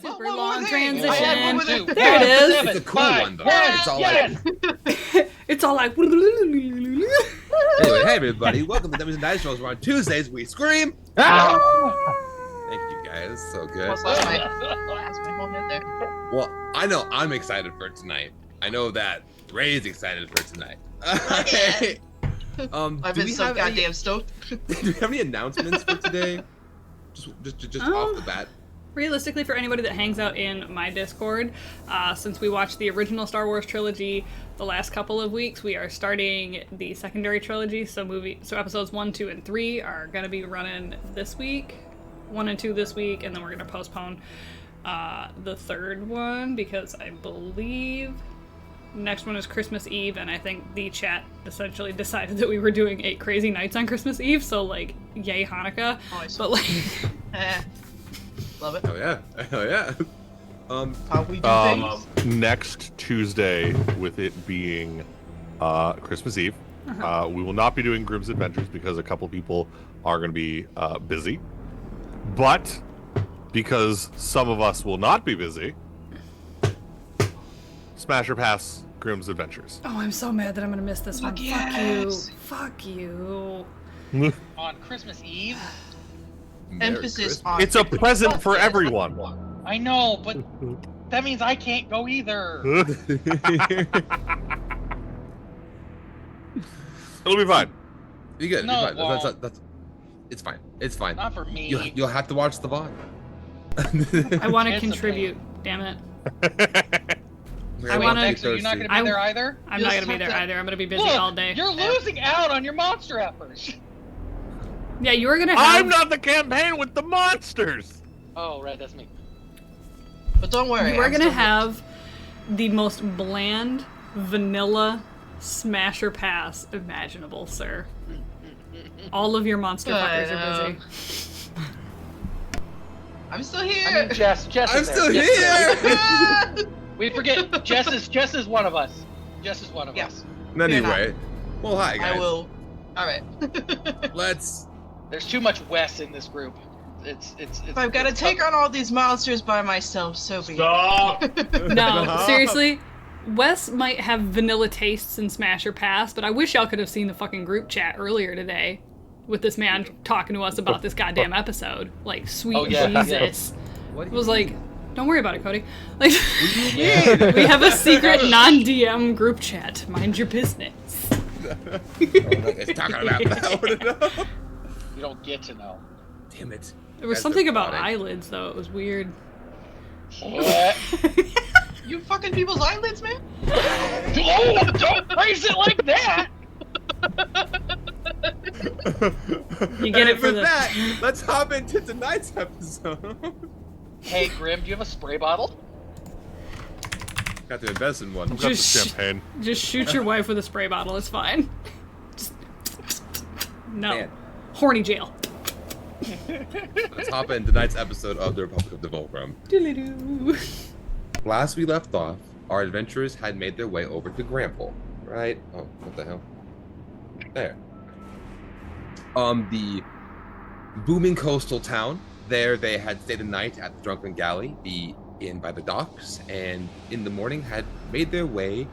super What long were they? transition. I had one with There it is. It's a cool one though. It's all like. It's all like. Anyway, hey everybody, welcome to Dummies and Dice Rolls. Where on Tuesdays we scream. Thank you guys, so good. Almost lost my whole head there. Well, I know I'm excited for tonight. I know that Ray's excited for tonight. I've Do been we so have goddamn stoked. do we have any announcements for today? Just off the bat. Realistically, for anybody that hangs out in my Discord, since we watched the original Star Wars trilogy the last couple of weeks, we are starting the secondary trilogy. So episodes 1, 2, and 3 are going to be running this week. 1 and 2 this week, and then we're going to postpone the third one because I believe next one is Christmas Eve, and I think the chat essentially decided that we were doing 8 crazy nights on Christmas Eve, so like, yay Hanukkah. Nice. But like... Love it. Oh yeah. How we do things. Next Tuesday, with it being Christmas Eve, we will not be doing Grimm's Adventures because a couple people are going to be busy. But because some of us will not be busy, Smash or Pass Grimm's Adventures. Oh, I'm so mad that I'm gonna miss this one. Yes. Fuck you. On Christmas Eve? Emphasis on. It's a present for everyone. I know, but that means I can't go either. It'll be fine. You good? No, You're fine. That's it's fine. It's fine. Not for me. You'll have to watch the VOD. I want to It's a contribute. Damn it. We're I all wanna- too Next, so you're not thirsty. going to be there either? I'm You not just gonna be have there to- either. I'm gonna be busy Look, all day. You're losing out on your monster efforts. Yeah, you were gonna have. I'm not the campaign with the monsters. Oh, right, that's me. But don't worry. You were I'm gonna still- have the most bland, vanilla smasher pass imaginable, sir. All of your monster I fuckers are busy. I'm still I here. mean, Jess I'm is there. still Jess is here. there. We forget, Jess is one of us. Jess is one of Yes. us. Anyway, well, hi guys. I will. All right. Let's. There's too much Wes in this group. It's If I've got to take on all these monsters by myself, so be it. Stop. No, seriously. Wes might have vanilla tastes in Smash or Pass, but I wish y'all could have seen the fucking group chat earlier today with this man talking to us about this goddamn episode. Like, sweet Oh, yeah, Jesus. What It was like, don't worry about it, Cody. Like, we have a secret non-DM group chat. Mind your business. It's talking about that. You don't get to know. Damn it. There was Guys something are about plotting. eyelids, though. It was weird. What? You fucking people's eyelids, man. Oh, don't phrase it like that! You get And it for with the... that, let's hop into tonight's episode. Hey, Grim, do you have a spray bottle? Got to invest in one. Got the Just- champagne. Just shoot your wife with a spray bottle. It's fine. Just... No. Man. Horny jail. Let's hop into tonight's episode of the Republic of Devolkrim. Doodly-doo. Last we left off, our adventurers had made their way over to Grample, right? Oh, what the hell? There. The booming coastal town. There they had stayed the night at the Drunken Galley, the inn by the docks, and in the morning had made their way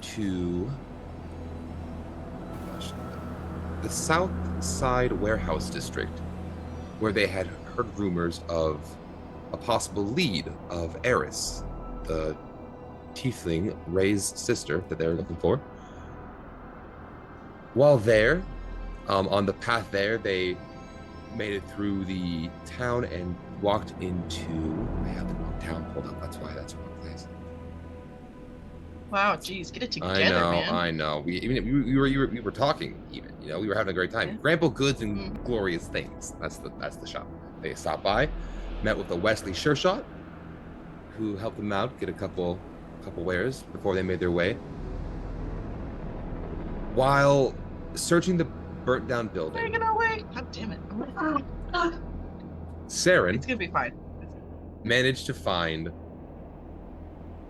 to the South Side Warehouse District, where they had heard rumors of a possible lead of Eris, the tiefling Ray's sister that they were looking for. While there, on the path there, they made it through the town and walked into. I have the wrong town pulled up. That's why. That's the wrong place. Wow, geez, get it together, I know. man. I know. We were talking. Even we were having a great time. Yeah. Grample Goods and Glorious Things. That's the shop. They stopped by, met with a Wesley Shershot, who helped them out get a couple wares before they made their way. While searching the burnt down building, Taking our way. God damn it. Saren It's gonna be fine. managed to find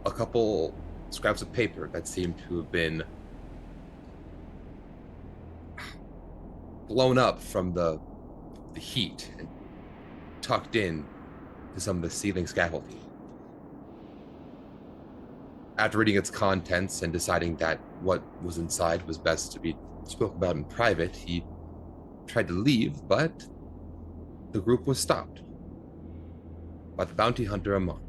a couple scraps of paper that seemed to have been blown up from the heat and tucked in to some of the ceiling scaffolding. After reading its contents and deciding that what was inside was best to be spoken about in private, he tried to leave, but the group was stopped by the bounty hunter Amon.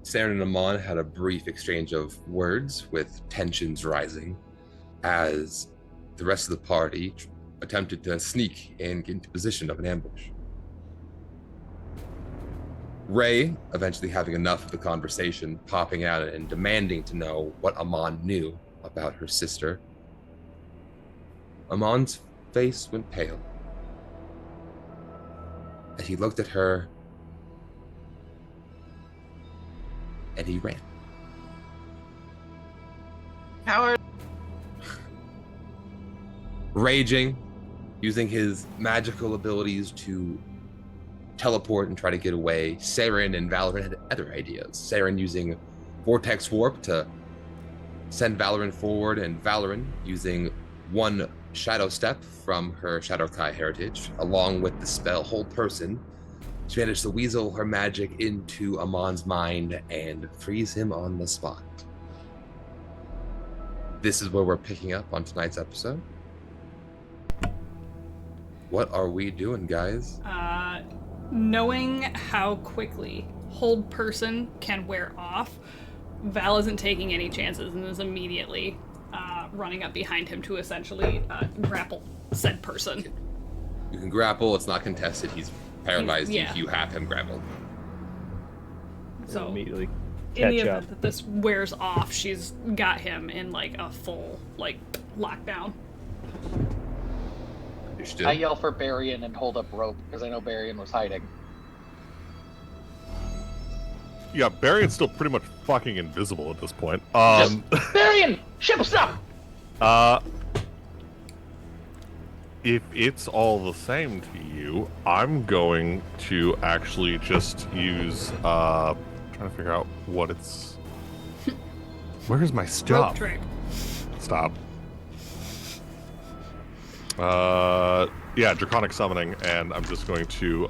Saren and Amon had a brief exchange of words, with tensions rising as the rest of the party attempted to sneak and get into position of an ambush. Ray, eventually having enough of the conversation, popping out and demanding to know what Amon knew about her sister. Amon's face went pale as he looked at her and he ran. Howard. Raging, using his magical abilities to teleport and try to get away. Saren and Valorant had other ideas. Saren using Vortex Warp to send Valorant forward, and Valorant using one Shadow Step from her Shadow Kai heritage, along with the spell Hold Person. She managed to weasel her magic into Amon's mind and freeze him on the spot. This is where we're picking up on tonight's episode. What are we doing, guys? Knowing how quickly Hold Person can wear off, Val isn't taking any chances and is immediately running up behind him to essentially grapple said person. You can grapple, it's not contested, he's paralyzed, Yeah. you have him grappled. So Immediately in the catch up. event that this wears off, she's got him in like a full lockdown. Understood. I yell for Barian and hold up rope because I know Barian was hiding. Yeah, Barion's still pretty much fucking invisible at this point. Barian, ship stop. If it's all the same to you, I'm going to actually just use trying to figure out what it's. Where's my Rope stuff? trick. Stop. Yeah, draconic summoning, and I'm just going to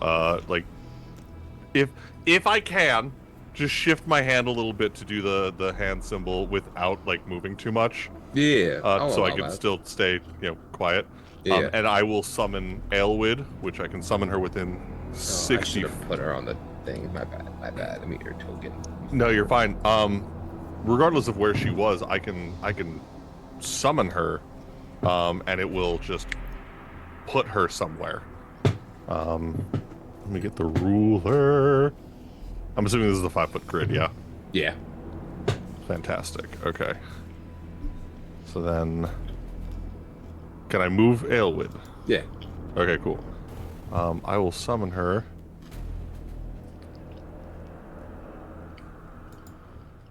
if I can, just shift my hand a little bit to do the hand symbol without moving too much. Yeah. So I can still stay quiet. Yeah. And I will summon Aelwyd, which I can summon her within I 60. should have put her on the thing. My bad. Let me get her token. No, you're fine. Regardless of where she was, I can summon her, and it will just put her somewhere. Let me get the ruler. I'm assuming this is a 5-foot grid, yeah? Yeah. Fantastic. Okay. So then, can I move Aelwyd? Yeah. Okay, cool. I will summon her.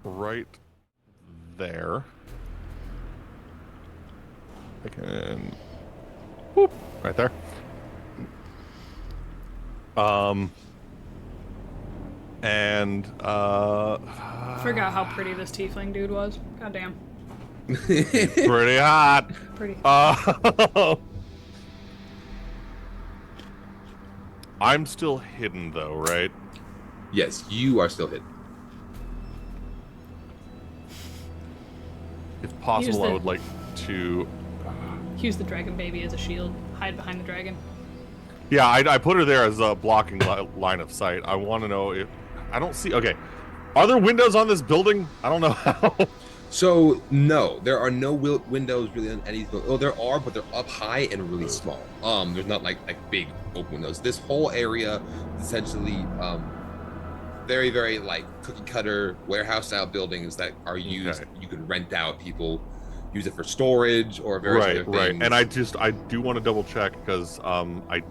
Right there. I can... Whoop! Right there. Forgot how pretty this tiefling dude was. Goddamn. Pretty hot. Pretty. I'm still hidden though, right? Yes, you are still hidden. If possible, I would like to... Use the dragon baby as a shield. Hide behind the dragon. Yeah, I put her there as a blocking line of sight. I want to know if... I don't see... Okay. Are there windows on this building? I don't know how. So, no, there are no windows really on any... Oh, there are, but they're up high and really small. There's not like big open windows. This whole area is essentially very, very cookie cutter warehouse style buildings that are used. Okay. You can rent out. People use it for storage or various other things. Right. And I do want to double check because I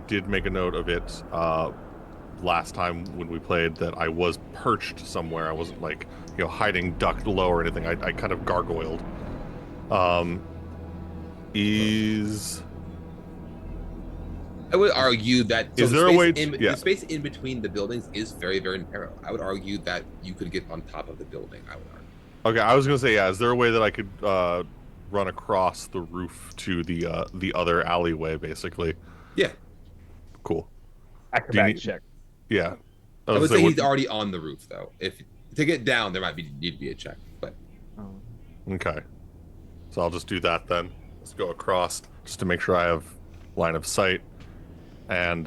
did make a note of it last time when we played that I was perched somewhere. I wasn't hiding ducked low or anything. I kind of gargoyled. I would argue that Is there a way the space in between the buildings is very, very narrow. I would argue that you could get on top of the building. I would argue. Okay, I was gonna say, yeah. Is there a way that I could run across the roof to the other alleyway, basically? Yeah. Cool. Acrobatics check. Yeah. I would was say gonna he's already on the roof, though. If to get down, there might need to be a check. But Oh. Okay. So I'll just do that then. Let's go across just to make sure I have line of sight. And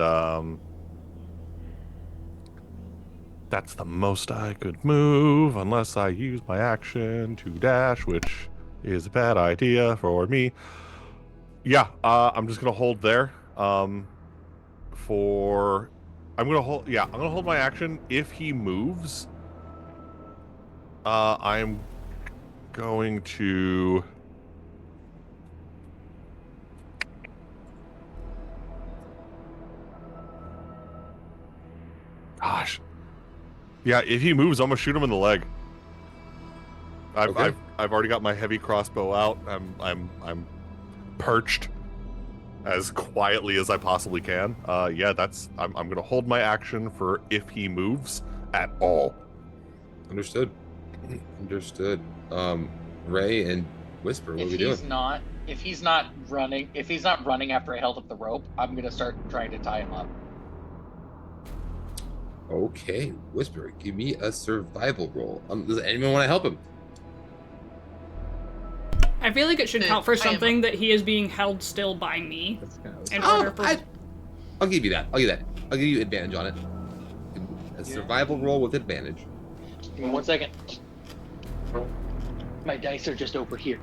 that's the most I could move unless I use my action to dash, which is a bad idea for me. Yeah, I'm just gonna hold there. For I'm gonna hold. Yeah, I'm gonna hold my action. If he moves, I'm going to. Gosh. Yeah, if he moves, I'm gonna shoot him in the leg. Okay. I've already got my heavy crossbow out. I'm perched as quietly as I possibly can. Yeah, I'm gonna hold my action for if he moves at all. understood. Understood. Ray and Whisper, what are we doing? If he's not running after I held up the rope, I'm gonna start trying to tie him up. Okay, Whisper, give me a survival roll. Does anyone want to help him? I feel like it should count for I am- something that he is being held still by me That's kind of. in order for. I'll give you that. I'll give you advantage on it. A survival roll with advantage. Give me 1 second. My dice are just over here.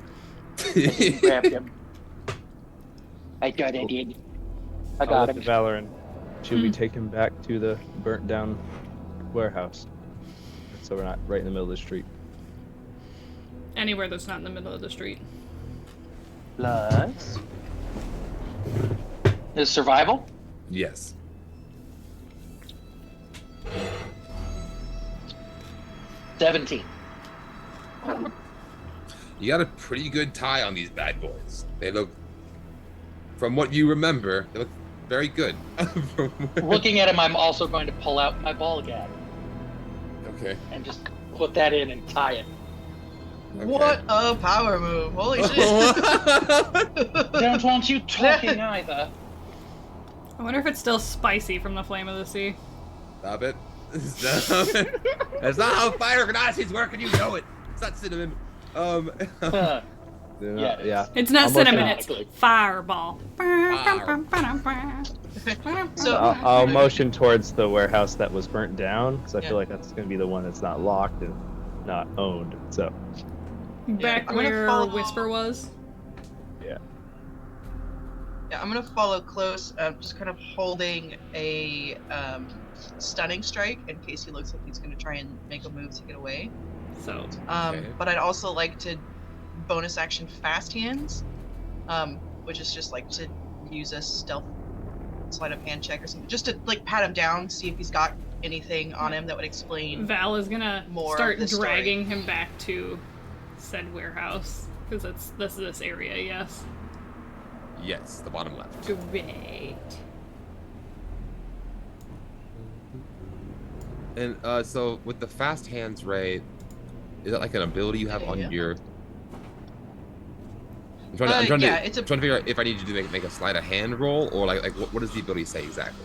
Grab them. I thought I did. I got him. Valoran, should we take him back to the burnt down warehouse? So we're not right in the middle of the street. Anywhere that's not in the middle of the street. Plus. Is survival? Yes. $17. You got a pretty good tie on these bad boys. They look, from what you remember, they look very good. Looking at him, I'm also going to pull out my ball gag Okay. and just put that in and tie it. Okay. What a power move! Holy shit! Don't want you talking either. I wonder if it's still spicy from the flame of the sea. Stop it. Stop it. That's not how fire Nazis work, and you know it. It's not cinnamon. Yeah, Yeah. It's not Almost cinnamon, it's exactly. fireball. So I'll motion towards the warehouse that was burnt down, because I Yeah. feel like that's going to be the one that's not locked and not owned. So, Back I'm gonna where follow- Whisper was. yeah. yeah, I'm gonna follow close. Just kind of holding a stunning strike in case he looks like he's gonna try and make a move to get away. So Okay. But I'd also like to bonus action fast hands, which is just like to use a stealth sleight of hand check or something, just to like pat him down, see if he's got anything on him that would explain. Val is gonna More start of the story. dragging him back to said warehouse. Because that's this area, yes. Yes, the bottom left. Great. And so with the fast hands, Ray, is that like an ability you have on Yeah. your? I'm trying yeah, to it's a figure out if I need you to make a sleight of hand roll or like what does the ability say exactly?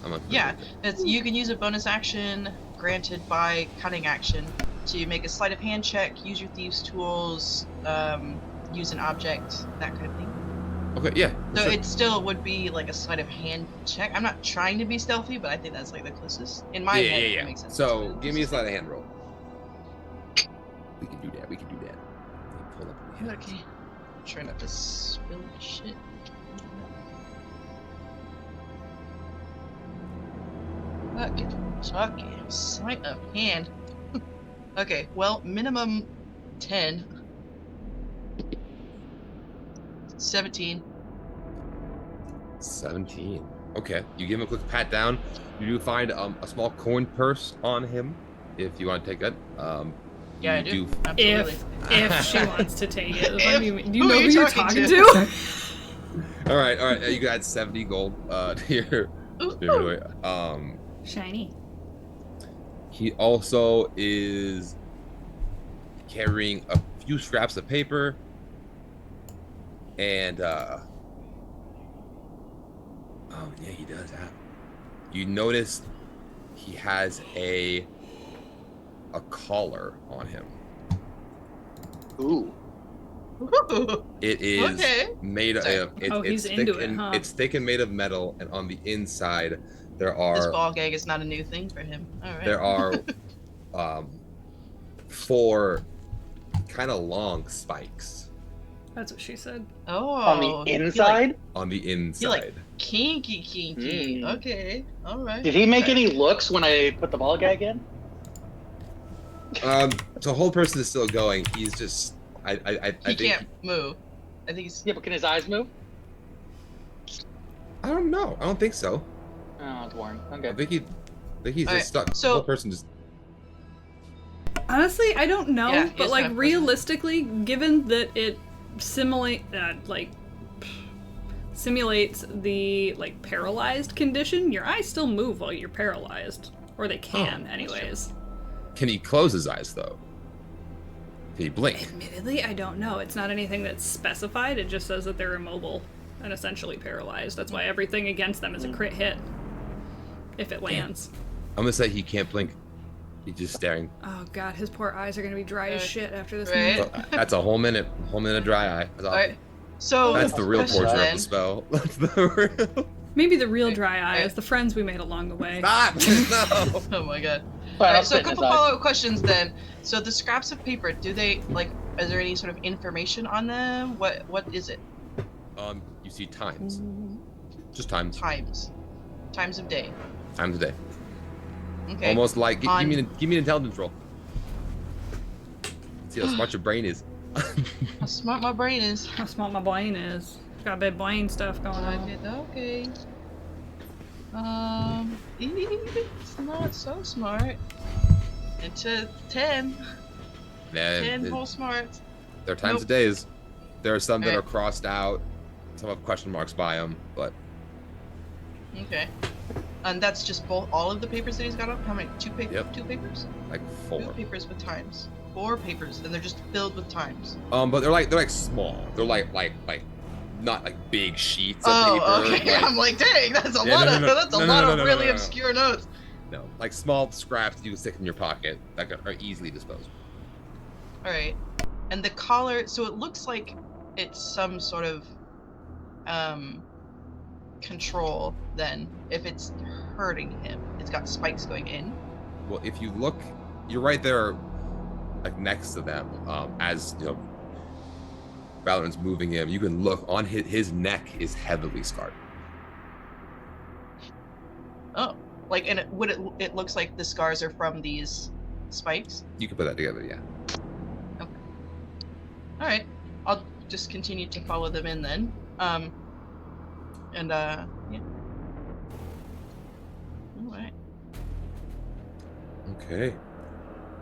I'm like, yeah. It's, you can use a bonus action granted by cunning action to make a sleight of hand check, use your thieves' tools, use an object, that kind of thing. Okay, yeah. So sure. it still would be like a sleight of hand check. I'm not trying to be stealthy, but I think that's like the closest in my head. It makes sense. So It's give me a closest. sleight of hand roll. We can do that. We can do that. Pull up the hands. Okay. Try not to spill shit. Okay, sleight of hand. Okay, well, minimum 10. 17. 17. Okay, you give him a quick pat down. You do find a small coin purse on him, if you want to take that. Yeah, I you do. Absolutely. If she wants to take it. What do you mean? Do you Who know are who you you're talking talking to? to? All right. You got 70 gold to your Ooh, inventory. Shiny. He also is carrying a few scraps of paper and oh yeah, he does have You notice he has a collar on him. Ooh. Ooh, It is Okay. made of. Sorry. He's thick into it, and huh? it's thick and made of metal, and on the inside there This are ball gag is not a new thing for him. All right. there are 4 kind of long spikes That's what she said. Oh. On the inside? on the He inside. like kinky. Mm. Okay. All right. Did he make Okay. any looks when I put the ball gag in? So the whole person is still going. He's just I He think can't move. I think he's. Yeah, but can his eyes move? I don't know. I don't think so. Oh, darn. I Okay. think he's Alright, just stuck. so- the whole person just Honestly, I don't know, Yeah, but he's like kind of realistically, given that it simulates the like paralyzed condition, your eyes still move while you're paralyzed, or they can, anyways. Can he close his eyes though? Can he blink? Admittedly, I don't know. It's not anything that's specified. It just says that they're immobile and essentially paralyzed. That's why everything against them is a crit hit if it lands. I'm gonna say he can't blink. He's just staring. Oh god, his poor eyes are gonna be dry as shit after this Right. movie. So that's a whole minute dry eye. That's, All right. So that's the real question torture of then. the spell. That's the real. Maybe the real dry eye Right. is the friends we made along the way. Stop! No. Oh my god. Fine, I'll Alright, so a spit in his couple eye. follow-up questions then. So the scraps of paper, do they like? Is there any sort of information on them? What is it? You see times. Just times. Times of day. Times a day. Okay. Almost like On- give me an intelligence roll. See how smart your brain is. How smart my brain is. How smart my brain is. Got bad brain stuff going on. Okay. It's not so smart. Into 10. 10 whole smarts. There are times Nope. of days. There are some that are Alright. crossed out. Some have question marks by them, but Okay. And that's just all of the papers that he's got up? How many? Yep. 2 papers? like 2 4. papers with times. 4 papers, and they're just filled with times. But they're like small. They're like not like big sheets of Oh, paper. okay. like- I'm like, dang, that's a Yeah, lot no, of no, no. that's a No, no, lot no, of no, no, really no, no. obscure notes. No, like small scraps you can stick in your pocket that are easily disposed. All right. And the collar, so it looks like it's some sort of control then if it's hurting him. It's got spikes going in. Well, if you look, you're right there, like next to them. As you know, Valorant's moving him. You can look on his neck is heavily scarred. Oh, like, and it looks like the scars are from these spikes. You can put that together, yeah. All right, I'll just continue to follow them in then. Yeah. All right. Okay.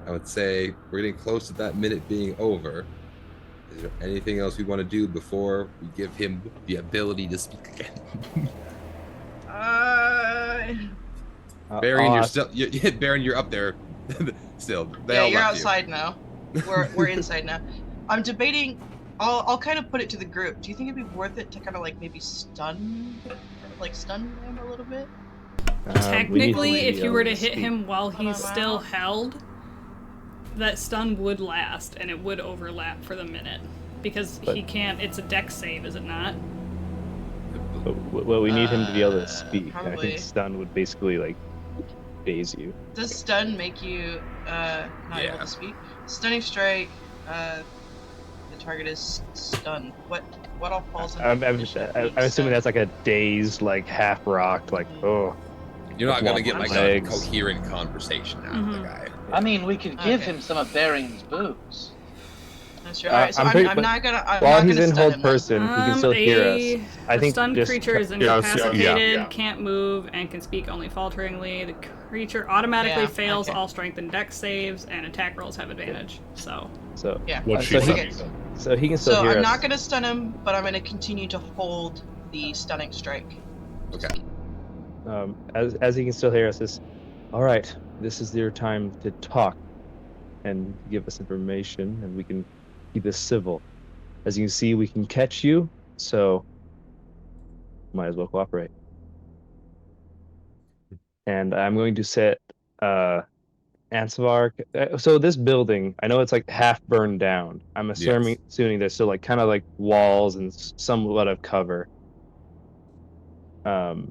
I would say we're getting close to that minute being over. Is there anything else we want to do before we give him the ability to speak again? Baron, I'll you're ask- still Baron, you're up there still. They Yeah, all you're left you. outside now. We're inside now. I'm debating. I'll kind of put it to the group. Do you think it'd be worth it to kind of like maybe stun him a little bit? we need Technically, to if be you were able to hit speak. him while Hold he's on, still wow. held, that stun would last and it would overlap for the minute. Because But- he can't, it's a dex save, is it not? Well, we need him to be able to speak. I probably. think stun would basically like phase you. Does stun make you not able Yeah. to speak? Stunning strike. The target is stunned. What all falls under? I'm definition of being assuming stunned? that's like a dazed, like half rocked, like oh. You're not gonna get like a Legs. coherent conversation out of the Mhm. guy. I mean, we could give Okay. him some of Baron's booze. That's true. All right, so I'm I'm, pretty- I'm but not gonna. I'm While not he's gonna in stun hold him then. person, he can still hear us. I The think stunned just- creature is yeah, incapacitated, yeah. can't move, and can speak only falteringly. The creature automatically Yeah, fails okay. all strength and dex saves, and attack rolls have advantage. So, So Yeah. What Uh, she so said. he- so he can still So hear I'm us. not gonna stun him, but I'm gonna continue to hold the stunning strike. Okay. As he can still hear us, is all right. This is your time to talk and give us information, and we can keep this civil. As you can see, we can catch you, so might as well cooperate. and I'm going to set Ansvar. So this building, I know it's like half burned down. I'm assuming there's still like kind of like walls and somewhat of cover. So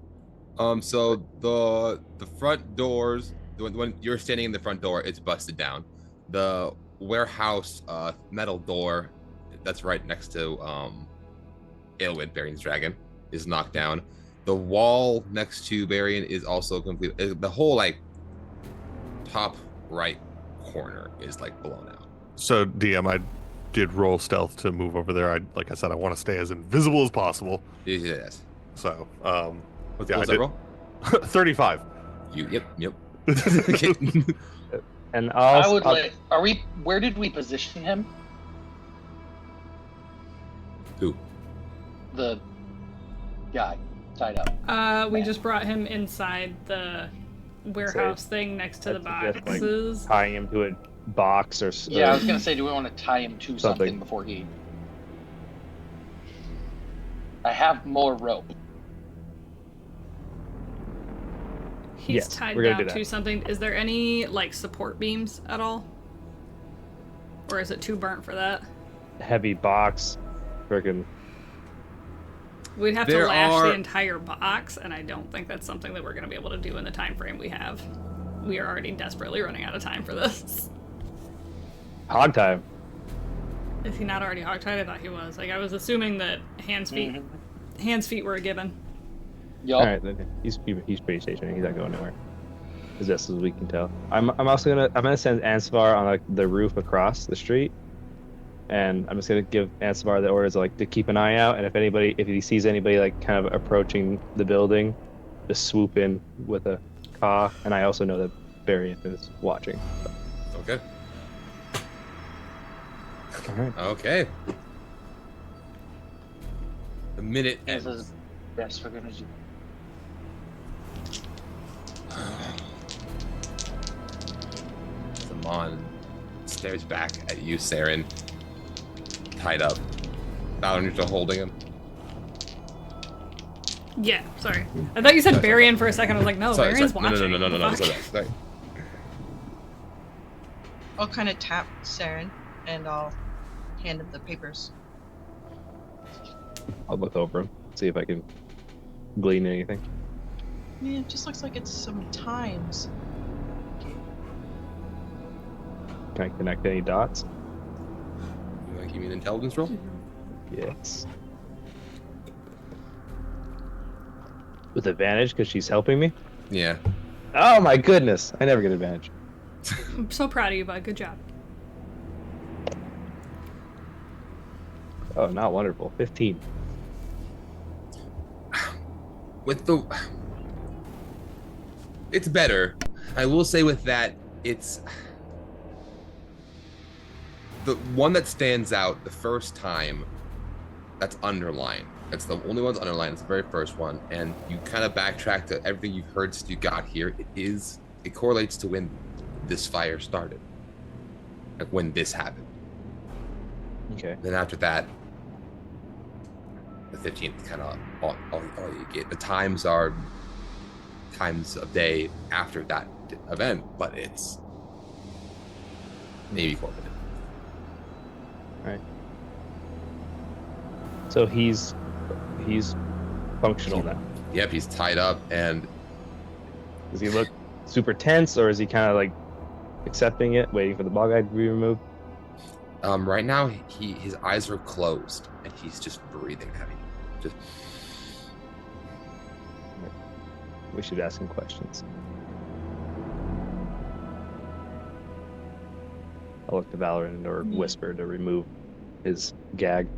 the front doors, when you're standing in the front door, it's busted down. The warehouse metal door that's right next to Aelwyd, Varian's dragon, is knocked down. The wall next to Varian is also complete. The whole like top right corner is like blown out. So DM, I did roll stealth to move over there. Like I said, I want to stay as invisible as possible. Yes. So What's yeah, I that did roll? 35. Yep. And where did we position him? Who? The guy tied up. We just brought him inside the warehouse thing next to the boxes. Like, tying him to a box or Yeah, I was gonna say, do we want to tie him to something before he? I have more rope. He's tied down to something. Is there any like support beams at all? Or is it too burnt for that? Heavy box. Freaking. We'd have to lash the entire box, and I don't think that's something that we're going to be able to do in the time frame we have. We are already desperately running out of time for this. Hog time. Is he not already hog-tied? I thought he was. Like, I was assuming that hands, feet were a given. Yep. All right, then he's pretty stationary. He's not going anywhere. As best as we can tell. I'm gonna send Ansvar on like the roof across the street, and I'm just gonna give Ansvar the orders like to keep an eye out, and if he sees anybody like kind of approaching the building, just swoop in with a caw. And I also know that Varian is watching. Okay. All right. Okay. The minute This ends. is best we're gonna do. Samon stares back at you, Saren, tied up. Balor, you're still holding him. Yeah, sorry. I thought you said Varian for a second. I was like, no, Varian's watching. No. Sorry. I'll kind of tap Saren, and I'll hand him the papers. I'll look over him, see if I can glean anything. Yeah, it just looks like it's some times. Can I connect any dots? You want to give me an intelligence roll? Yes. With advantage because she's helping me? Yeah. Oh my goodness! I never get advantage. I'm so proud of you, bud. Good job. Oh, not wonderful. 15. It's better. I will say with that, it's the one that stands out the first time that's underlined. It's the only one that's underlined. It's the very first one. And you kind of backtrack to everything you've heard since you got here. It correlates to when this fire started. Like when this happened. Okay. Then after that, the 15th kind of all you get. The times are times of day after that event, but it's maybe correlated. Right. So he's functional now. Yep, he's tied up, and Does he look super tense, or is he kind of like accepting it, waiting for the bug eye to be removed? right now his eyes are closed, and he's just breathing heavy. Just We should ask him questions. I'll look to Valorant or whisper to remove his gag.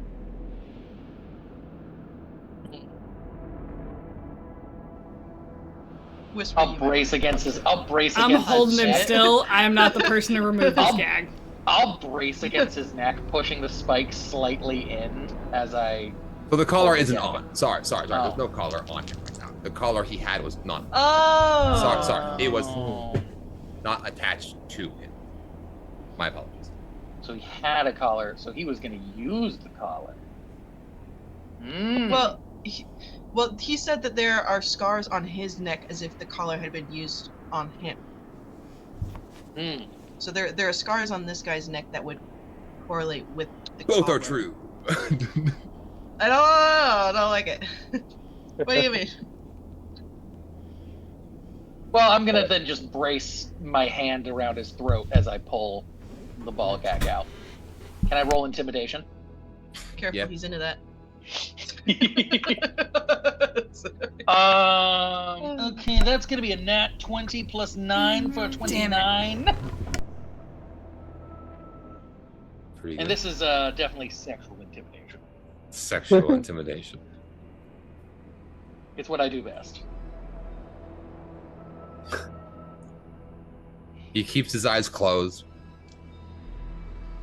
Whisper. I'll brace against his. I'm holding him neck. still. I am not the person to remove this gag. I'll brace against his neck, pushing the spike slightly in as I. so the collar isn't yeah. on. Sorry. Oh. There's no collar on him right now. The collar he had was not. Oh. Sorry. It was not attached to him. My apologies. So he had a collar, so he was going to use the collar. Well, Well, he said that there are scars on his neck as if the collar had been used on him. Hmm. So there are scars on this guy's neck that would correlate with the Both collar. are true. I don't like it. What do you mean? Well, I'm gonna then just brace my hand around his throat as I pull the ball gag out. Can I roll intimidation? Careful, Yeah. he's into that. Okay, that's gonna be a nat 20 plus 9 for a 29. Pretty And good. this is definitely sexual intimidation. Sexual intimidation. It's what I do best. He keeps his eyes closed.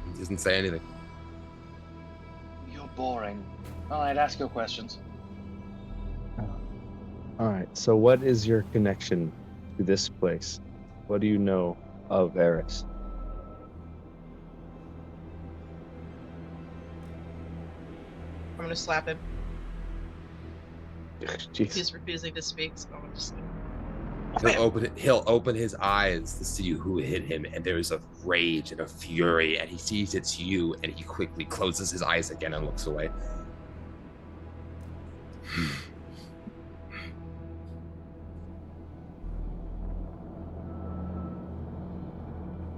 He doesn't say anything. You're boring. All right, ask your questions. All right. So, what is your connection to this place? What do you know of Eris? I'm gonna slap him. Jeez. He's refusing to speak, so I'm just. He'll open his eyes to see who hit him, and there's a rage and a fury, and he sees it's you, and he quickly closes his eyes again and looks away.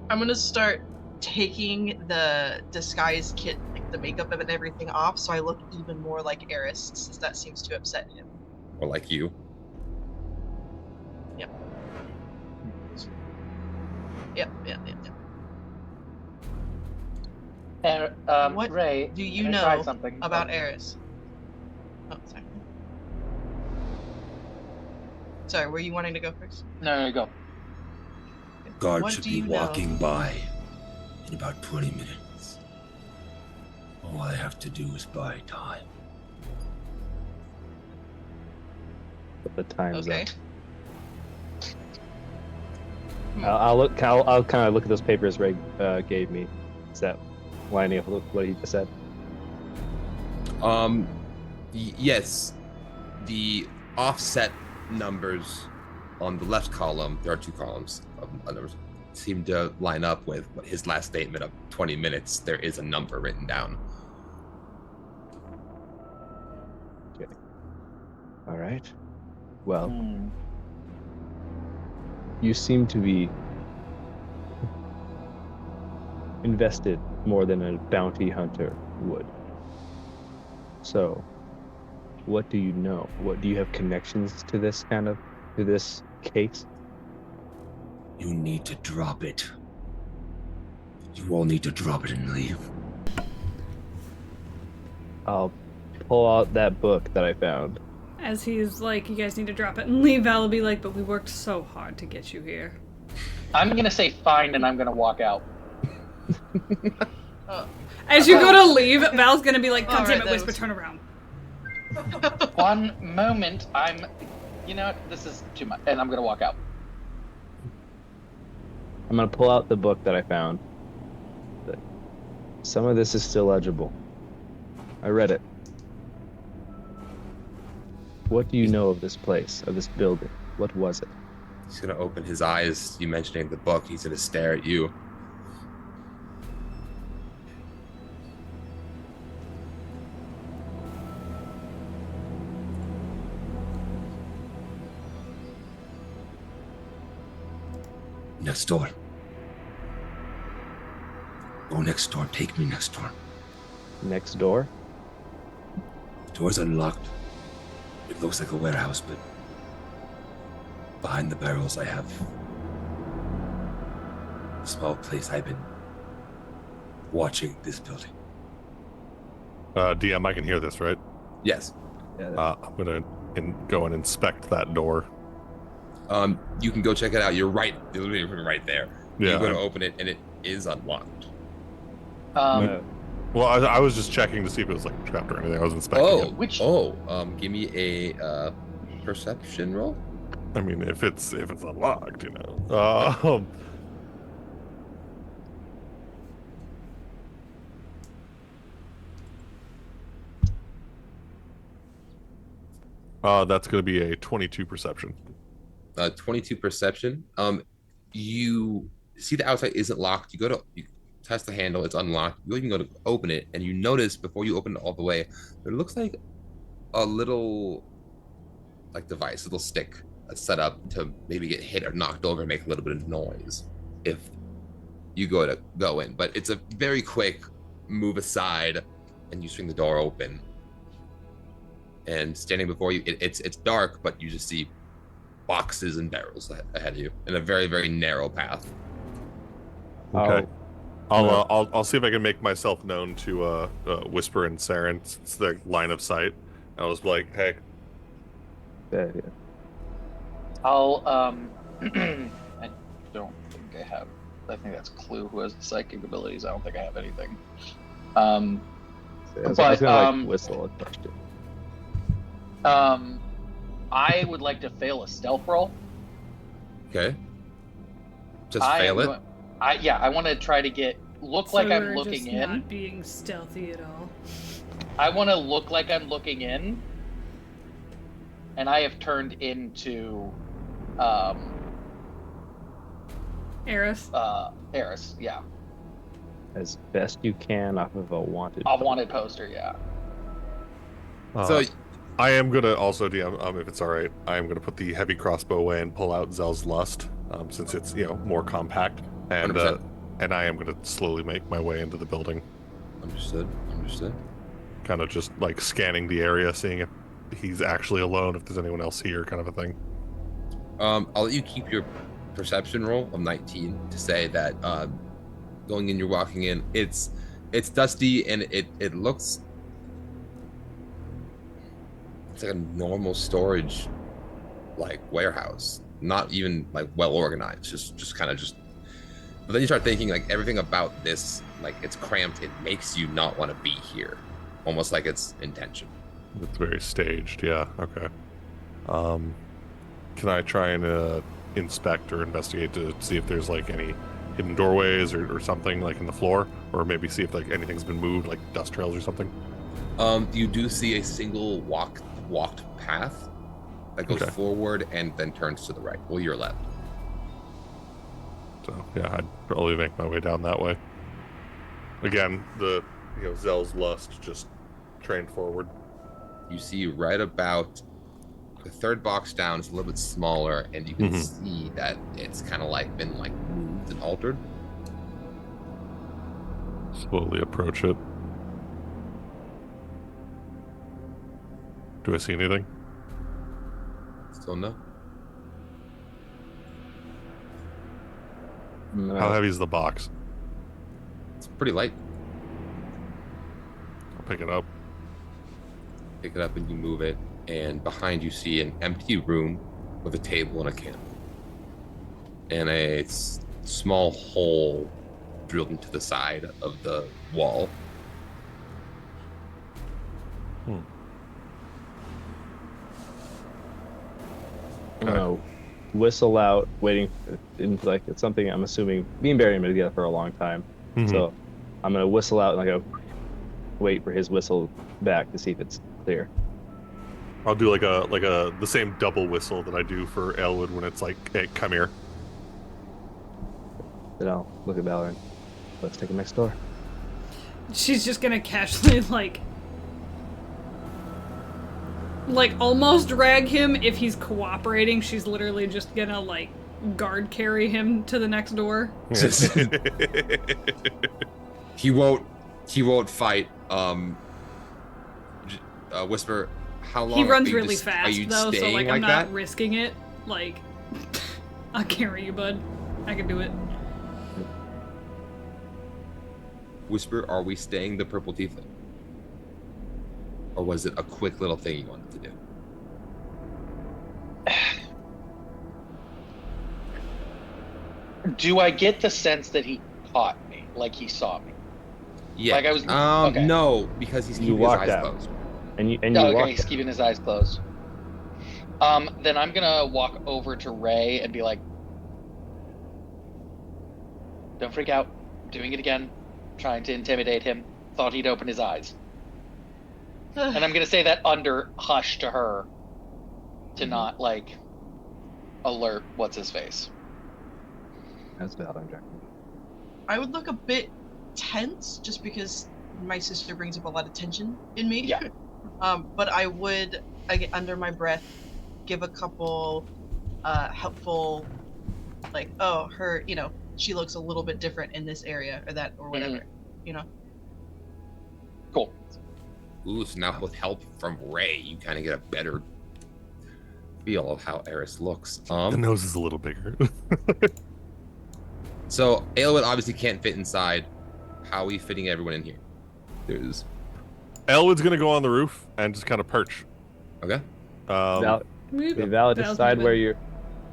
I'm gonna start taking the disguise kit, like the makeup and everything off, so I look even more like Eris, since that seems to upset him. Or like you. Yep. What Ray, do you can I try know something about Eris? Oh, sorry. Sorry, were you wanting to go first? No, you go. Guard What should do be you know? walking by in about 20 minutes. All I have to do is buy time. But the time's Okay. up. I'll kind of look at those papers Ray gave me. Is that lining up with what he just said? Yes. The offset numbers on the left column, there are two columns of numbers, seem to line up with his last statement of 20 minutes. There is a number written down. Okay. All right. Well, you seem to be invested more than a bounty hunter would. So, what do you know? What do you have connections to this case? You need to drop it. You all need to drop it and leave. I'll pull out that book that I found. As he's like, you guys need to drop it and leave, Val will be like, but we worked so hard to get you here. I'm gonna say fine, and I'm gonna walk out. As you go to leave, Val's gonna be like, God All damn right, it, Whisper, that was- turn around. One moment, you know what? This is too much, and I'm gonna walk out. I'm gonna pull out the book that I found. Some of this is still legible. I read it. What do you know of this place, of this building? What was it? He's going to open his eyes. You mentioning the book. He's going to stare at you. Next door. Go next door. Take me next door. Next door? Door's unlocked. It looks like a warehouse, but behind the barrels I have a small place. I've been watching this building. DM, I can hear this, right? Yes. Yeah, I'm gonna go and inspect that door. You can go check it out. You're right. You're literally right there. Yeah. You're going to open it, and it is unlocked. Well, I was just checking to see if it was like trapped or anything. I was inspecting it. Give me a perception roll. I mean, if it's unlocked, you know. That's going to be a 22 perception. 22 perception. You see the outside isn't locked. You test the handle, it's unlocked. You even go to open it, and you notice before you open it all the way, there looks like a little like device, little stick set up to maybe get hit or knocked over and make a little bit of noise if you go in. But it's a very quick move aside, and you swing the door open. And standing before you, it's dark, but you just see boxes and barrels ahead of you in a very, very narrow path. Okay. I'll see if I can make myself known to Whisper and Saren. It's their line of sight. I was like, hey. Yeah. I'll I don't think I have. I think that's Clue who has the psychic abilities. I don't think I have anything. I was gonna whistle a question. I would like to fail a stealth roll. Okay. Just fail it. I want to try to look like I'm looking in. Not being stealthy at all. I want to look like I'm looking in, and I have turned into Eris. Eris, yeah. As best you can off of a wanted. A wanted poster, yeah. So I am gonna also DM, if it's all right. I am gonna put the heavy crossbow away and pull out Zell's Lust, since it's more compact, and 100%. And I am gonna slowly make my way into the building. Understood. Kind of just like scanning the area, seeing if he's actually alone, if there's anyone else here, kind of a thing. I'll let you keep your perception roll of 19 to say that going in, you're walking in. It's dusty and it looks. It's like a normal storage, like warehouse, not even like well organized. Just kind of. But then you start thinking like everything about this, like it's cramped. It makes you not want to be here, almost like it's intentional. It's very staged. Yeah. Okay. Can I try and inspect or investigate to see if there's like any hidden doorways or something like in the floor, or maybe see if like anything's been moved, like dust trails or something? You do see a single walked path that goes forward and then turns to the right, or your left. So yeah, I'd probably make my way down that way. Again, the Zell's Lust just trained forward. You see right about the third box down is a little bit smaller, and you can see that it's kind of like been like moved and altered. Slowly approach it. Do I see anything? Still no. How heavy is the box? It's pretty light. I'll pick it up. Pick it up and you move it, and behind you see an empty room with a table and a candle, and a small hole drilled into the side of the wall. I'm gonna whistle out, waiting in like it's something. I'm assuming me and Barry have been together for a long time, so I'm gonna whistle out and I go wait for his whistle back to see if it's clear. I'll do like the same double whistle that I do for Elwood when it's like, hey, come here. Then I'll look at Valor and let's take him next door. She's just gonna casually like almost drag him if he's cooperating. She's literally just gonna like guard carry him to the next door. He won't fight. Whisper, how long? He runs are you really are fast you though, so staying like I'm not that? risking it. Like I'll carry you, bud. I can do it. Whisper, are we staying the purple tiefling? Or was it a quick little thing you wanted to do? Do I get the sense that he caught me, like he saw me? Yeah. Like I was. Okay. No, because he's keeping his eyes closed. And you Okay, he's keeping his eyes closed. Then I'm gonna walk over to Ray and be like, "Don't freak out. I'm doing it again. Trying to intimidate him. Thought he'd open his eyes." And I'm gonna say that under hush to her, to not like alert what's his face. That's valid, Jack. I would look a bit tense just because my sister brings up a lot of tension in me. Yeah. But I would, under my breath, give a couple helpful, like, oh, her, she looks a little bit different in this area or that or whatever, Cool. Ooh, so now with help from Ray, you kind of get a better feel of how Eris looks. The nose is a little bigger. So Aelwood obviously can't fit inside. How are we fitting everyone in here? There's Elwood's gonna go on the roof and just kind of perch. okay. Val, decide where you're.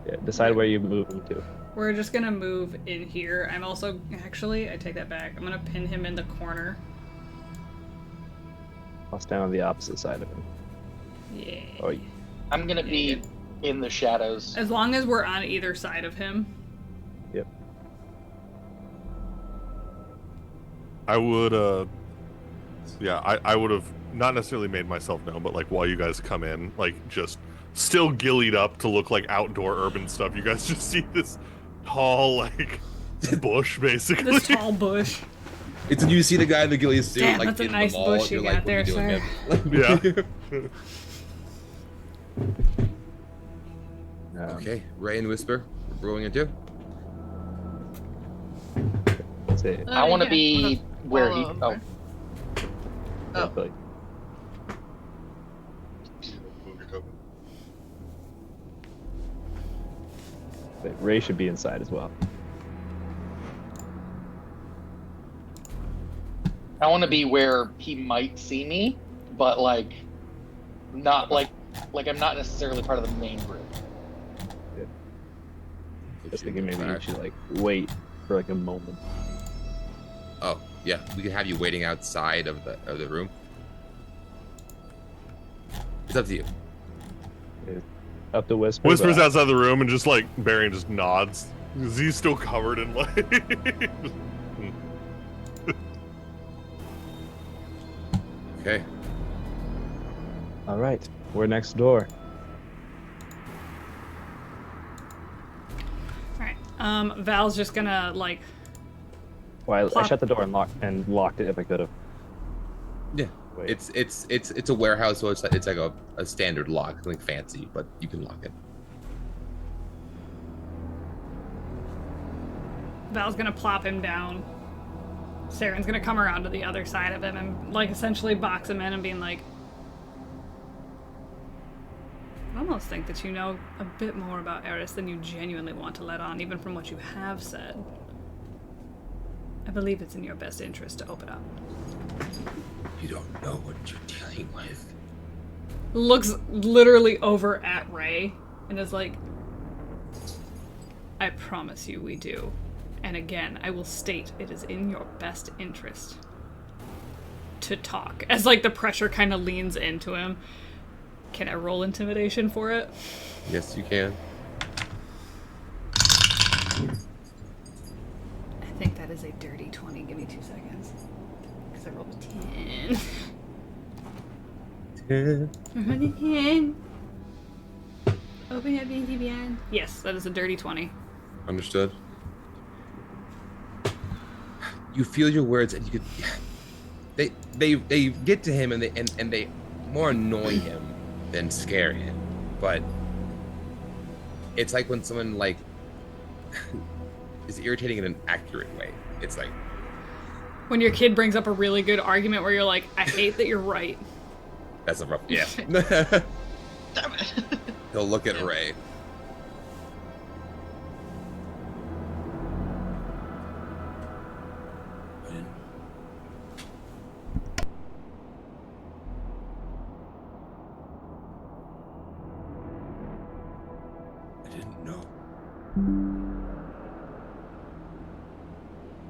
Yeah, decide where you're moving to. We're just gonna move in here. I'm also actually, I take that back. I'm gonna pin him in the corner. I'll stand on the opposite side of him. Yeah. Oh, I'm gonna be in the shadows. As long as we're on either side of him. yep. I would, I would have not necessarily made myself known, but like while you guys come in, like just still gillied up to look like outdoor urban stuff. You guys just see this tall, like bush, basically. This tall bush. It's when you see the guy in the ghillie suit, Damn, like that's a in nice the mall, bush you you're got like, what are you there, doing, man? Yeah. Okay, Ray and Whisper, we're rolling into. That's it. I want to yeah, be where he. follow Oh, over. Oh. Like, but Ray should be inside as well. I want to be where he might see me, but like, not like I'm not necessarily part of the main group. I was thinking maybe you should like wait for like a moment. Oh, yeah, we can have you waiting outside of the room. It's up to you. Up to Whisper. Whispers but- outside the room and just like Barry just nods because he's still covered in like. Okay. All right, we're next door. Alright. Val's just gonna like Well, I Plop. shut the door and locked it if I could have. Yeah. Wait. It's a warehouse, so it's like a standard lock, something fancy, but you can lock it. Val's gonna plop him down. Saren's gonna come around to the other side of him and like essentially box him in and being like, I almost think that you know a bit more about Eris than you genuinely want to let on, even from what you have said. I believe it's in your best interest to open up. You don't know what you're dealing with. Looks literally over at Ray and is like, I promise you we do. And again, I will state it is in your best interest to talk. As like the pressure kind of leans into him. Can I roll intimidation for it? Yes, you can. I think that is a dirty 20. Give me 2 seconds. Because I rolled a 10. I rolled a 10. Open up easy beyond. Yes, that is a dirty 20. Understood. You feel your words, and you could. They get to him, and they more annoy him than scare him. But it's like when someone like is irritating in an accurate way. It's like When your kid brings up a really good argument where you're like, I hate that you're right. that's a rough. Yeah. Damn it. He'll look at Ray. I didn't know.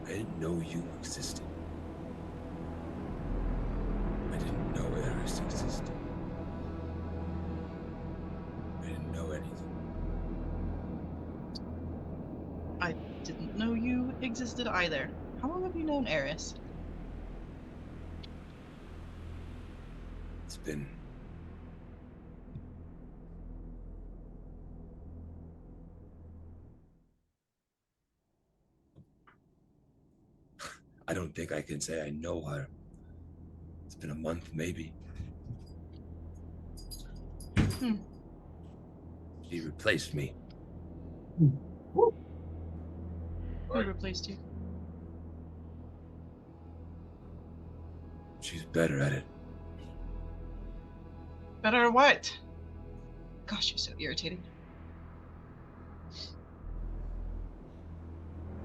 I didn't know you existed. I didn't know Eris existed. I didn't know anything. I didn't know you existed either. How long have you known Eris? It's been I don't think I can say I know her. It's been a month, maybe. She replaced me. Who replaced you? She's better at it. Better at what? Gosh, you're so irritating.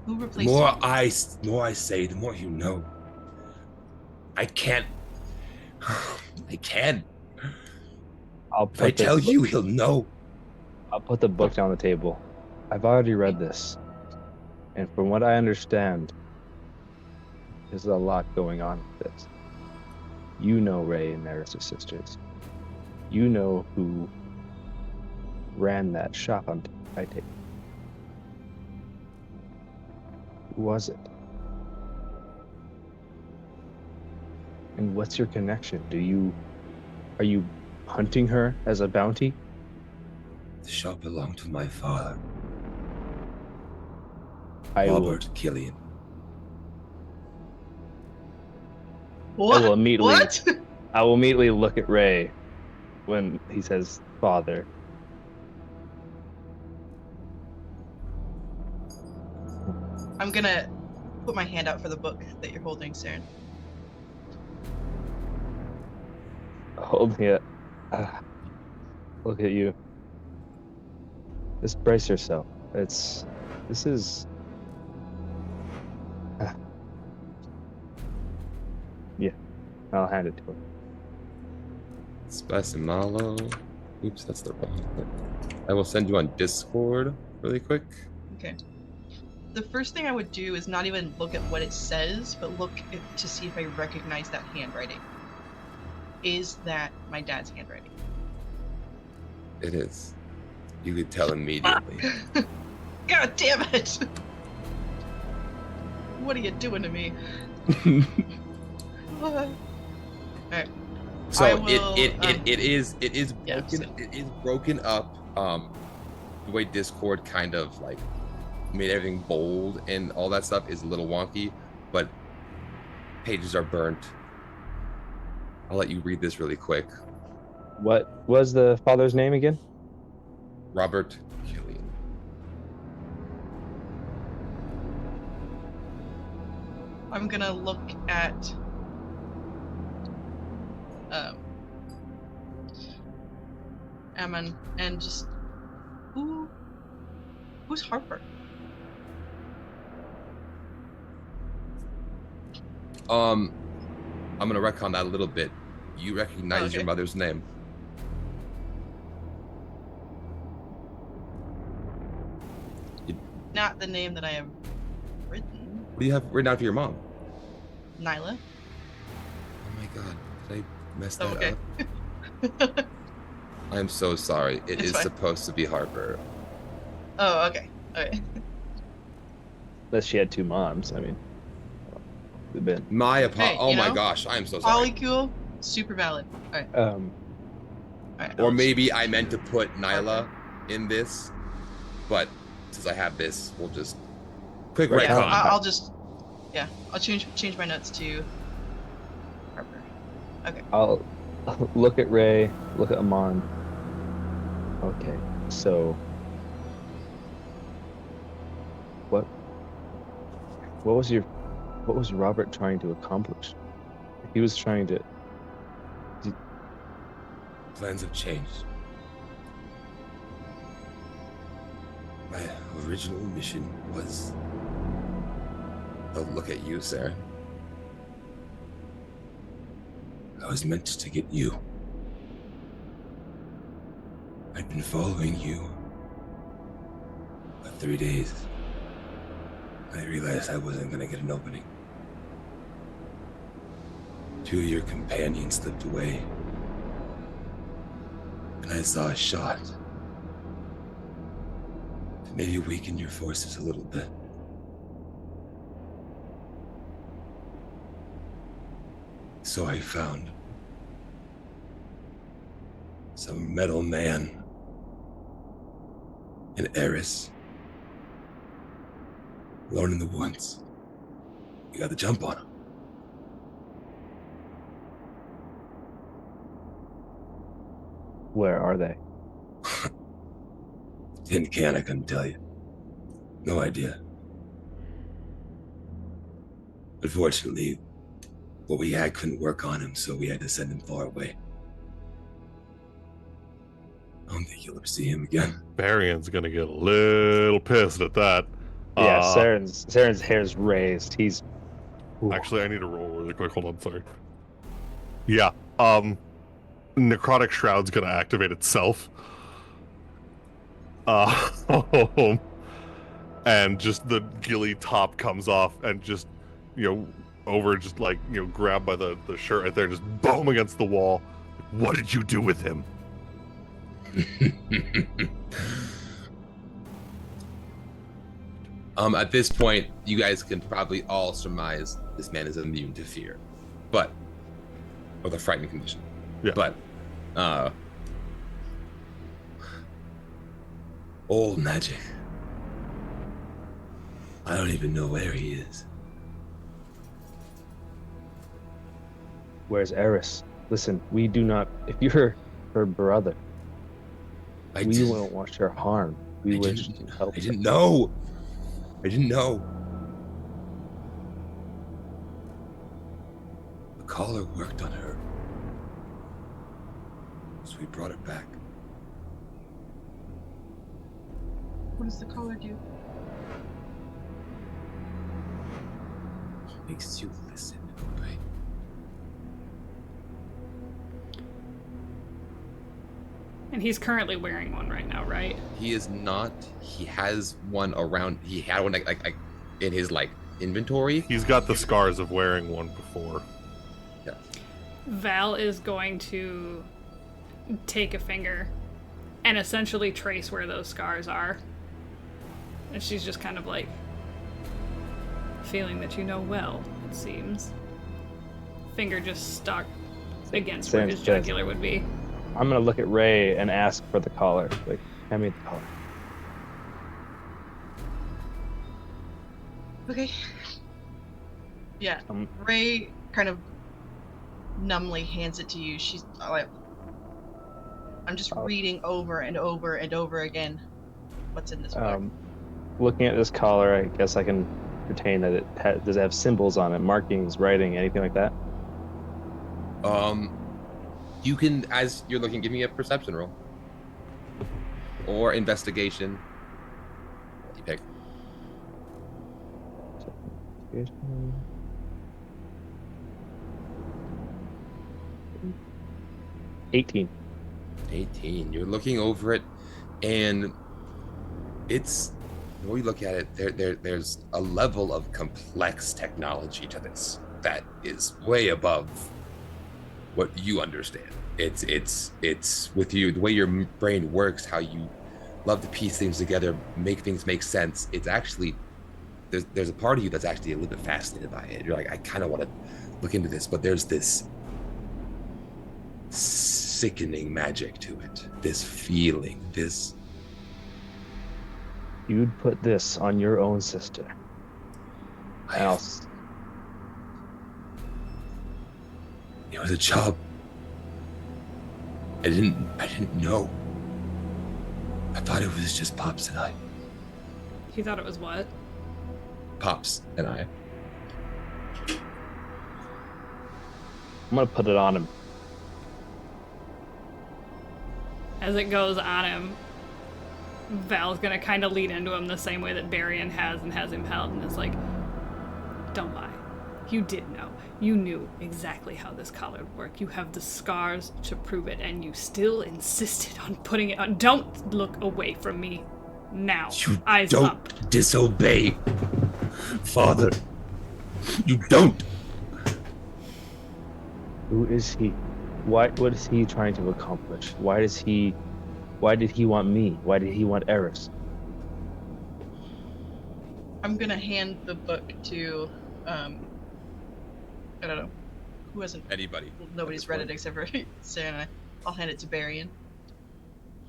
Who The replaced more you? I say, the more you know. I can't. I can't. I'll If I put tell this. you, he'll know. I'll put the book down the table. I've already read this, and from what I understand, there's a lot going on with this. You know Ray and Eris' sisters. You know who ran that shop on Titan. Who was it? And what's your connection? Are you hunting her as a bounty? The shop belonged to my father, I will Robert Killian. What? will immediately- What? I will immediately look at Ray when he says father. I'm gonna put my hand out for the book that you're holding, Saren. Holding it. Look at you. Just brace yourself. This is. Yeah, I'll hand it to him. Spice and Malo. Oops, that's the wrong thing. I will send you on Discord really quick. Okay. The first thing I would do is not even look at what it says, but look to see if I recognize that handwriting. Is that my dad's handwriting? It is. You could tell immediately. God damn it! What are you doing to me? Alright. So I will, it is yeah, broken. so- It is broken up. The way Discord kind of like made everything bold and all that stuff is a little wonky, but pages are burnt. I'll let you read this really quick. What was the father's name again? Robert Killian. I'm gonna look at Ammon and just who's Harper? I'm gonna retcon that a little bit. You recognize Okay. your mother's name. Not the name that I have written. What do you have written out for your mom? Nyla. Oh my god, did I mess Oh, that okay. up? I'm so sorry. It It's is fine. supposed to be Harper. Oh, okay. Okay. Unless she had two moms. I mean, it'd been. My Hey, oh you my know, gosh, I'm so sorry. Polycule, super valid. Alright. Alright. Or I'll maybe I meant to put Nyla in this, but since I have this, we'll just quick Right. Yeah, retcon. I'll just I'll change my notes to Harper. Okay. I'll look at Ray, look at Amon. Okay, so what was Robert trying to accomplish? He was trying to. Plans have changed. My original mission was. Oh, look at you, Sarah. I was meant to get you. I'd been following you for 3 days. I realized I wasn't gonna get an opening. 2 of your companions slipped away. And I saw a shot. To maybe weaken your forces a little bit. So I found some metal man in Eris, alone in the woods. We got the jump on him. Where are they? Tin can, I couldn't tell you. No idea. Unfortunately, what we had couldn't work on him, so we had to send him far away. I don't think you'll ever see him again. Barion's gonna get a little pissed at that. Yeah, Saren's hair's raised. He's Actually, I need to roll really quick. Hold on, sorry. Yeah, Necrotic Shroud's gonna activate itself. And just the ghillie top comes off and just, over just like, grabbed by the shirt right there, just boom against the wall. What did you do with him? At this point, you guys can probably all surmise this man is immune to fear, or the frightening condition. Yeah. But, Old magic. I don't even know where he is. Where's Eris? Listen, we do not. If you're her brother, we won't want her harm. We wish to help. I didn't know. I didn't know. The collar worked on her, so we brought it back. What does the collar do? Makes you listen, obey. And he's currently wearing one right now, right? he is not. He has one around. He had one like in his inventory. He's got the scars of wearing one before. Yes. Val is going to take a finger and essentially trace where those scars are. And she's just kind of like feeling that well, it seems. Finger just stuck against where his jugular would be. I'm gonna look at Ray and ask for the collar. Like, hand me the collar. Okay. Yeah. Um, Ray kind of numbly hands it to you. She's like, I'm just reading over and over and over again what's in this book. Looking at this collar, I guess I can retain that it does it have symbols on it, markings, writing, anything like that? You can, as you're looking, give me a perception roll or investigation. What do you pick? 18. 18. You're looking over it, and it's, the more you look at it, there's a level of complex technology to this that is way above what you understand. It's with you, the way your brain works, how you love to piece things together, make things make sense. It's actually, there's a part of you that's actually a little bit fascinated by it. You're like, I kind of want to look into this, but there's this sickening magic to it, this feeling, this. You'd put this on your own sister. Else. It was a job. I didn't know. I thought it was just Pops and I. He thought it was what? Pops and I. I'm gonna put it on him. As it goes on him, Val's gonna kind of lead into him the same way that Barian has and has him held, and it's like, don't lie. You did know. You knew exactly how this collar would work. You have the scars to prove it, and you still insisted on putting it on. Don't look away from me now. You Eyes don't up. disobey, Father. You don't. Who is he? What is he trying to accomplish? Why did he want me? Why did he want Eris? I'm gonna hand the book to, I don't know, who hasn't. Anybody. Nobody's read it except for Sarah and I. I'll hand it to Barian.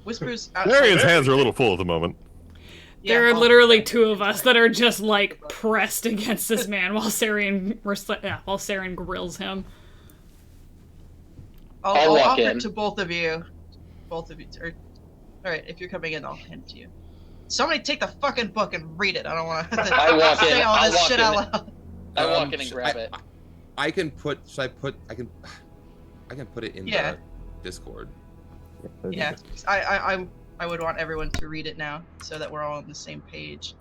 Whispers Marion's outside. hands are a little full at the moment. There are I'll- literally two of us that are just like pressed against this man while Saren grills him. I'll I'll walk offer in. it to both of you. Both of you. All right, if you're coming in, I'll hand it to you. Somebody take the fucking book and read it. I don't want to I walk in. say all I'll this walk shit in. out loud. I walk in and grab it. I can put. Should I put? I can put it in Yeah. the Discord. Yeah, I would want everyone to read it now so that we're all on the same page.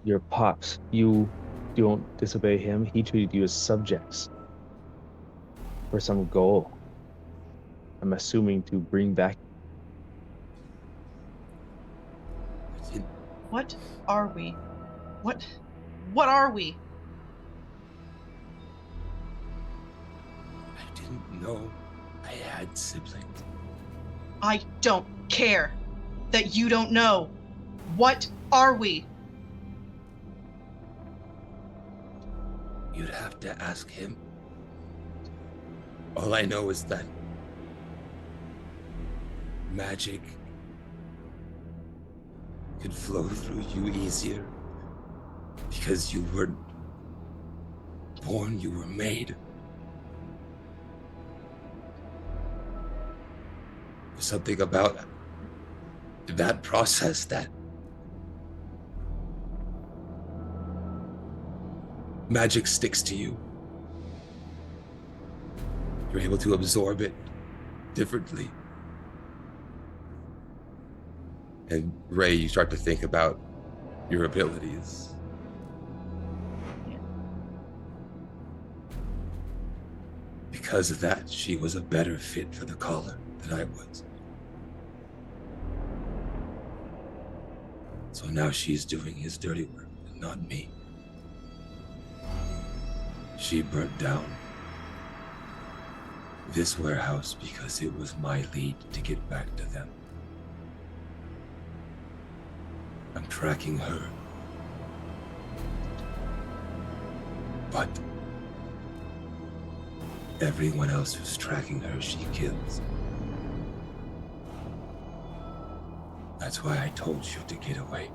Your pops, you don't disobey him. He treated you as subjects for some goal. I'm assuming to bring back. What are we? What are we? I didn't know I had siblings. I don't care that you don't know. What are we? You'd have to ask him. All I know is that magic could flow through you easier because you weren't born, you were made. There's something about that process that magic sticks to you. You're able to absorb it differently. And Ray, you start to think about your abilities. Because of that, she was a better fit for the collar than I was. So now she's doing his dirty work, and not me. She burnt down this warehouse because it was my lead to get back to them. I'm tracking her. But everyone else who's tracking her, she kills. That's why I told you to get away.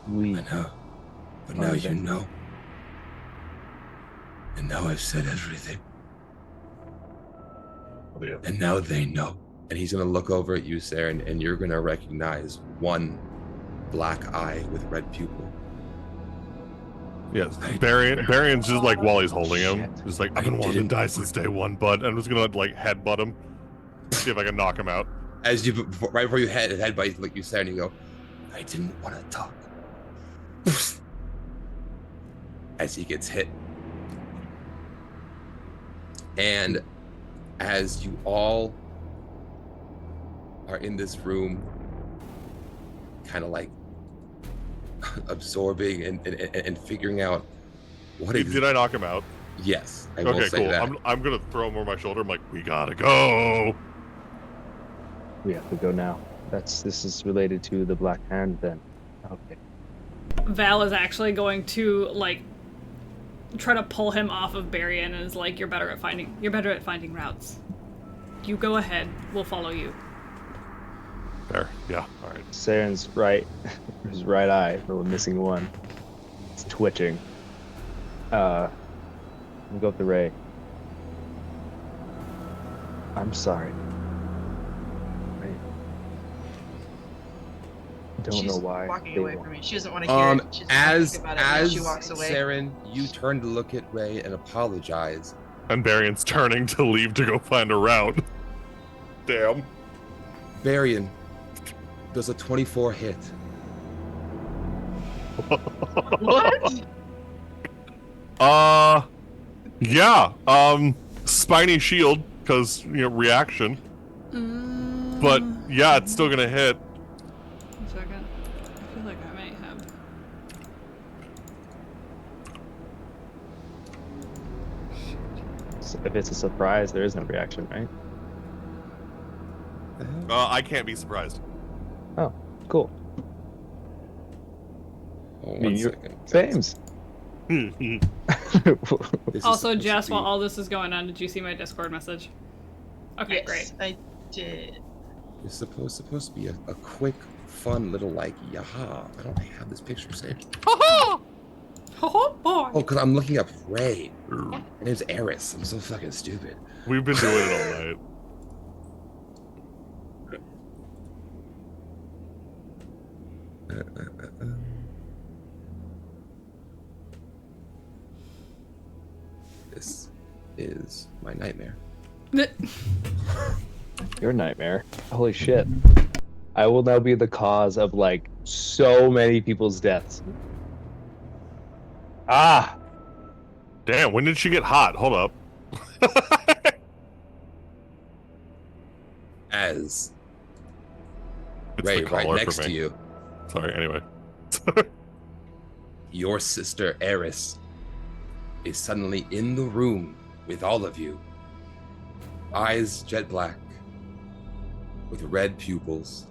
But now you know. And now I've said everything. Yeah. And now they know. And he's gonna look over at you, Sarah, and you're gonna recognize one black eye with red pupil. Yes, Barion's just like while he's holding him, Shit. just like I've been wanting to die since day one, bud. I'm just gonna like headbutt him, see if I can knock him out. As you right before you headbutt, like you said, and you go, I didn't want to talk. as he gets hit. And as you all are in this room, kind of like absorbing and figuring out what Did I knock him out? Yes, I will Okay, say cool. that. I'm gonna throw him over my shoulder. I'm like, we gotta go. We have to go now. This is related to the Black Hand then. Okay. Val is actually going to like try to pull him off of Barian and is like, you're better at finding routes. You go ahead, we'll follow you. There. Yeah. All right. Saren's his right eye, we're missing one. It's twitching. We'll go with the Ray. I'm sorry. I don't know why. Walking they away won't. from me. She doesn't want to hear it. She's As think about it when as she walks away. Saren, you turn to look at Ray and apologize. And Barion's turning to leave to go find a route. Damn. Barian, does a 24 hit? What? Yeah. Spiny shield, because reaction. But yeah, it's still gonna hit. One second. I feel like I might have. So if it's a surprise, there is no reaction, right? I can't be surprised. Oh, cool. Oh, I mean, one you're second. Sames. This is Also, supposed to Jess, be- while all this is going on, did you see my Discord message? Okay, Yes, great. I did. It's supposed to be a quick, fun little like yaha. I don't have this picture saved. Oh boy. Oh, because I'm looking up Ray. Her name's Eris. I'm so fucking stupid. We've been doing it all night. This is my nightmare. Your nightmare. Holy shit. I will now be the cause of like so many people's deaths. Ah! Damn, when did she get hot? Hold up. As It's Ray the right collar for next me. to you, Sorry, anyway. your sister Eris is suddenly in the room with all of you. Eyes jet black, with red pupils.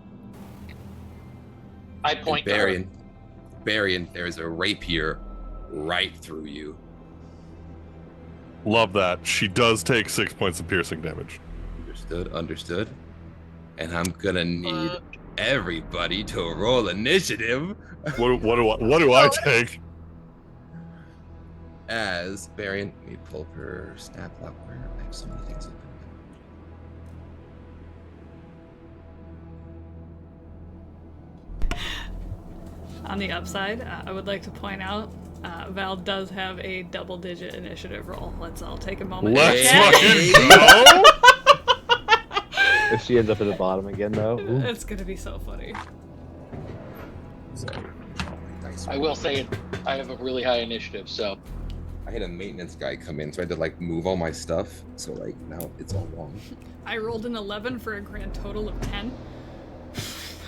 I And point to her. Barian, there's a rapier right through you. Love that. She does take 6 points of piercing damage. Understood. And I'm gonna need everybody to roll initiative What do I take? as Barian. Let me pull up her stat block. Where I have so many things open. On the upside, I would like to point out Val does have a double-digit initiative roll. Let's all take a moment. Let's to check. fucking go! If she ends up at the bottom again, though. Ooh. It's gonna be so funny. So, dice I will say it. I have a really high initiative, so I had a maintenance guy come in, so I had to like move all my stuff. So like now it's all wrong. I rolled an 11 for a grand total of 10.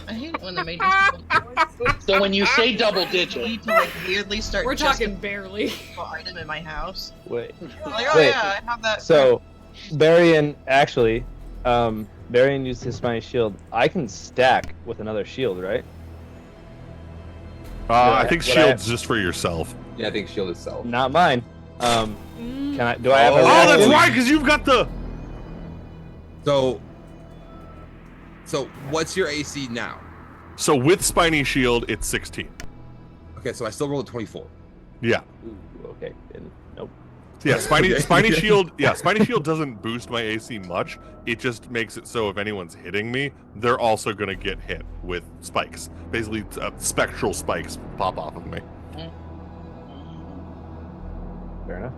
I hate it when the maintenance people so when you say double need digit, to like weirdly start We're talking just barely. an item in my house. Wait. Like, oh Wait. yeah, I have that. So, Barian, actually, Barian used his spiny shield. I can stack with another shield, right? I think What I- shield's just for yourself. Yeah, I think shield itself. Not mine. Can Mm, I? Do I have a Oh, Oh, that's reaction? right, because you've got the... So what's your AC now? So with Spiny Shield, it's 16. Okay, so I still rolled a 24. Yeah. Ooh, okay. Then, nope. Yeah, Spiny Okay. Shield. Yeah, Spiny Shield doesn't boost my AC much. It just makes it so if anyone's hitting me, they're also gonna get hit with spikes. Basically, spectral spikes pop off of me. Fair enough.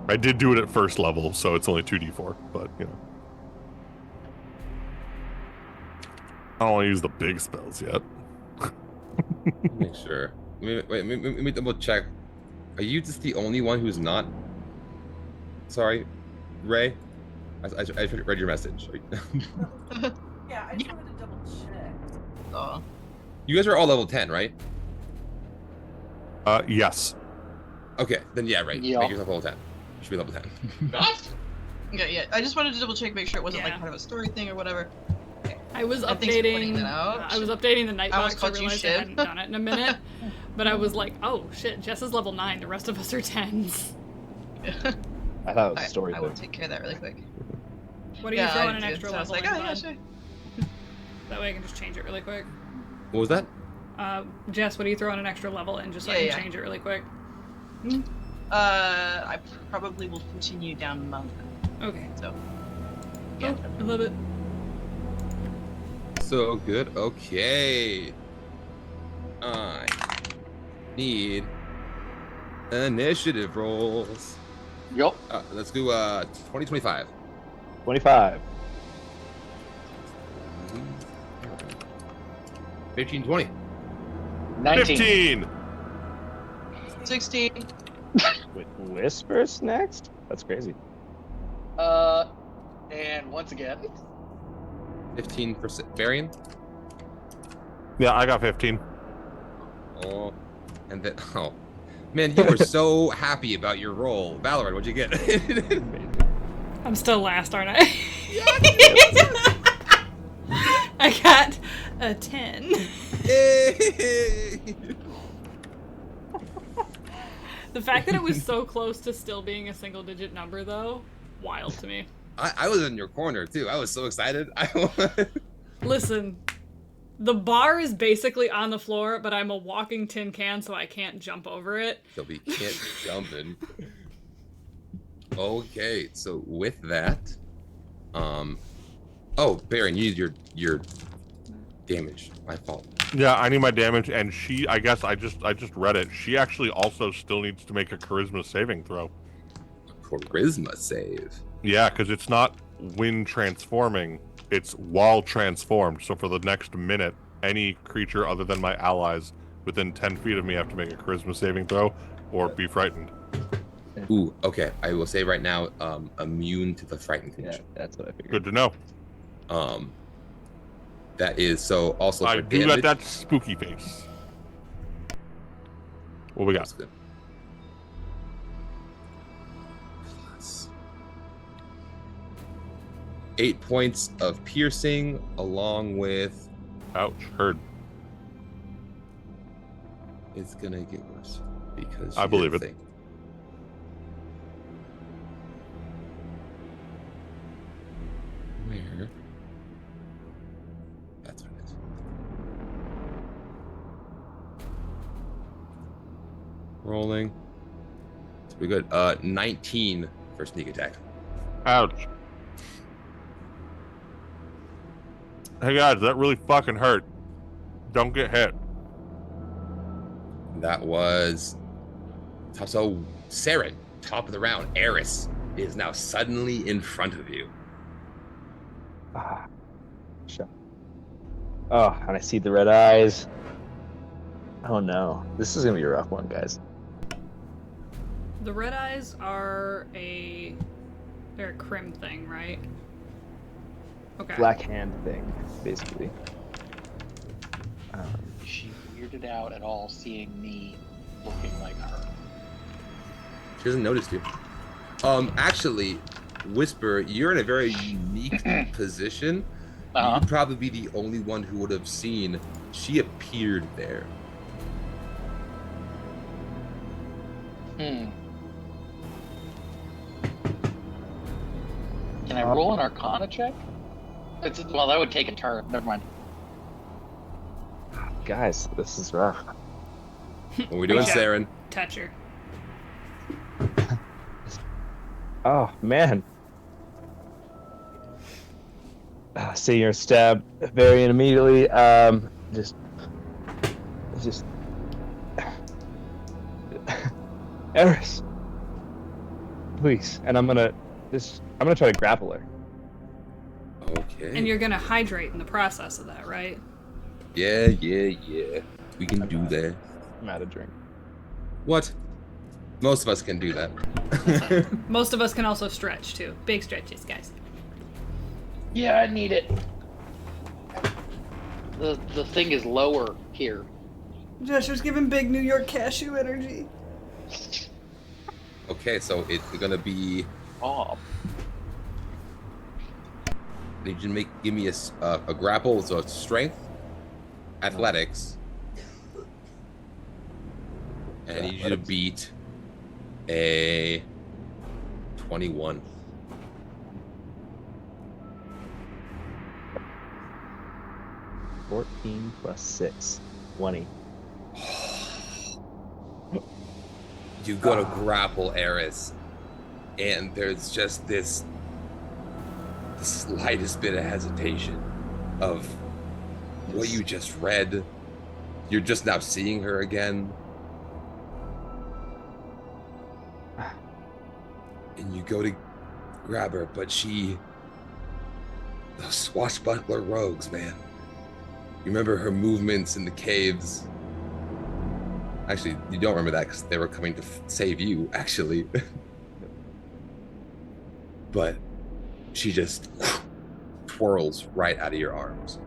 I did do it at first level, so it's only 2d4. But you know, I don't want to use the big spells yet. Make sure. Let me double check. Are you just the only one who's not? Sorry, Ray. I read your message. Yeah, I just wanted to double check. Oh. You guys are all level 10, right? Yes. Okay, then yeah, right. Yeah. Make yourself level 10. You should be level 10. Yeah. I just wanted to double check, make sure it wasn't like Yeah. kind of a story thing or whatever. I was And thanks for pointing updating. that out. I was updating the night I almost box. I thought you realized I should. hadn't done it in a minute, but I was like, "Oh shit, Jess is level 9. The rest of us are 10s." I thought it was a I story will thing. take care of that really quick. What are you I throwing an did, extra so I was level like, in, oh yeah, bud? sure. That way I can just change it really quick. What was that? Jess, what are you throwing an extra level in just so I Yeah, can yeah. change it really quick? I probably will continue down monk. Okay. So. Yeah. Oh, I love it. So good. Okay. I need initiative rolls. yup. Let's do 2025. 25. 15, 20. 19. 15. 16. Wait, Whispers next? That's crazy. And once again, 15%. Varian? Yeah, I got 15. Oh. And then, oh. Man, you were so happy about your roll. Valorant, what'd you get? I'm still last, aren't I? I got a 10. Yay! The fact that it was so close to still being a single-digit number, though, wild to me. I was in your corner, too. I was so excited. Listen, the bar is basically on the floor, but I'm a walking tin can, so I can't jump over it. So we can't jump in. Okay, so with that, oh, Baron, you need your damage. My fault. Yeah, I need my damage, and I guess I just read it. She actually also still needs to make a charisma saving throw. Charisma save. Yeah, because it's not when transforming, it's while transformed. So for the next minute, any creature other than my allies within 10 feet of me have to make a charisma saving throw or be frightened. Ooh, okay. I will say right now, immune to the frightened condition. Yeah, that's what I figured. Good to know. That is so also I for do damage. got that spooky face. What we got? That's good. Plus 8 points of piercing, along with. Ouch, heard. It's gonna get worse because I believe it. Where? That's what it is. Rolling. It's pretty good. 19 for sneak attack. Ouch. Hey guys, that really fucking hurt. Don't get hit. That was so Saren, top of the round. Eris is now suddenly in front of you. Ah, shit. Oh, and I see the red eyes. Oh no, this is gonna be a rough one, guys. The red eyes are they're a crim thing, right? Okay. Black hand thing, basically. Is she weirded out at all seeing me looking like her? She doesn't notice you. Actually, Whisper, you're in a very unique position. You'd probably be the only one who would have seen. She appeared there. Can I roll an Arcana check? Well, that would take a turn. Never mind. Guys, this is rough. What are we doing, Yeah. Saren? Touch her. Oh man. See your stab Varian immediately. Just Eris, please. And I'm gonna try to grapple her. Okay. And you're gonna hydrate in the process of that, right? Yeah. We can do that. I'm out of drink. What? Most of us can do that. Most of us can also stretch too. Big stretches, guys. Yeah, I need it. The thing is lower here. Jesser's giving big New York cashew energy. Okay, so it's gonna be. Oh. Need you to give me a grapple, so it's strength, athletics, and I need you to beat a 21. $14 plus 6, 20. You go to grapple Eris, and there's just the slightest bit of hesitation of what you just read. You're just now seeing her again. And you go to grab her, but those swashbuckler rogues, man. You remember her movements in the caves. Actually, you don't remember that because they were coming to save you, actually. But she just twirls right out of your arms.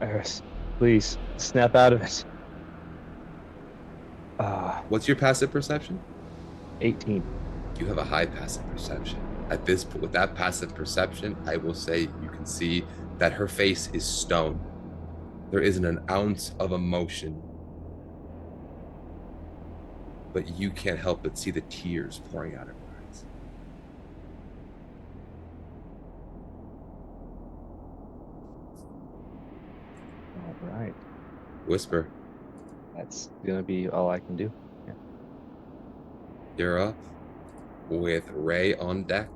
Eris, please, snap out of it. What's your passive perception? 18. You have a high passive perception. With that passive perception, I will say you can see that her face is stone. There isn't an ounce of emotion. But you can't help but see the tears pouring out of her eyes. Whisper, That's gonna be all I can do. Yeah. you're up with Ray on deck.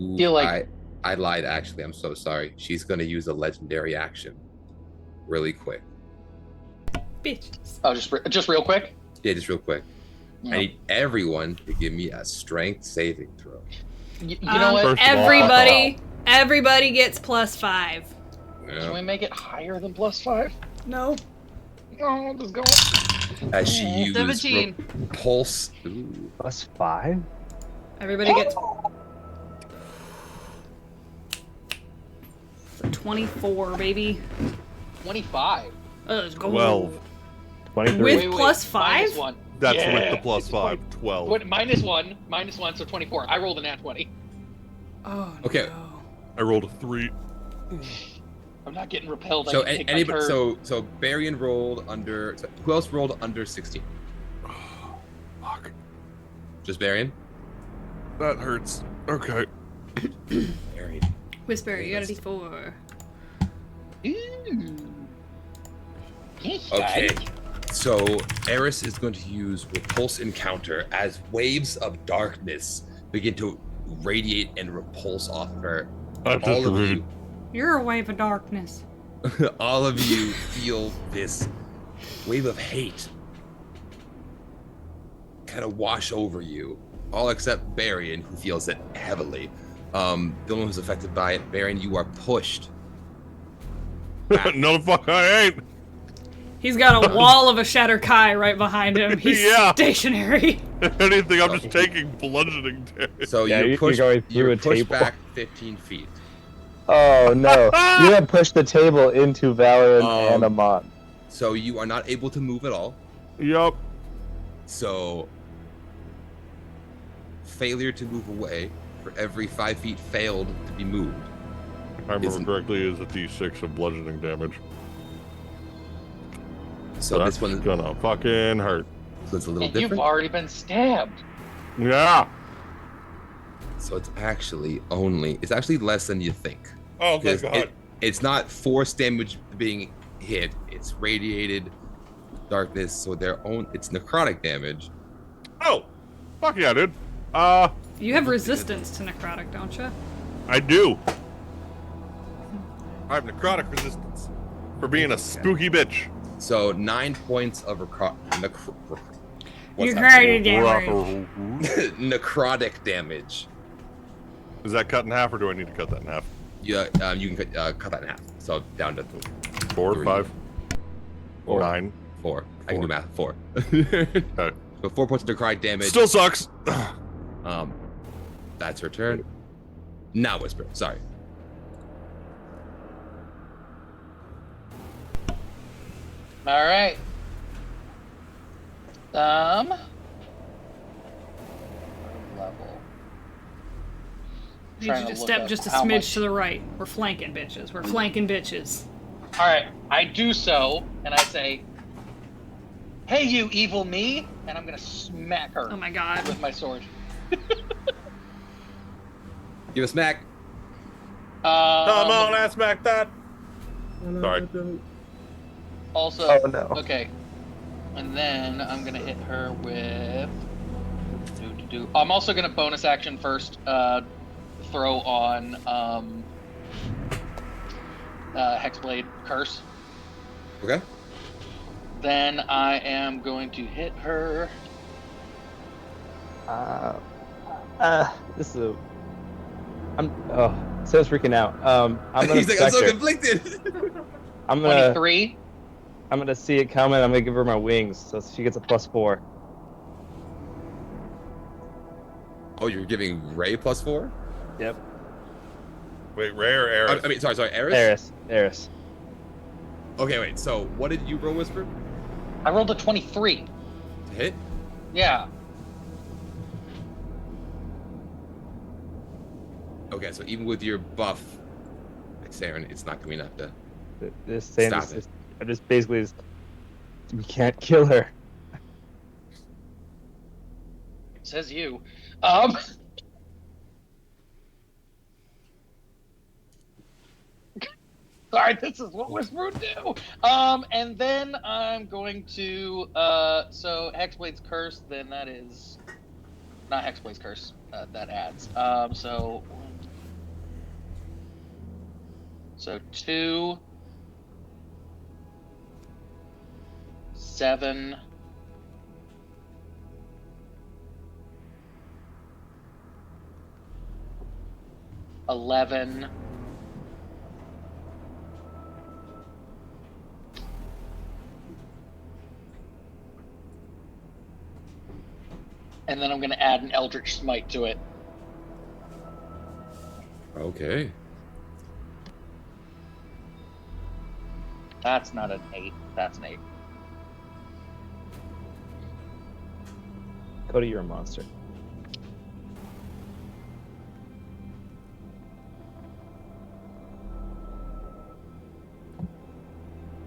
Ooh, Feel like- I lied. Actually, I'm so sorry. She's gonna use a legendary action, really quick. Bitches. Oh, just real quick. Yeah, just real quick. Yeah. I need everyone to give me a strength saving throw. You know what? First of all, Everybody gets +5. Can we make it higher than +5? No. No, just go. As she uses 17. repulse. Ooh. +5? Everybody gets 24, baby. 25. Let's go. 12. 23. With Wait, +5? -1. That's Yeah. with the +5. 12. What, -1, so 24. I rolled a nat 20. Oh, Okay. no. I rolled a 3. I'm not getting repelled. So I can take my anybody, turn. so Barian rolled under. Who else rolled under 16? Fuck. Just Barian. That hurts. Okay. Barian. Whisper, you got a D4. Ooh. Yes, Okay. guys. So Eris is going to use repulse encounter as waves of darkness begin to radiate and repulse off of her. That's All just of rude. you, You're a wave of darkness. all of you feel this wave of hate kind of wash over you. All except Barian, who feels it heavily. The one who's affected by it, Barian, you are pushed. No, the fuck I ain't. He's got a wall of a Shatter Kai right behind him. He's Yeah. stationary. If anything, I'm just taking bludgeoning damage. So Yeah, you're you're pushed, going through you're a pushed table. back 15 feet. Oh no! You have pushed the table into Valorant and Um, Amon. So you are not able to move at all. Yup. So failure to move away for every 5 feet failed to be moved. If I remember Isn't- correctly, is a D6 of bludgeoning damage. So That's this one gonna fucking hurt. is a little And you've different. already been stabbed. Yeah. So it's actually less than you think. Oh, Because it's not force damage being hit, it's radiated darkness, so it's necrotic damage. Oh, fuck yeah, dude. You have resistance to necrotic, don't you? I do. I have necrotic resistance for being a spooky bitch. So 9 points of You created damage. necrotic damage. Is that cut in half, or do I need to cut that in half? Yeah, you can cut that in half. So down to 4, Three. 5, Four. 9. 4. I can do math. 4. Okay. So 4 points of necrotic damage. Still sucks. That's her turn. Now Whisper. Sorry. All right. Level. Need Trying you to to look step up just a how smidge much- to the right. We're flanking bitches. We're flanking bitches. All right, I do so, and I say, "Hey, you evil me!" And I'm gonna smack her Oh my god. with my sword. Give a smack. Come on, I smack that. Sorry. Also, Oh no! okay, and then I'm gonna hit her with. I'm also gonna bonus action first. Throw on Hexblade Curse. Okay. Then I am going to hit her. This is a. Sam's freaking out. I'm gonna He's like, I'm so her. conflicted. I'm gonna 23. I'm gonna see it coming. I'm gonna give her my wings, so she gets a +4. Oh, you're giving Ray +4? Yep. Wait, Ray or Eris? I mean, sorry, Eris? Eris. Okay, wait. So, what did you roll, Whisper? I rolled a 23. To hit? Yeah. Okay, so even with your buff, Saren, it's not coming up to. This saying Stop this, it. this, I just basically we can't kill her. Says you. Sorry, this is what Whisper do. And then I'm going to so Hexblade's Curse. Then that is not Hexblade's Curse. That adds. So 2, 7. 11. And then I'm going to add an Eldritch Smite to it. Okay. That's not an 8. That's an 8. Cody, you're a monster.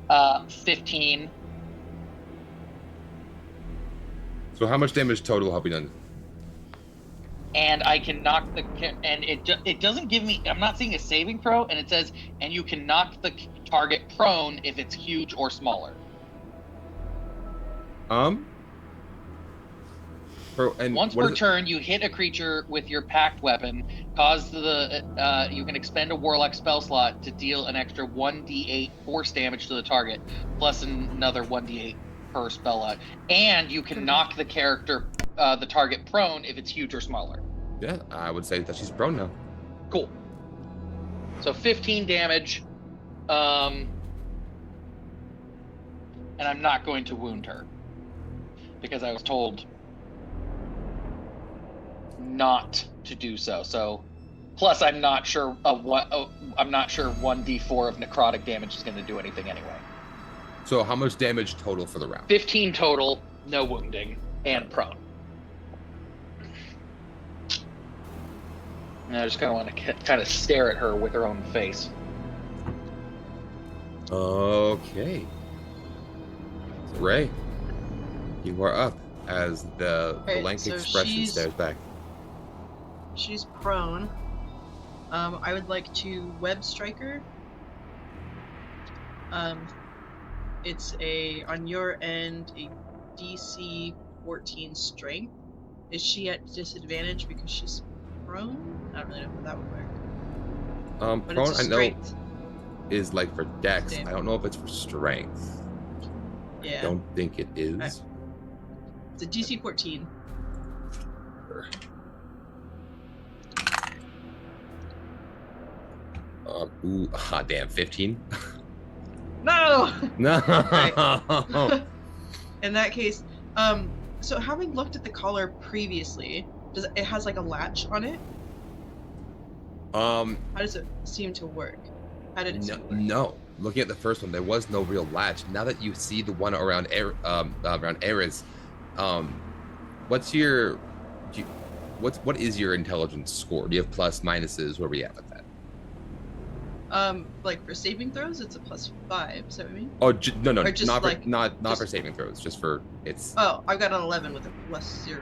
Uh, 15. So how much damage total have we done? And I can knock the and it doesn't give me. I'm not seeing a saving throw, and it says, and you can knock the target prone if it's huge or smaller. Once per turn, you hit a creature with your packed weapon. Cause the you can expend a warlock spell slot to deal an extra 1d8 force damage to the target, plus another 1d8 per spell lot. And you can knock the character, the target prone if it's huge or smaller. Yeah, I would say that she's prone now. Cool. So 15 damage. And I'm not going to wound her because I was told not to do so. So, plus I'm not sure I'm not sure 1d4 of necrotic damage is going to do anything anyway. So how much damage total for the round? 15 total, no wounding, and prone. And I just kind of want to kind of stare at her with her own face. Okay. So Ray, you are up as the blank so expression stares back. She's prone. I would like to web strike her. It's on your end, a DC 14 strength. Is she at disadvantage because she's prone? I don't really know how that would work. But Prone, it's a I know, strength. is like for dex. Damn. I don't know if it's for strength. Yeah. I don't think it is. Right. It's a DC 14. Damn, 15. No! No. In that case, so having looked at the collar previously, it has like a latch on it? How does it seem to work? How did it seem to work? No. Looking at the first one, there was no real latch. Now that you see the one around Eris, what is your intelligence score? Do you have plus minuses? Where are we at with that? Like for saving throws, it's a +5. Is that what you mean? Oh, no, Or just not like- for, not just- for saving throws. Just for it's. Oh, I've got an 11 with a +0.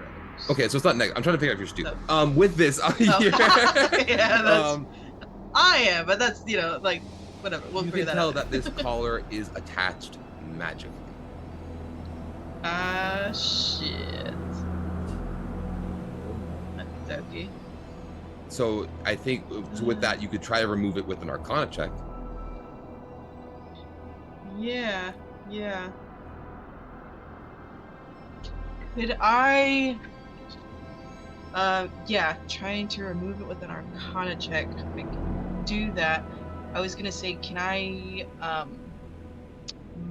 Okay, so it's not negative. I'm trying to figure out if you're stupid. Oh. With this, Yeah, that's. I am, but that's like whatever. We'll you figure can that tell out. that this collar is attached magically. Shit. Okay. So I think with that, you could try to remove it with an Arcana check. Yeah. Could I? Trying to remove it with an Arcana check. I can do that. I was gonna say, can I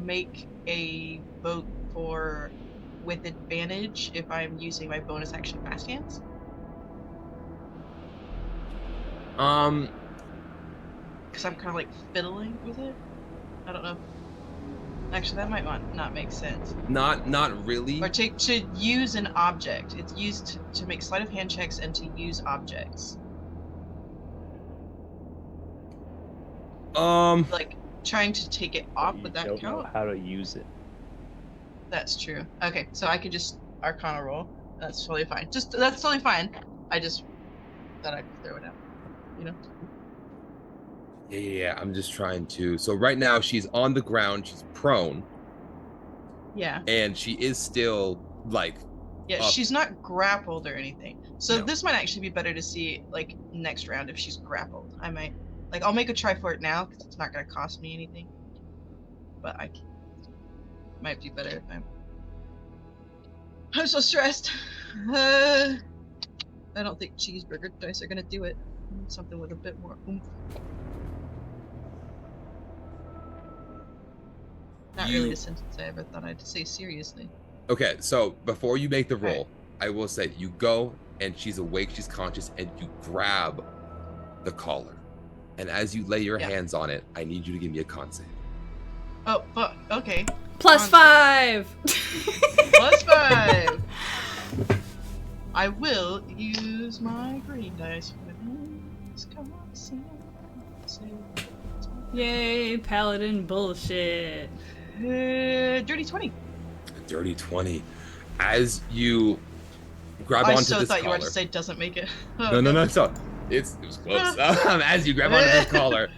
make a vote for with advantage if I'm using my bonus action fast hands? Because I'm kind of like fiddling with it. I don't know. Actually, that might not make sense. Not really. Or to use an object. It's used to make sleight of hand checks and to use objects. Like trying to take it off, would that don't count? know how to use it. That's true. Okay, so I could just Arcana roll. That's totally fine. That's totally fine. I just thought I'd throw it out. Yeah. I'm just trying to. So right now she's on the ground. She's prone, Yeah. and she is still like. Yeah, up. she's not grappled or anything. So No. this might actually be better to see like next round if she's grappled. I might I'll make a try for it now because it's not going to cost me anything. But might be better if I'm so stressed. I don't think cheeseburger dice are going to do it. I need something with a bit more oomph. Not really a sentence I ever thought I'd say seriously. Okay, so before you make the roll, Right. I will say you go and she's awake, she's conscious, and you grab the collar. And as you lay your hands on it, I need you to give me a con save. Oh, fuck. Okay. +5! +5! I will use my green dice for this. Come on, save. Yay, paladin bullshit. Dirty 20. Dirty 20. As you grab I onto so this thought you were collar. to say doesn't make it. Oh, No, God. so it was close. As you grab onto this collar,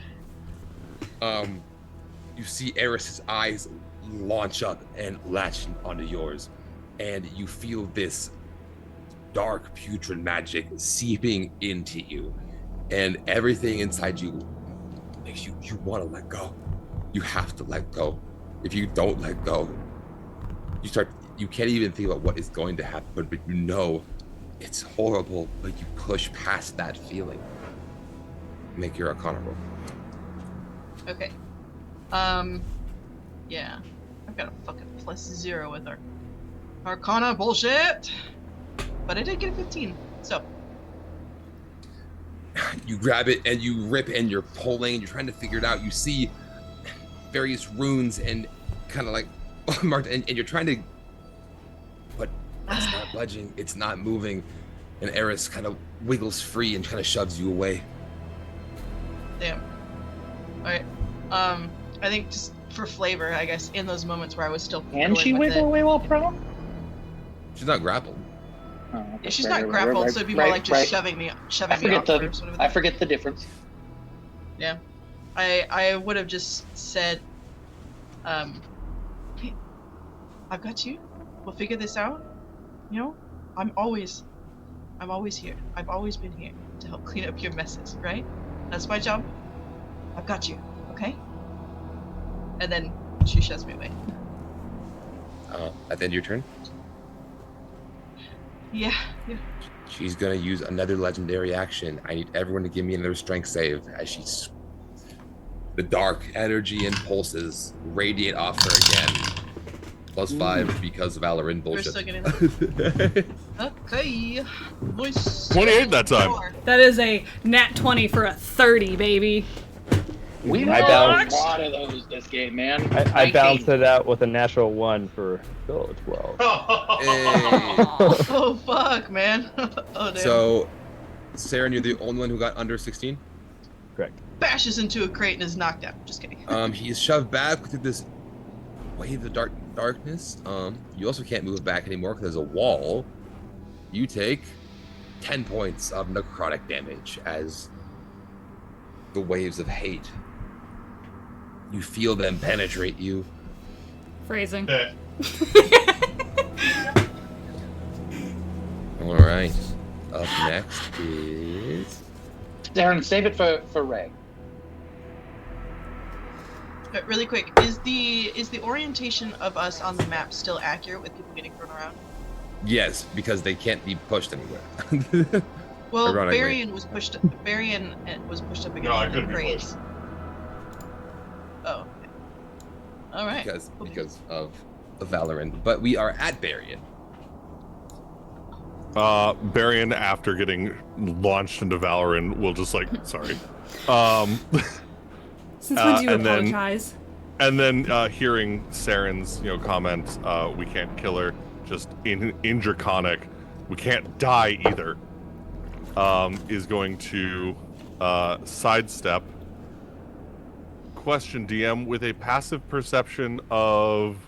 you see Eris's eyes launch up and latch onto yours, and you feel this dark, putrid magic seeping into you, and everything inside you makes you want to let go. You have to let go. If you don't let go, you can't even think about what is going to happen, but you know it's horrible, but you push past that feeling. Make your Arcana roll. Okay. Yeah. I've got a fucking +0 with our Arcana bullshit. But I did get a 15, so. You grab it and you rip and you're pulling and you're trying to figure it out. You see various runes and kind of like marked, and you're trying to, but it's not budging, it's not moving, and Eris kind of wiggles free and kind of shoves you away. Damn. Alright. I think just for flavor, I guess, in those moments where I was still Can she fiddling with wiggle it. away while prone? She's not grappled. Oh, okay. Yeah, she's Right, not right, grappled, right, so it'd be more right, like just right. shoving me I off forget or sort of I forget the difference. Yeah. I would have just said, hey, I've got you. We'll figure this out. You know, I'm always here. I've always been here to help clean up your messes, right? That's my job. I've got you, okay? And then she shoves me away. At the end of your turn, Yeah. she's gonna use another legendary action. I need everyone to give me another strength save as the dark energy and pulses radiate off her again. +5 because of Valoran We're bullshit. still getting that. Okay. Voice 28 that time. four. That is a nat 20 for a 30, baby. We I got a balanced- lot of those this game, man. I 19. balanced it out with a natural 1 for still a 12. Hey. Oh fuck, man. Oh damn. So, Saren, you're the only one who got under 16. Correct. Bashes into a crate and is knocked out. Just kidding. He's shoved back through this wave of darkness. You also can't move back anymore because there's a wall. You take 10 points of necrotic damage as the waves of hate. You feel them penetrate you. Phrasing. All right. Up next is Darren, save it for Ray. But really quick, is the orientation of us on the map still accurate with people getting thrown around? yes, because they can't be pushed anywhere. Well, Ironically. Varian was pushed up against No, I the couldn't be crates. Oh. Okay. All right. because of Valorant. But we are at Barian. Barian, after getting launched into Valorant, will just like, sorry. Since when do you and then- apologize? And then hearing Saren's, comment, we can't kill her, just in Draconic, we can't die either, is going to sidestep. Question, DM, with a passive perception of,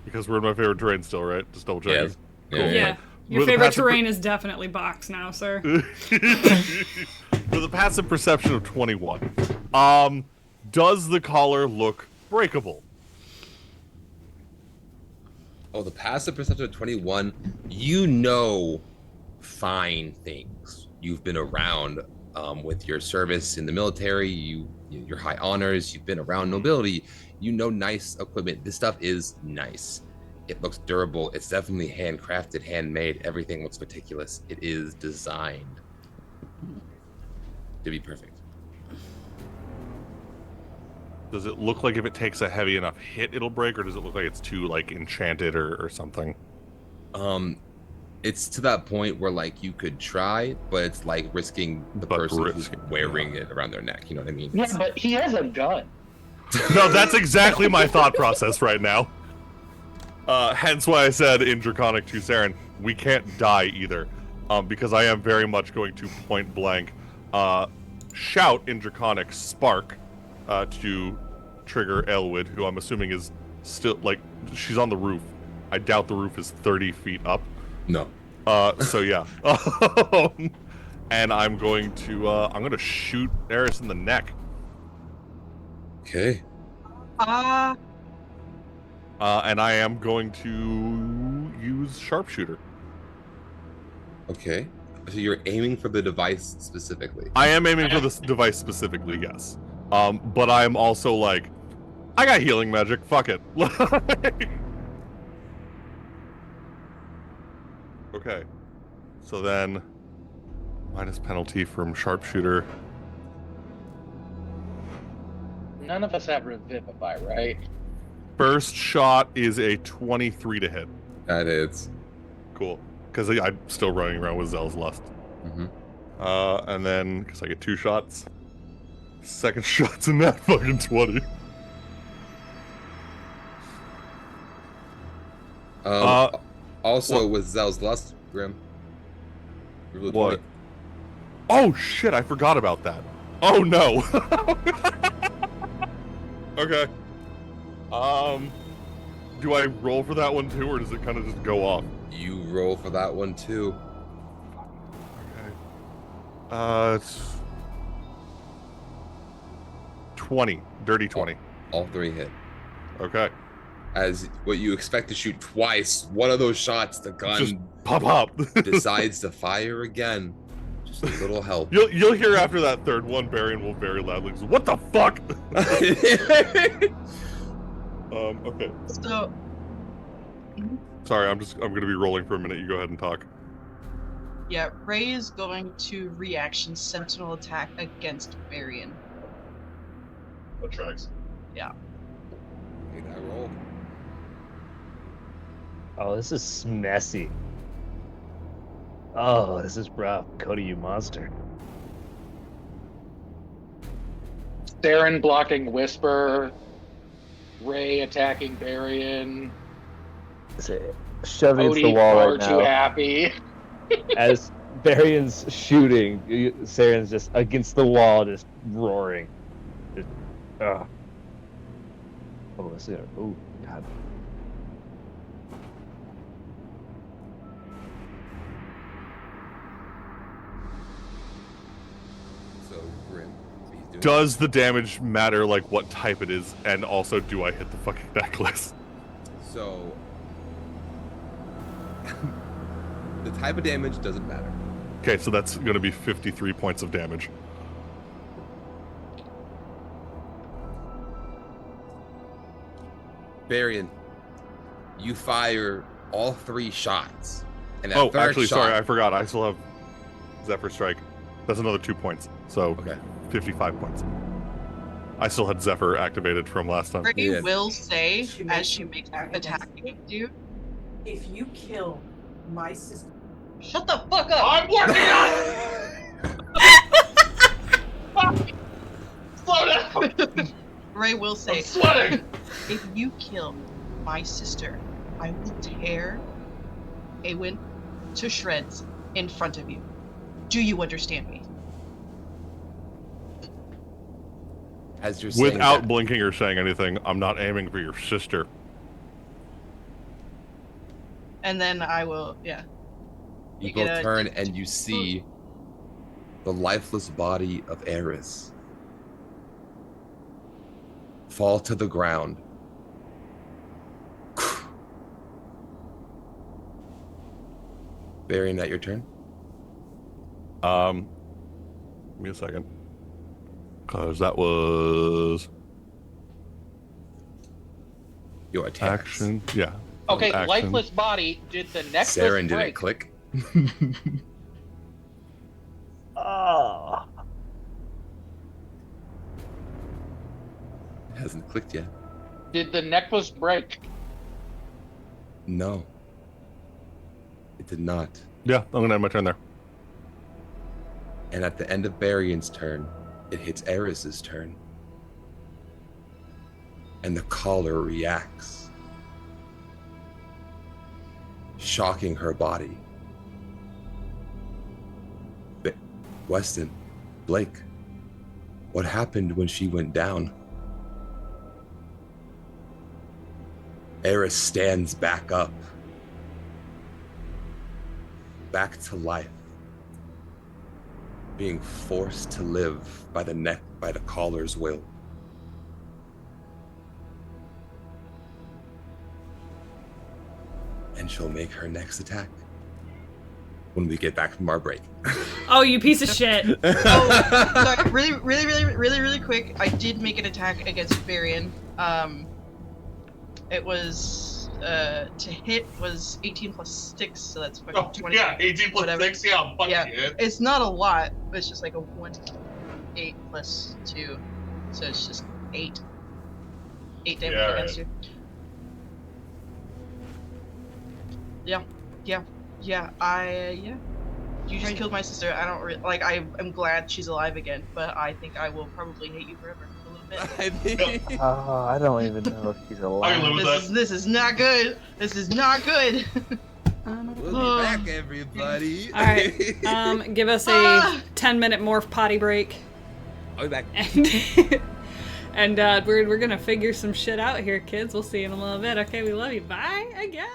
because we're in my favorite terrain still, right? Just double checking. Yes. Cool. Yeah. Your With a favorite passive terrain is definitely box now, sir. With a passive perception of 21, Does the collar look breakable? Oh, the passive perception of 21. You know fine things. You've been around with your service in the military, your high honors, you've been around nobility. You know nice equipment. This stuff is nice. It looks durable. It's definitely handcrafted, handmade. Everything looks meticulous. It is designed to be perfect. Does it look like if it takes a heavy enough hit, it'll break, or does it look like it's too like enchanted or something? It's to that point where like you could try, but it's like risking the person who's wearing it around their neck. You know what I mean? Yeah, but he has a gun. No, that's exactly my thought process right now. Hence why I said in Draconic to Saren, we can't die either, because I am very much going to point blank shout in Draconic Spark to trigger Elwood, who I'm assuming is still, like, she's on the roof. I doubt the roof is 30 feet up. No. So yeah. And I'm going to shoot Eris in the neck. Okay. Ah. And I am going to use sharpshooter. Okay. So you're aiming for the device specifically. I am aiming for this device specifically, yes. But I'm also like, I got healing magic, fuck it. Okay. So then, minus penalty from sharpshooter. None of us have Revivify, right? First shot is a 23 to hit. That is. Cool. Because I'm still running around with Zell's Lust. Mm-hmm. And then, because I get 2 shots. Second shot's in that fucking 20. Also, with Zell's Lust, Grim. What? Oh shit, I forgot about that. Oh no. Okay. Do I roll for that one too, or does it kind of just go off? You roll for that one too. Okay. It's 20. Dirty 20. All 3 hit. Okay. As what you expect to shoot twice, one of those shots, the gun Just pop up. decides to fire again. Just a little help. You'll hear after that third one, Barian will very loudly say, "What the fuck?" Okay. So. Sorry, I'm gonna be rolling for a minute. You go ahead and talk. Yeah, Ray is going to reaction sentinel attack against Varian. That tracks. Yeah. Okay, that roll. Oh, this is messy. Oh, this is rough. Cody, you monster. Darren blocking Whisper. Ray attacking Varian. Shoving against the Odie wall far right too now. happy. As Varian's shooting, Saren's just against the wall, just roaring. Just, oh, let's see. Oh, God. So, Grim. So he's doing Does the damage matter, like what type it is, and also do I hit the fucking necklace? So, the type of damage doesn't matter. Okay, so that's gonna be 53 points of damage. Varian, you fire all 3 shots. And that Oh, third actually, shot, sorry, I forgot. I still have Zephyr Strike. That's another 2 points. So, Okay. 55 points. I still had Zephyr activated from last time. Ray Yeah. will say, She as makes she you makes attack the attack against against you, If you kill my sister, shut the fuck up! I'm working on it! Slow down! Ray will say, I'm sweating! if you kill my sister, I will tear Awen to shreds in front of you. Do you understand me? as you're saying Without that, blinking or saying anything, I'm not aiming for your sister. And then I will, yeah. you you both get a- turn and you see the lifeless body of Eris fall to the ground. Varian, that your turn? Give me a second. Because that was Your attacks. action. Yeah. Okay, Action. lifeless body. Did the necklace Saren didn't break? click. Oh. It hasn't clicked yet. Did the necklace break? No. It did not. Yeah, I'm gonna have my turn there. And at the end of Varian's turn, it hits Eris's turn. And the collar reacts, shocking her body. Weston, Blake, what happened when she went down? Eris stands back up, back to life, being forced to live by the collar's will. And she'll make her next attack when we get back from our break. Oh, you piece of shit. Oh, sorry, really quick. I did make an attack against Varian. It was to hit was 18 plus 6, so that's fucking 20. Yeah, 18 plus whatever. 6, yeah, fuck Yeah, it. it's not a lot. But it's just like a 1d8 plus 2, so it's just 8. 8 damage Yeah, against right. you. Yeah. You just killed my sister. I don't like. I'm glad she's alive again, but I think I will probably hate you forever a little bit. I think. I don't even know if he's alive. This is not good. This is not good. We'll be back, everybody. All right. Give us a 10-minute morph potty break. I'll be back. And we're gonna figure some shit out here, kids. We'll see you in a little bit. Okay, we love you. Bye, I guess.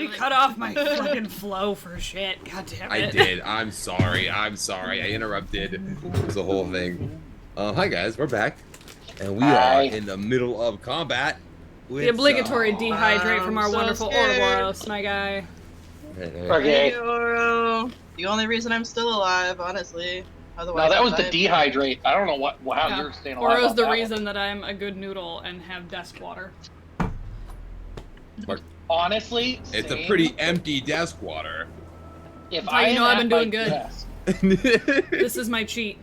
Somebody cut off my fucking flow for shit. God damn it. I did. I'm sorry. I interrupted. It was the whole thing. Hi guys, we're back, and we Hi. are in the middle of combat. With, The obligatory dehydrate from our so wonderful scared. Ouroboros, my guy. Okay. The only reason I'm still alive, honestly. Otherwise, No, that was I'd the die. dehydrate. I don't know how Yeah. you're staying alive. Oro's on the that one. reason that I'm a good noodle and have desk water. Honestly, It's a same. pretty empty desk water. If That's how I you am know I've at been my doing good. desk, This is my cheat.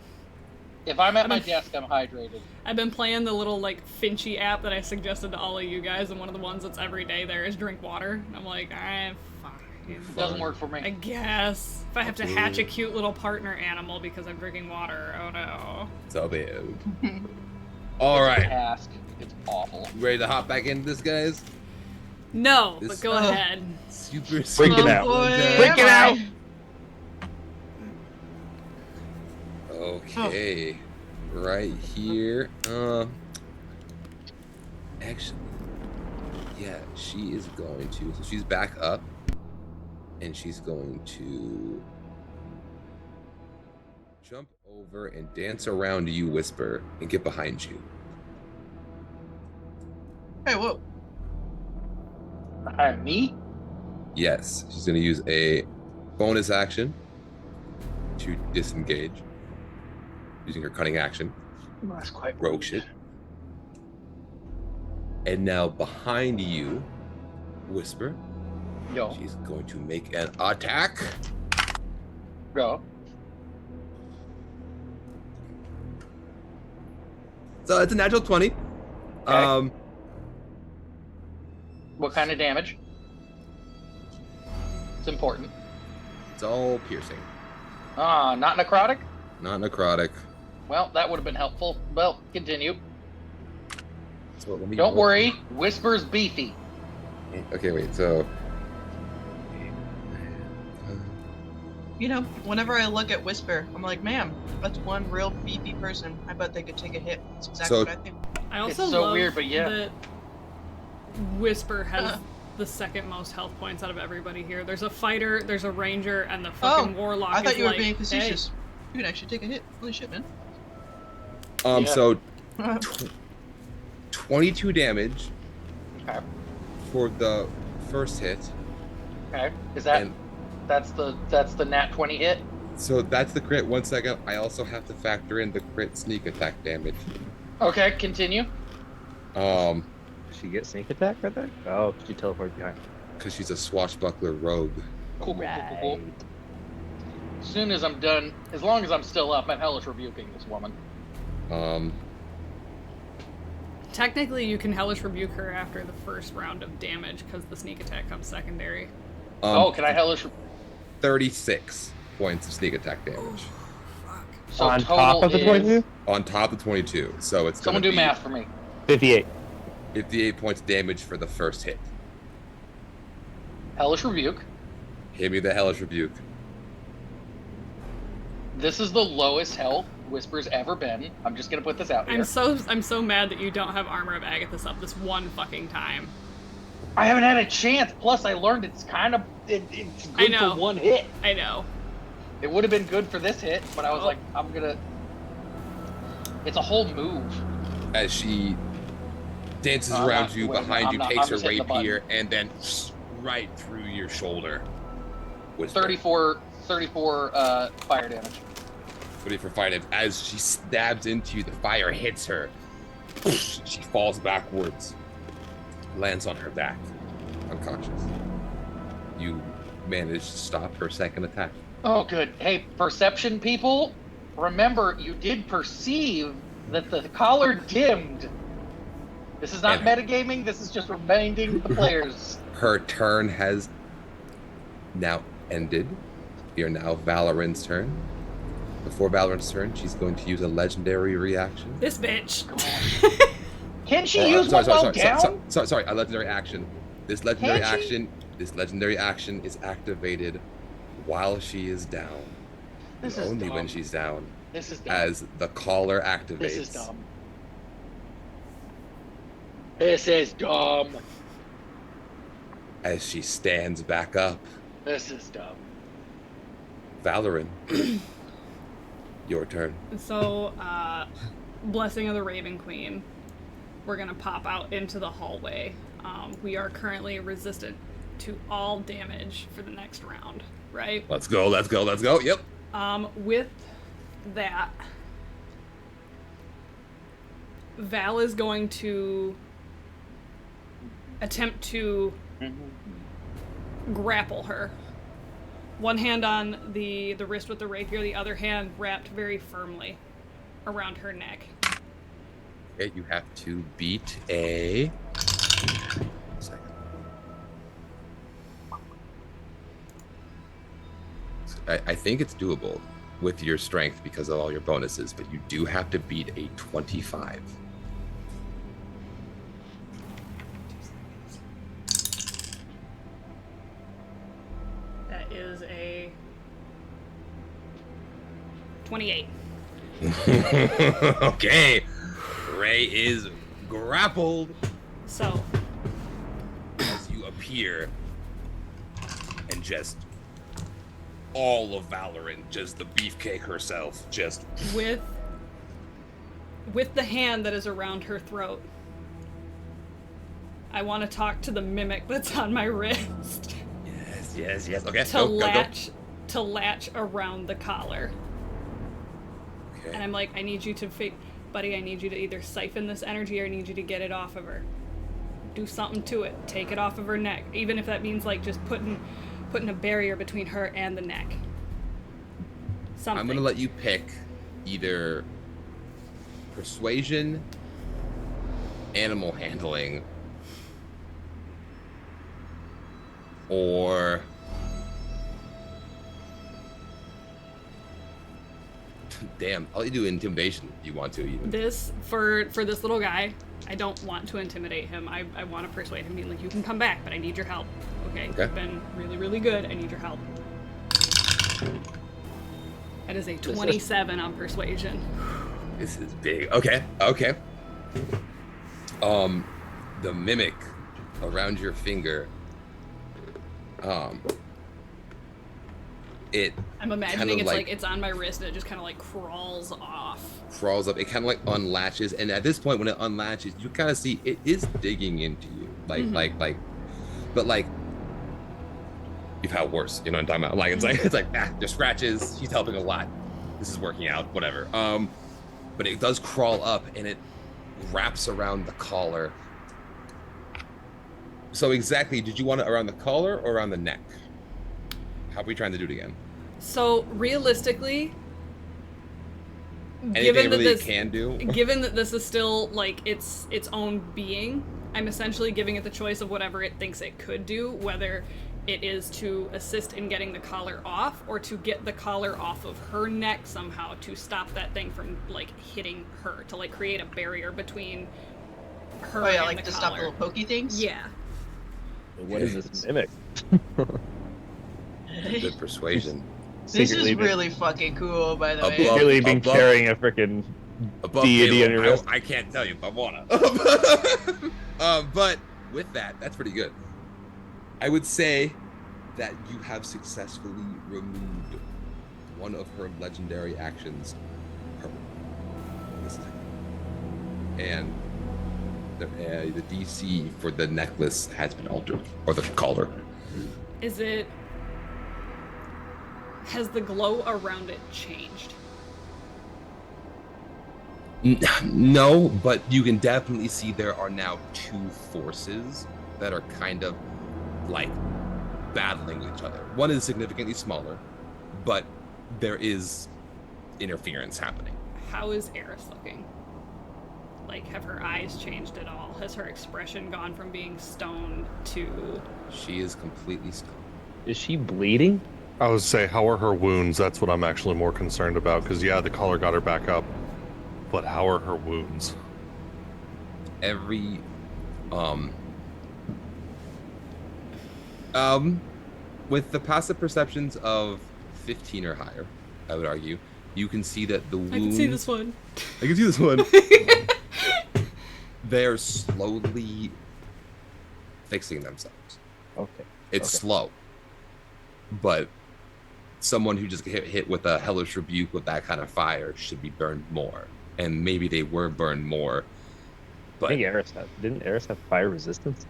if I'm at my desk, I'm hydrated. I've been playing the little, like, Finchy app that I suggested to all of you guys, and one of the ones that's every day there is drink water. And I'm like, alright, fine. It doesn't work for me. I guess. If I have to hatch a cute little partner animal because I'm drinking water, oh no. So bad. All It's a right, task. It's awful. ready to hop back into this, guys? No, This- but go ahead. Super. Freaking out. Freaking out. Okay, right here. Actually, yeah, she is going to. So she's back up, and she's going to jump over and dance around you, Whisper, and get behind you. Hey, whoa. Me? Yes, she's going to use a bonus action to disengage using her cunning action. That's quite Rogue shit. And now behind you, Whisper, Yo, she's going to make an attack. go. So it's a natural 20. What kind of damage? It's important. It's all piercing, Not necrotic? not necrotic. Well, that would have been helpful. Well, continue. So let me Don't roll. worry, Whisper's beefy. Okay, wait. So You know, whenever I look at Whisper, I'm like, man, that's one real beefy person. I bet they could take a hit. That's exactly So- what I think. I also It's so love weird, but yeah. that Whisper has the second most health points out of everybody here. There's a fighter, there's a ranger, and the fucking warlock I thought is you were like, being hey, facetious. You can actually take a hit. Holy shit, man. Yeah. so 22 damage Okay. for the first hit. Okay. Is that And that's the nat 20 hit? so that's the crit. 1 second. I also have to factor in the crit sneak attack damage. Okay, continue. Did she get sneak attack right there? Oh, she teleported behind. Because she's a swashbuckler rogue. Cool. As soon as I'm done, as long as I'm still up, I'm hellish rebuking this woman. Technically, you can hellish rebuke her after the first round of damage because the sneak attack comes secondary. Can I hellish? 36 points of sneak attack damage So On total top of the is- 22? on top of 22. So it's Someone gonna do be math for me. 58. 58 points damage for the first hit. Hellish rebuke. Hit me the hellish rebuke. This is the lowest health Whisper's ever been. I'm just gonna put this out here. I'm so mad that you don't have Armor of Agathis up this one fucking time. I haven't had a chance. Plus, I learned it's kind of it's I good know. for one hit. I know. It would have been good for this hit, but I was Oh. like, I'm gonna. It's a whole move. As she dances I'm around not- you, wait, behind I'm you, not- takes I'm her just hitting the rapier, and then right through your shoulder. Whisper. 34 fire damage. Ready for fight. As she stabs into you, the fire hits her. She falls backwards, lands on her back, unconscious. You manage to stop her second attack. Oh, good. Hey, perception people, remember you did perceive that the collar dimmed. This is not And- metagaming. This is just reminding the players. Her turn has now ended. We are now Valorant's turn. Before Valorant's turn, she's going to use a legendary reaction. This bitch. Can she Or, use one while down? Sorry, a legendary action. This legendary Can she? action. This legendary action is activated while she is down. This is Only dumb. when she's down, This is dumb. as the caller activates. This is dumb. This is dumb. as she stands back up. This is dumb. Valoran, your turn. So, Blessing of the Raven Queen. We're gonna pop out into the hallway. We are currently resistant to all damage for the next round, right? Let's go. Yep. With that, Val is going to attempt to grapple her. One hand on the wrist with the rapier, the other hand wrapped very firmly around her neck. Okay, you have to beat a... Second. I think it's doable with your strength because of all your bonuses, but you do have to beat a 25. That is a 28. Okay. Ray is grappled So, as you appear and just all of Valorant, just the beefcake herself, just with the hand that is around her throat, I want to talk to the mimic that's on my wrist yes. Okay. to latch around the collar. Okay. And I'm like, I need you to buddy, I need you to either siphon this energy or I need you to get it off of her. Do something to it. Take it off of her neck. Even if that means like just putting a barrier between her and the neck. Something. I'm gonna let you pick either persuasion, animal handling, or damn, I'll let you do intimidation if you want to. Even This for this little guy, I don't want to intimidate him. I want to persuade him, being like, you can come back, but I need your help. Okay? You've been really, really good. I need your help. That is a 27 on persuasion. This is big. Okay. The mimic around your finger. I'm imagining it's like it's on my wrist and it just kind of like crawls off. Crawls up. It kind of like unlatches, and at this point, when it unlatches, you kind of see it is digging into you, but like you've had worse. You know what I'm talking about? Like it's like there's scratches. She's helping a lot. This is working out. Whatever. But it does crawl up and it wraps around the collar. So exactly, did you want it around the collar or around the neck? How are we trying to do it again? So realistically, Anything really can do? given that this is still like its own being, I'm essentially giving it the choice of whatever it thinks it could do, whether it is to assist in getting the collar off or to get the collar off of her neck somehow to stop that thing from like hitting her, to like create a barrier between her and like the to collar. stop little pokey things? Yeah. What is this mimic? Good persuasion. This is really fucking cool, by the way. Secretly been carrying a freaking deity on your wrist. I can't tell you if I wanna. But with that, that's pretty good. I would say that you have successfully removed one of her legendary actions permanently. And the DC for the necklace has been altered, or the collar. Has the glow around it changed? No, but you can definitely see there are now two forces that are kind of like battling each other. One is significantly smaller, but there is interference happening. How is Eris looking? Like, have her eyes changed at all? Has her expression gone from being stoned to... She is completely stoned. Is she bleeding? I would say, how are her wounds? That's what I'm actually more concerned about, because yeah, the collar got her back up, but how are her wounds? Every with the passive perceptions of 15 or higher, I would argue, you can see that the wounds... I can see this one. I can see this one. They're slowly fixing themselves. Okay. It's Okay. slow. But someone who just get hit with a hellish rebuke with that kind of fire should be burned more. And maybe they were burned more. I But think didn't Eris have fire resistance?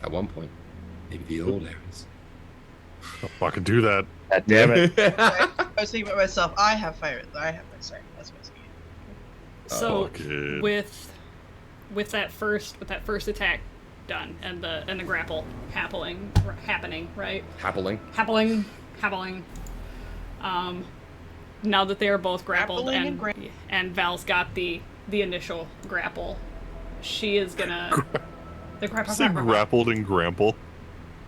at one point, maybe the old Ares. Don't fucking do that. God damn it. I was thinking about myself. I have fire. Sorry, that's what I was thinking. So Fuck it. with that first attack done and the grapple happening, right? Happling. Happening. Now that they are both grappled Grappling and Val's got the initial grapple, she is gonna the grapple. Say grappled and grample.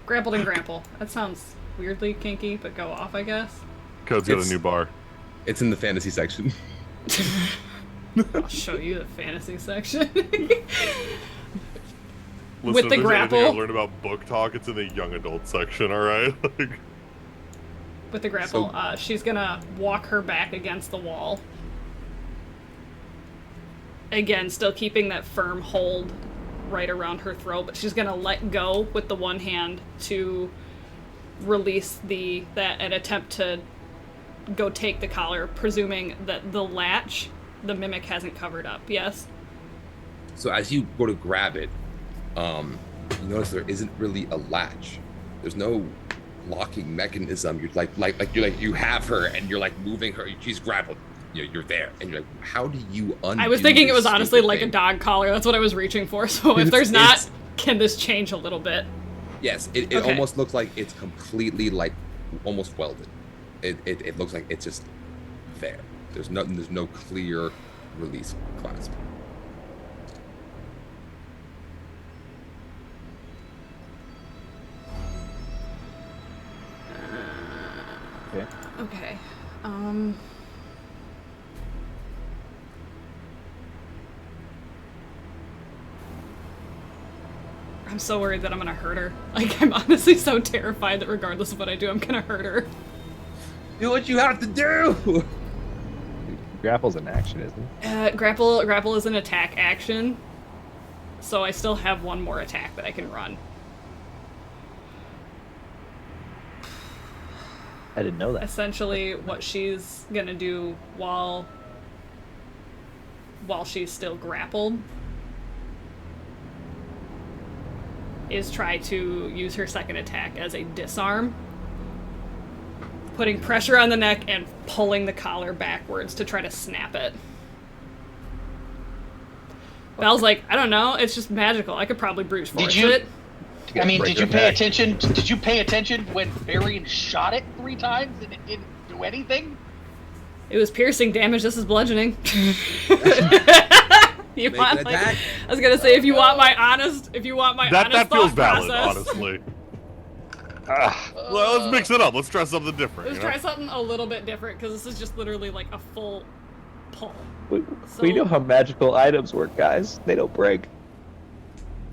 Grappled and grapple. That sounds weirdly kinky, but go off, I guess. Code's got a new bar. It's in the fantasy section. I'll show you the fantasy section. Listen, With the if there's grapple. anything I learned about book talk, it's in the young adult section, alright? Like, With the grapple, So- she's gonna walk her back against the wall. Again, still keeping that firm hold right around her throat, but she's gonna let go with the one hand to release that and attempt to go take the collar, presuming that the latch, the mimic hasn't covered up. Yes? So as you go to grab it, you notice there isn't really a latch. There's no locking mechanism. You have her and you're like moving her. She's grappled. You're there, and you're like, how do you undo? I was thinking it this was honestly stupid like a thing? dog collar. That's what I was reaching for. So if there's not, can this change a little bit? Yes, it Okay. almost looks like it's completely like almost welded. It looks like it's just there. There's no clear release clasp. Okay. Okay. I'm so worried that I'm gonna hurt her. Like, I'm honestly so terrified that regardless of what I do, I'm gonna hurt her. Do what you have to do. Grapple's an action, isn't it? Grapple is an attack action, so I still have one more attack that I can run. I didn't know that. Essentially, what she's gonna do while she's still grappled is try to use her second attack as a disarm, putting pressure on the neck and pulling the collar backwards to try to snap it. Val's like, I don't know, it's just magical. I could probably brute force it. I mean, break did you her pay neck. attention? Did you pay attention when Varian shot it 3 times and it didn't do anything? It was piercing damage. This is bludgeoning. You Make want an like? attack. I was gonna say if you want my honest that honest feels thought valid, process. honestly. Well, let's mix it up. Let's try something different. Let's you know? try something a little bit different because this is just literally like a full pull. We So- know how magical items work, guys. They don't break.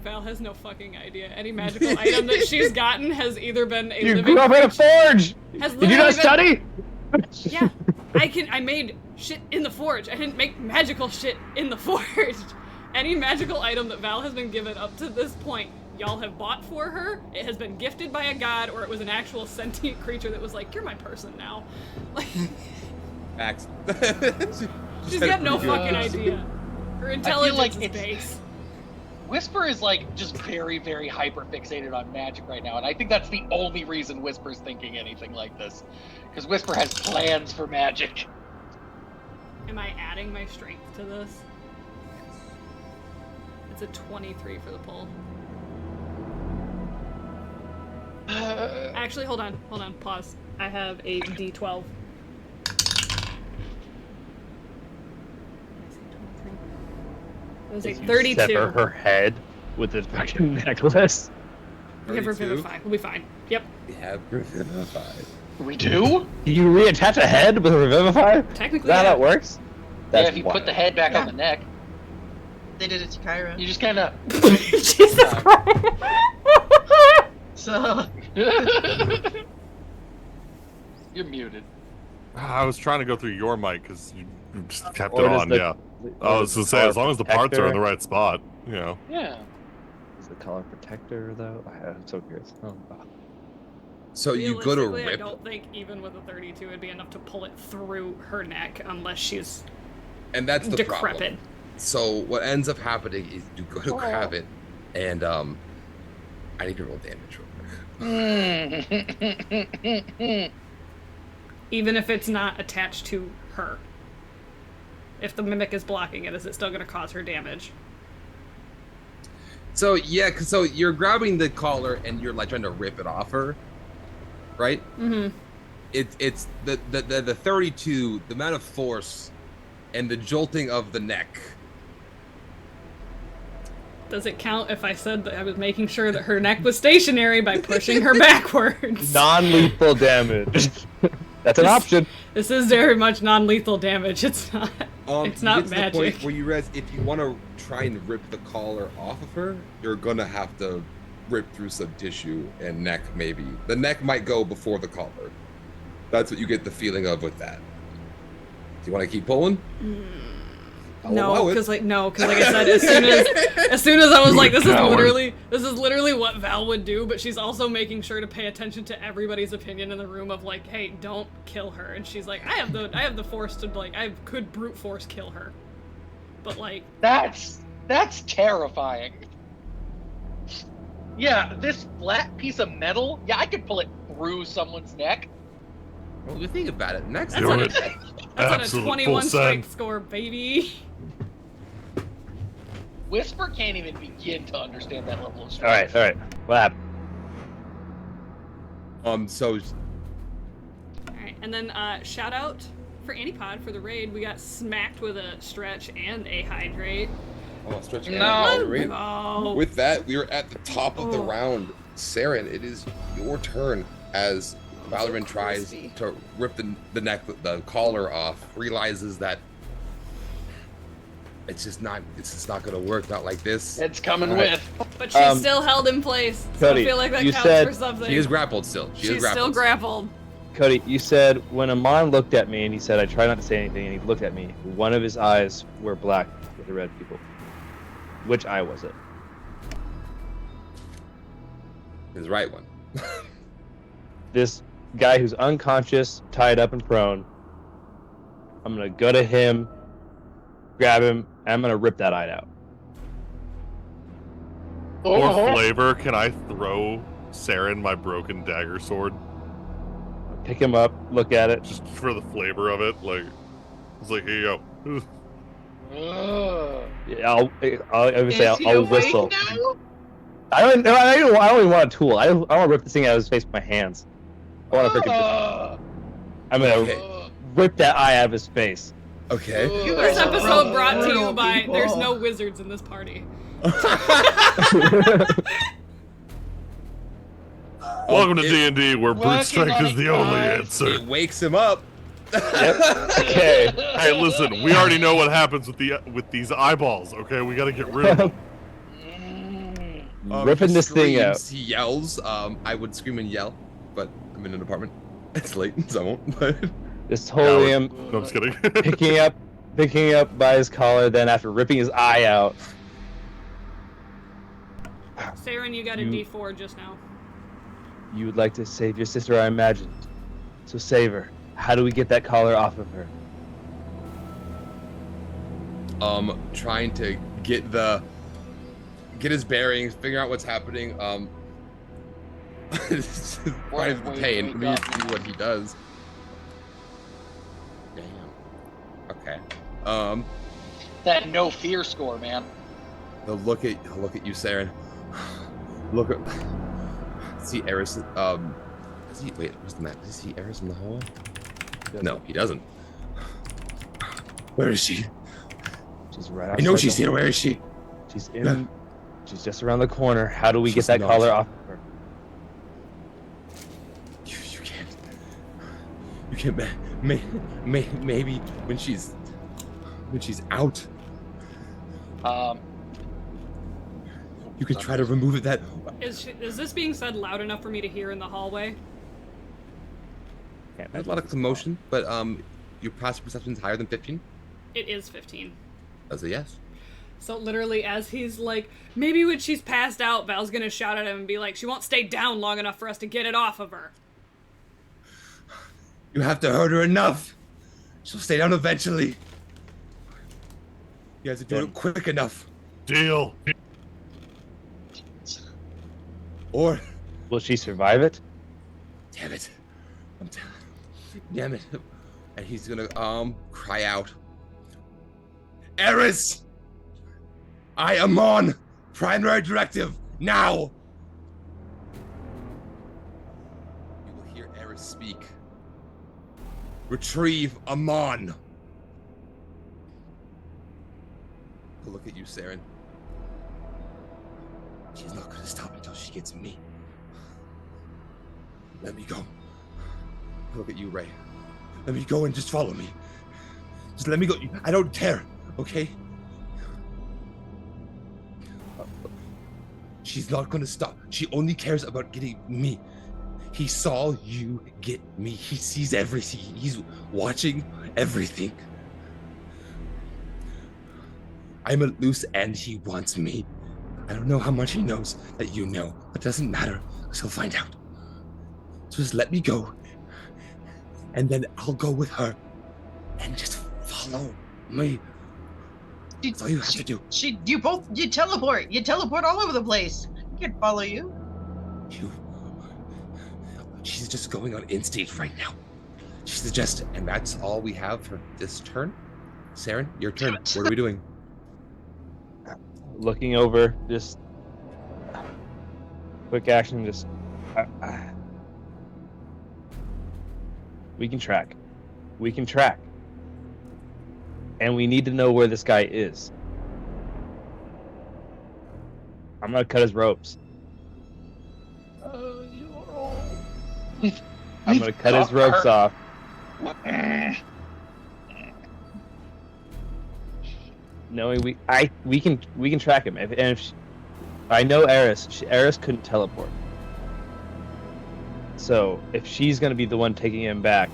Val has no fucking idea. Any magical item that she's gotten has either been a You living grew up in a forge! has Did you literally not been- study? Yeah, I made shit in the forge. I didn't make magical shit in the forge. Any magical item that Val has been given up to this point, y'all have bought for her. It has been gifted by a god, or it was an actual sentient creature that was like, "You're my person now." Like, Max. she's got no fucking idea. Her intelligence like is it's- base. Whisper is like just very, very hyper fixated on magic right now, and I think that's the only reason Whisper's thinking anything like this. Because Whisper has plans for magic. Am I adding my strength to this? It's a 23 for the pull. Actually, hold on, pause. I have a D12. It was a Did you 32. Sever her head with this fucking necklace. We have 32? Revivify. We'll be fine. Yep. We have Revivify. We do? You reattach a head with a revivify? Is Technically, that how yeah. that works? Yeah, That's if you put wild. the head back on Yeah. the neck, They did it to Kyra. you just kind of. Jesus Christ. So You're muted. I was trying to go through your mic because you just kept Or it does on, the- yeah. I was to say, as long as the parts are in the protector- right spot, you know. Yeah. Is the collar protector though? I'm so curious. Oh. So you go to Realistically, I rip, don't think even with a 32 it'd be enough to pull it through her neck unless she's and that's the decrepit. problem. So what ends up happening is you go to grab it, and I need to roll damage real quick. Even if it's not attached to her. If the mimic is blocking it, is it still going to cause her damage? So yeah, so you're grabbing the collar and you're like trying to rip it off her, right? Mm-hmm. It's the 32, the amount of force, and the jolting of the neck. Does it count if I said that I was making sure that her neck was stationary by pushing her backwards? Non-lethal damage. That's an option. This is very much non-lethal damage. It's not. It's not you get to magic. the point where you realize if you want to try and rip the collar off of her, you're gonna have to rip through some tissue and neck. Maybe the neck might go before the collar. That's what you get the feeling of with that. Do you want to keep pulling? No, because like I said, as soon as I was like, this is literally what Val would do, but she's also making sure to pay attention to everybody's opinion in the room of like, hey, don't kill her. And she's like, I have the force to like, I could brute force kill her, but like that's terrifying. Yeah, this flat piece of metal, yeah, I could pull it through someone's neck. Well, you think about it. Next that's time, on a 21 strength score, baby. Whisper can't even begin to understand that level of strength. All right. What happened? So. All right, and then shout out for Antipod for the raid. We got smacked with a stretch and a hydrate. Oh, stretch. No. With that, we are at the top of the round. Saren, it is your turn as Valorant tries to rip the collar off, realizes that it's just not gonna work, not like this. It's coming with. But she's still held in place, so Cody, I feel like that you counts said for something. She is grappled still. She's still grappled. Cody, you said when Amon looked at me and he said I try not to say anything, and he looked at me, one of his eyes were black with the red people. Which eye was it? His right one. This guy who's unconscious, tied up and prone. I'm gonna go to him, grab him, and I'm gonna rip that eye out. For flavor, can I throw Saren my broken dagger sword? Pick him up, look at it. Just for the flavor of it, like it's like, here you go. Yeah, I'll whistle. Now? I don't even want a tool. I want to rip this thing out of his face with my hands. I want to freaking. I'm gonna rip that eye out of his face. Okay. This episode brought to you by there's no wizards in this party. Welcome to D&D, where brute strength is the only answer. It wakes him up. Okay. Hey, listen, we already know what happens with these eyeballs. Okay, we got to get rid of them. Ripping this thing out. He yells. I would scream and yell, but I'm in an apartment. It's late, so I won't. But Just holding him, No, I'm just kidding. picking up by his collar. Then after ripping his eye out, Saren, you got a D4 just now. you would like to save your sister, I imagine. So save her. How do we get that collar off of her? Trying to get his bearings, figure out what's happening. It's just part of the pain for me to do what he does. Damn. Okay. That no fear score, man. He'll look at you, Saren. Look at. See Eris. Does he? Wait, where's the map? Does he see Eris in the hole? No, he doesn't. Where is she? She's right I outside. know she's here. Where is she? She's in. She's just around the corner. How do we She's get that not. collar off of her? You can't. You can't. Maybe when she's out, you could try to remove that. Is this being said loud enough for me to hear in the hallway? There's a lot of commotion, but your passive perception is higher than 15. It is 15. That's a yes. So literally, as he's like, maybe when she's passed out, Val's gonna shout at him and be like, she won't stay down long enough for us to get it off of her. You have to hurt her enough. She'll stay down eventually. You have to do it quick enough. Deal. Or, Will she survive it? damn it. Damn it. And he's gonna, cry out. Eris! I am on primary directive, now! You will hear Eris speak. Retrieve Amon. He'll look at you, Saren. She's not gonna stop until she gets me. Let me go. He'll look at you, Ray. Let me go and just follow me. Just let me go. I don't care, okay? She's not gonna stop. She only cares about getting me. He saw you get me. He sees everything. He's watching everything. I'm a loose end. He wants me. I don't know how much he knows that you know. It doesn't matter, because he'll find out. So just let me go. And then I'll go with her. And just follow me. That's all you have to do. You teleport. You teleport all over the place. I can't follow you. She's just going on instinct right now. She's just, and that's all we have for this turn. Saren, your turn. What are we doing? Looking over, just quick action, just we can track. We can track. And we need to know where this guy is. I'm gonna cut his ropes. I'm gonna cut his ropes off. Knowing we can track him. I know Eris. Eris couldn't teleport. So if she's gonna be the one taking him back,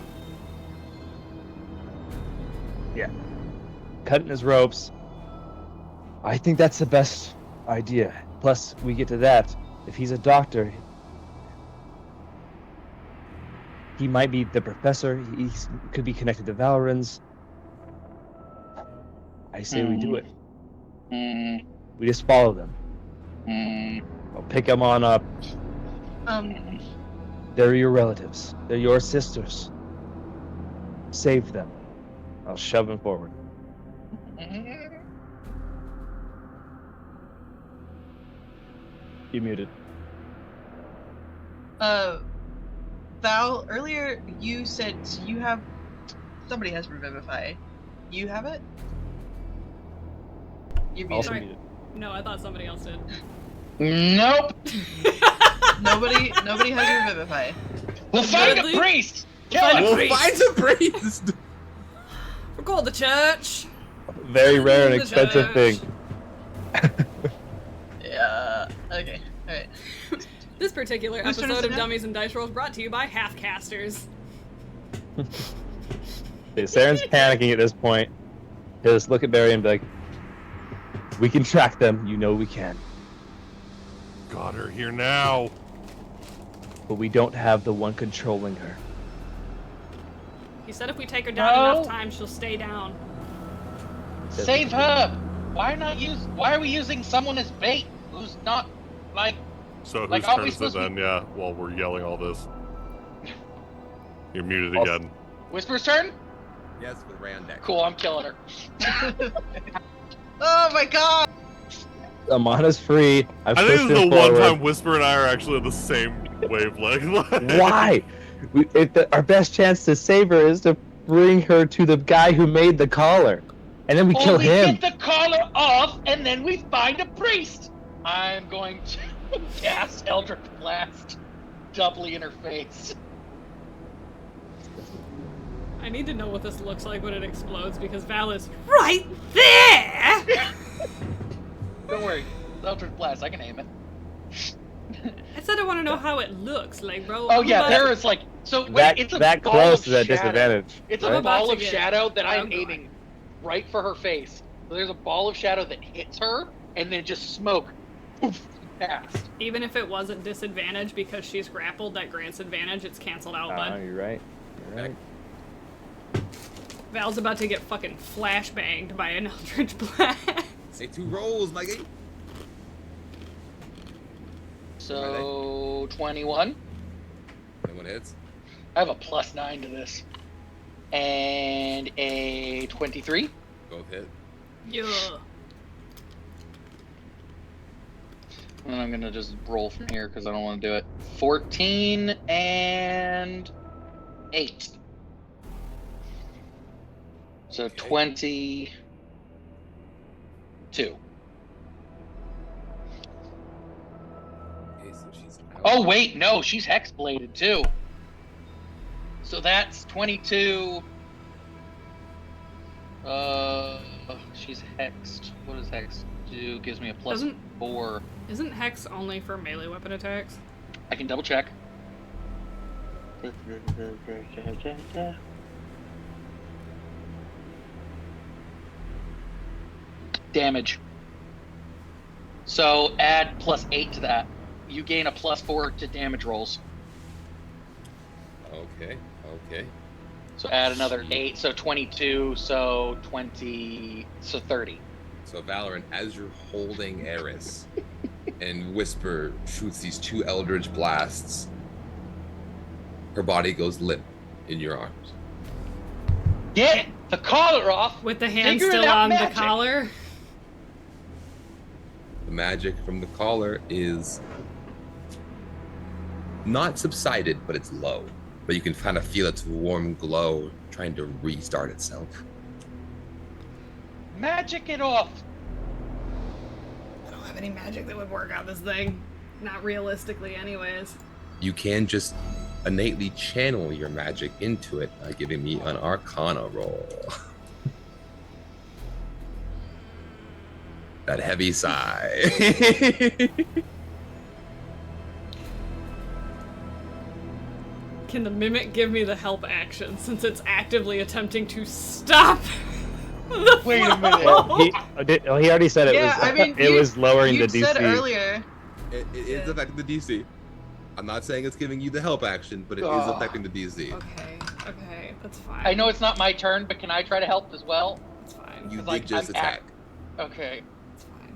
yeah, cutting his ropes. I think that's the best idea. Plus, we get to that. If he's a doctor, he might be the professor. He could be connected to Valorans. I say we do it. We just follow them. I'll pick them on up. They're your relatives. They're your sisters. Save them. I'll shove them forward. You muted. Val, earlier you said you have... Somebody has Revivify. You have it? You're muted. Also muted. No, I thought somebody else did. Nope. Nobody has Revivify. We'll find Dudley? a priest. We'll find a priest. We're called the church. Very rare and The expensive church. thing. Yeah. Okay. All right. This particular Whose turn is episode it of now? Dummies and Dice Rolls brought to you by Half-Casters. Okay, Saren's panicking at this point. He'll just look at Barry and be like, we can track them. You know we can. Got her here now. But we don't have the one controlling her. He said if we take her down No. enough time, she'll stay down. Save her. Why are we using someone as bait who's not like? So Like, whose are turn we is it supposed to then? Yeah, while we're yelling all this. You're muted Also- again. Whisper's turn? Yes, with Ray on deck. Cool, I'm killing her. Oh my god! Amana's free. I think pushed this is him the one forward. time Whisper and I are actually on the same wavelength. Why? Our best chance to save her is to bring her to the guy who made the collar. And then we kill we him. get the collar off, and then we find a priest. I'm going to cast Eldritch Blast doubly in her face. I need to know what this looks like when it explodes because Val is right there! Don't worry, Eldritch Blast, I can aim it. I said I want to know how it looks, like, bro. Oh I'm yeah, about- there is like so. Wait, that it's a that ball close of is at shadow. disadvantage. It's I'm a about ball to of get- shadow that I'm I'm going. aiming right for her face, So there's a ball of shadow that hits her, and then just smoke poof, past. Even if it wasn't disadvantage because she's grappled, that grants advantage. It's canceled out, Oh, bud. you're right. You're right. Val's about to get fucking flashbanged by an Eldritch Blast. Say 2 rolls, Mikey. So 21. Anyone hits? I have a +9 to this. And a 23. Both hit. Yeah. And I'm gonna just roll from here because I don't want to do it. 14 and 8. So Okay. 22. Okay, so she's out. Oh wait, no, she's hex bladed too. So that's 22. She's hexed. What does hex do? Gives me a +4. Isn't Hex only for melee weapon attacks? I can double check. Damage. So add +8 to that. You gain a +4 to damage rolls. Okay, okay. So add another 8, so 22, so 20, so 30. So Valorant, as you're holding Eris, and Whisper shoots these 2 Eldritch blasts, her body goes limp in your arms. Get the collar off! With the hand Figure it still out on magic. the collar? The magic from the collar is not subsided, but it's low. But you can kind of feel its warm glow trying to restart itself. Magic it off! I don't have any magic that would work on this thing. Not realistically, anyways. You can just innately channel your magic into it by giving me an Arcana roll. That heavy sigh. Can the mimic give me the help action since it's actively attempting to stop the Wait a minute. flow? He already said it Yeah, was. I mean, it was lowering the you DC. said earlier. It is affecting the DC. I'm not saying it's giving you the help action, but it is Ugh. affecting the DC. Okay, that's fine. I know it's not my turn, but can I try to help as well? It's fine. You It's did like, just I'm attack. Okay. It's fine.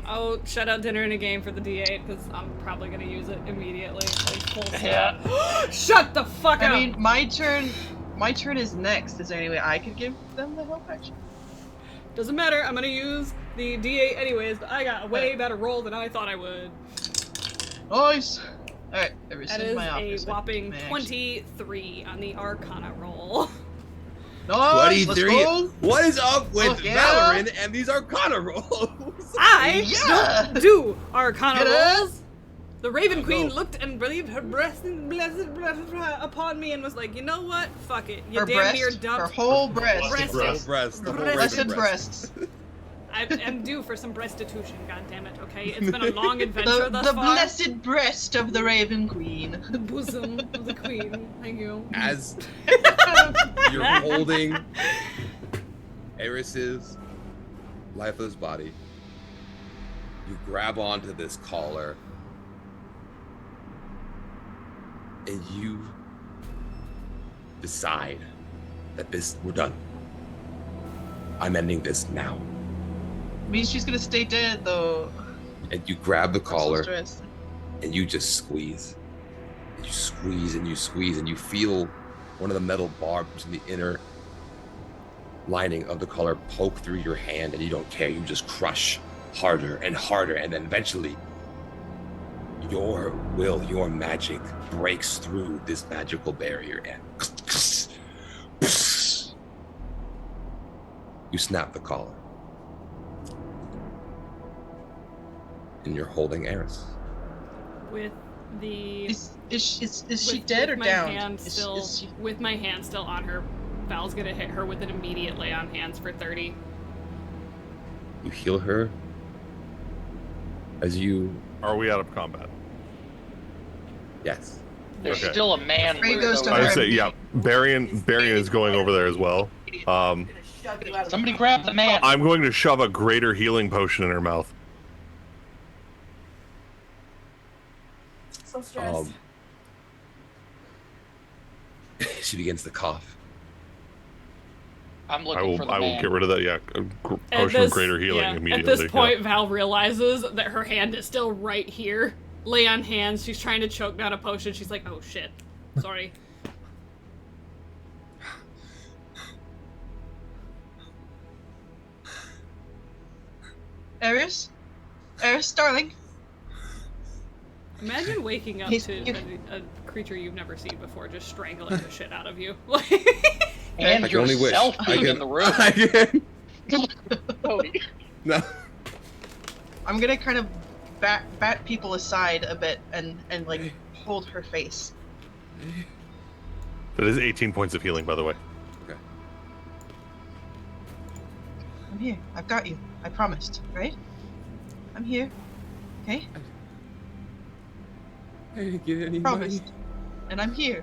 Oh, shout out dinner in a game for the D8 because I'm probably gonna use it immediately. Like, full stop. Yeah. Shut the fuck up! I mean, my turn is next. Is there any way I could give them the help action? Doesn't matter. I'm gonna use the D8 anyways, but I got a way better roll than I thought I would. Nice. All right, I That rescind is my a offer. so whopping my action. 23 on the Arcana roll. Nice. Let's 23. go. What is up with Fuck yeah. Valorant and these Arcana rolls? I Yeah. don't do Arcana Get it? rolls. The Raven Queen No. looked and believed her breast and blessed upon me and was like, you know what? Fuck it. You Her damn near breast. Her dumped. whole breast. Breast. The whole breast. The whole Breast. Raven Blessed breast. breasts. I'm due for some brestitution, goddammit, okay? It's been a long adventure The thus far. blessed breast of the Raven Queen. The bosom of the queen. Thank you. As you're holding Eris's lifeless body, you grab onto this collar and you decide that we're done. I'm ending this now. Means she's gonna stay dead though. And you grab the I'm so collar stressed. and you just squeeze. You squeeze and you squeeze and you feel one of the metal barbs in the inner lining of the collar poke through your hand, and you don't care. You just crush harder and harder, and then eventually your will, your magic breaks through this magical barrier and you snap the collar. And you're holding Eris. With the Is she with- dead with or my down? hand still, Is she... with my hand still on her, Val's gonna hit her with an immediate lay on hands for 30. You heal her as you. Are we out of combat? Yes. There's Okay. still a man. Free with goes to the- I would her. say, yeah. Barian is going over there as well. shove you out of Somebody the grab the man. I'm going to shove a greater healing potion in her mouth. So stressed. She begins to cough. I'm I looking for will. the I will man. get rid of that. Yeah, potion of greater healing immediately. At this point, Val realizes that her hand is still right here. Lay on hands. She's trying to choke down a potion. She's like, "Oh shit, sorry." Eris, darling. Imagine waking up He's- to a creature you've never seen before just strangling the shit out of you. And I can only wish. yourself I being can. in the room. I can. Cody. No. I'm gonna kind of bat people aside a bit and like hold her face. That is 18 points of healing, by the way. Okay. I'm here. I've got you. I promised, right? I'm here. Okay? I didn't get any Promised. money. And I'm here.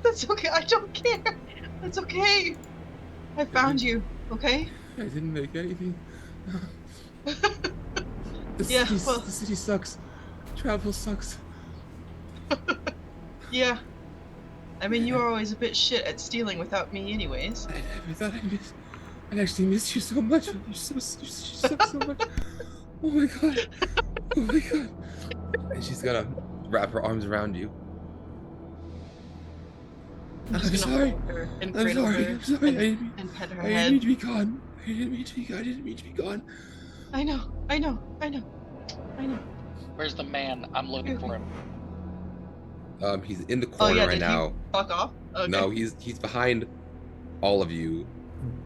That's okay. I don't care. That's okay. I found you. Okay? I didn't make anything. The Yeah, city, well- the city sucks. Travel sucks. Yeah. I mean, you were always a bit shit at stealing without me, anyways. I never thought I'd actually miss you so much. You suck so much. Oh my god. Oh my god. And she's gonna wrap her arms around you. I'm I'm just gonna sorry. hold her and I'm cradle sorry. her I'm sorry. and pet her I didn't head. mean to be gone. I didn't mean to be gone. I know. Where's the man? I'm looking for him. He's in the Oh corner yeah, right did now. he fuck off? Okay. No, he's behind all of you.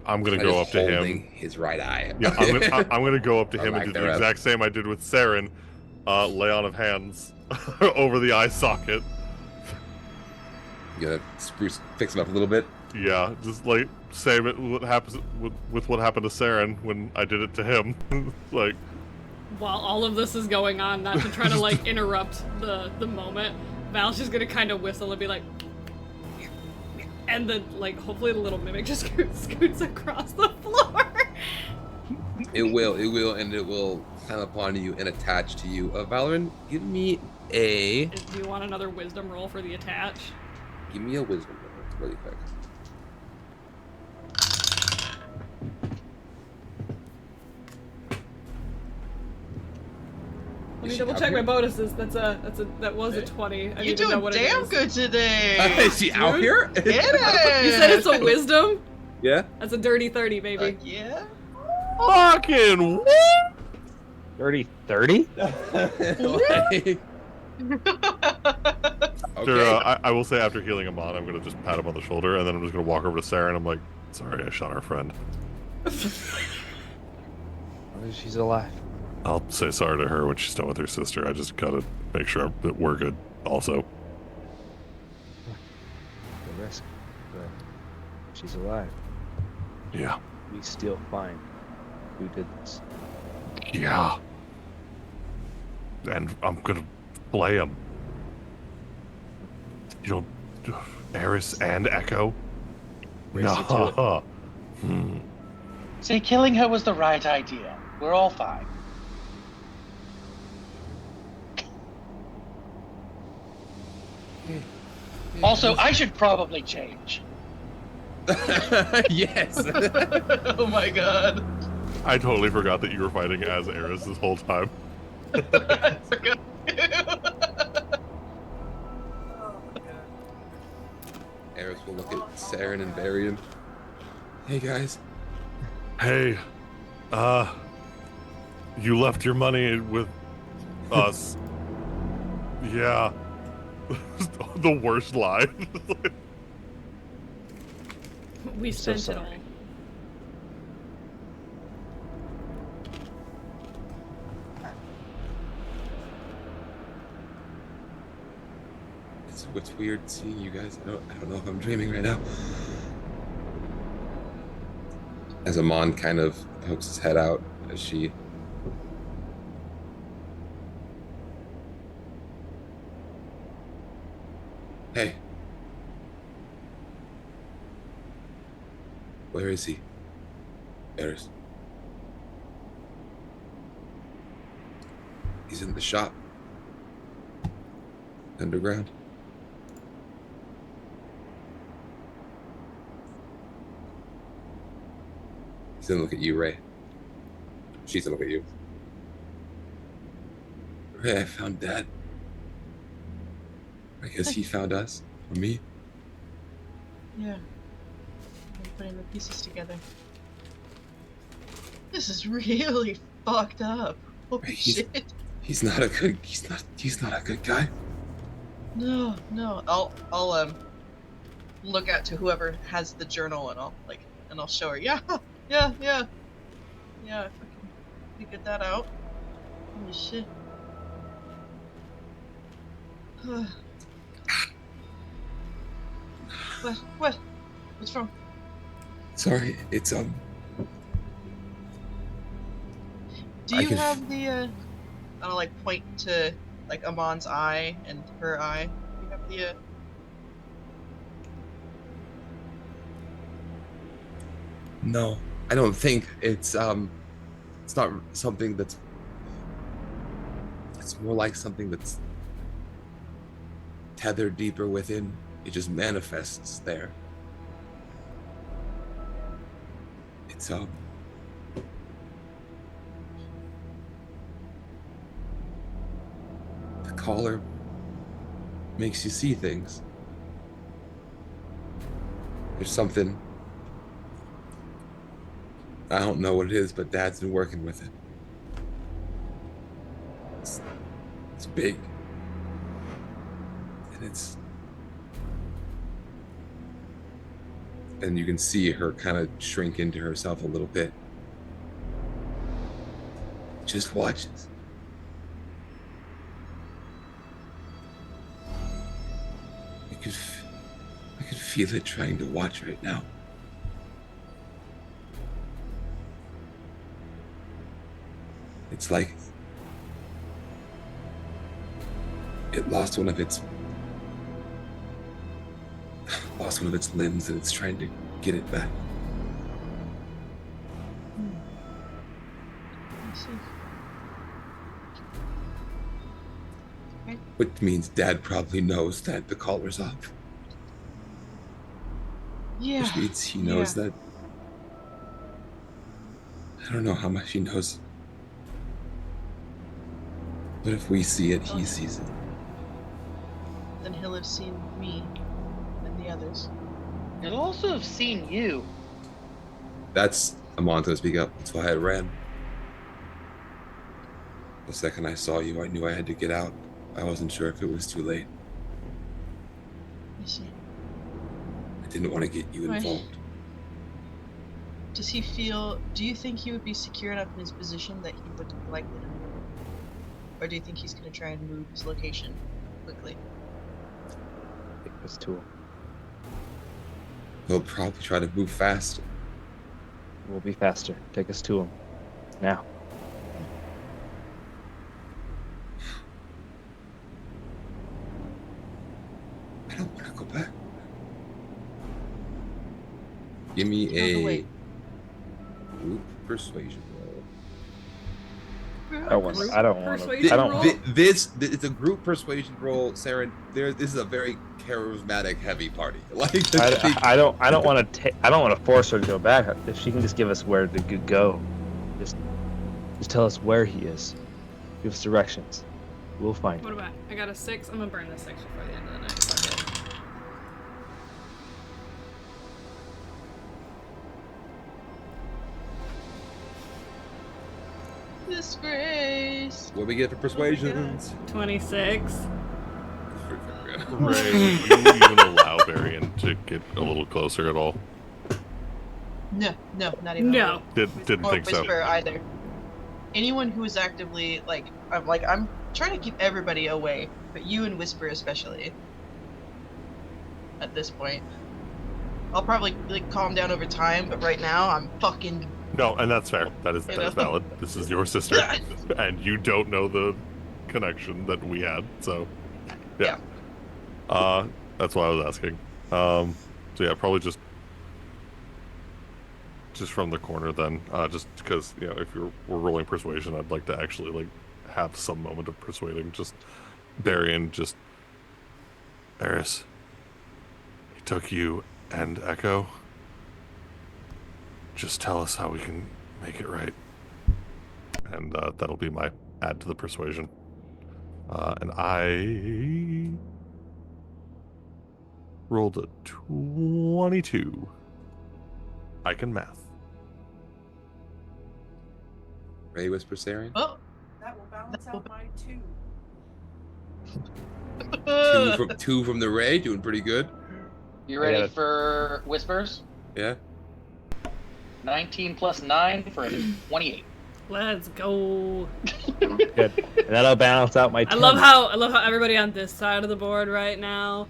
I'm gonna Kinda go just up to holding him. his right eye. Yeah, I'm gonna go up to Or him and lack do the thereof. exact same I did with Saren. Lay on of hands over the eye socket. You gotta fix him up a little bit. Yeah, just like same it what happens with what happened to Saren when I did it to him. Like, While all of this is going on, not to try to like interrupt the moment, Val's just gonna kind of whistle and be like, and then like hopefully the little mimic just scoots across the floor. It will, and it will climb upon you and attach to you. Valorant, give me a Do you want another wisdom roll for the attach? wisdom roll really quick. Let me Is she double out check here? my bonuses. That was a 20. I You're need to know doing what it damn is. good today. Is she out Dude. here? It is. You said it's a wisdom? Yeah. That's a dirty 30, baby. Yeah. fucking what? Dirty 30? Okay. After, I will say after healing him on, I'm gonna just pat him on the shoulder, and then I'm just gonna walk over to Sarah, and I'm like, "Sorry, I shot our friend." She's alive. I'll say sorry to her when she's done with her sister. I just gotta make sure that we're good, also. The risk. But she's alive. Yeah. We still find who did this. Yeah. And I'm gonna play him. You know, Eris and Echo? Race you to it. No. Say, killing her was the right idea. We're all fine. Also, I should probably change. Yes. Oh my god. I totally forgot that you were fighting as Eris this whole time. I forgot. Oh my god. Eris will look at Saren and Varian. Hey guys. Hey, you left your money with us. Yeah. The worst line. We so spent it all. sorry. It's weird seeing you guys. I don't know if I'm dreaming right now. As Amon kind of pokes his head out as she Hey. Where is he? Eris. He's in the shop. Underground. He's gonna look at you, Ray. She's gonna look at you. Ray, I found Dad. I guess he found us. Or me. Yeah. I'm putting the pieces together. This is really fucked up. Holy Ray, shit. he's not a good guy. No. I'll look out to whoever has the journal and I'll show her. Yeah, I fucking figured that out. Holy shit. What? What's wrong? Sorry, it's Do I you can have the I'll like point to like Amon's eye and her eye. Do you have the No, I don't think it's not something that's. It's more like something that's tethered deeper within. It just manifests there. It's the collar makes you see things. There's something. I don't know what it is, but Dad's been working with it. It's big. And you can see her kind of shrink into herself a little bit. Just watches. I could feel it trying to watch right now. It's like it lost one of its limbs and it's trying to get it back. Which means Dad probably knows that the collar's off. Yeah. Which means he knows that. I don't know how much he knows. But if we see it, he sees it. Then he'll have seen me and the others. He'll also have seen you. That's Amon's gonna speak up. That's why I ran. The second I saw you, I knew I had to get out. I wasn't sure if it was too late. I see. I didn't want to get you Right. involved. Does he feel? Do you think he would be secure enough in his position that he would likely to move? Or do you think he's going to try and move his location quickly? Take this tool. He'll probably try to move fast. We'll be faster. Take us to him. Now. I don't want to go back. Give me No, a wait. group persuasion roll. I don't want. I don't want to. Persuasion I don't. roll? This it's a group persuasion roll, Saren. This is a very charismatic, heavy party. Like I don't want to. I don't want to force her to go back. If she can just give us where to go, just tell us where he is. Give us directions. We'll find What him. about? I got a 6. I'm gonna burn this 6 before the end of the night. Fuck it. Disgrace. What do we get for persuasions? 26. Ray, would you even allow Varian to get a little closer at all? No, not even. No. Didn't Or think so. Whisper either. Anyone who is actively I'm trying to keep everybody away, but you and Whisper especially. At this point, I'll probably calm down over time, but right now I'm fucking. No, and that's fair. That is valid. This is your sister, and you don't know the connection that we had, so yeah. That's why I was asking. So yeah, probably just just from the corner then, just because if we're rolling persuasion, I'd like to actually like have some moment of persuading. Just Darian, just Eris. He took you and Echo. Just tell us how we can make it right, and that'll be my add to the persuasion. And I rolled a 22. I can math. Ray whispers Saren. Oh, That will balance out my 2. Two from the Ray, doing pretty good. You I ready got it. for whispers? Yeah. 19 plus 9 for a 28. Let's go. Good. And that'll balance out my 10. I love how everybody on this side of the board right now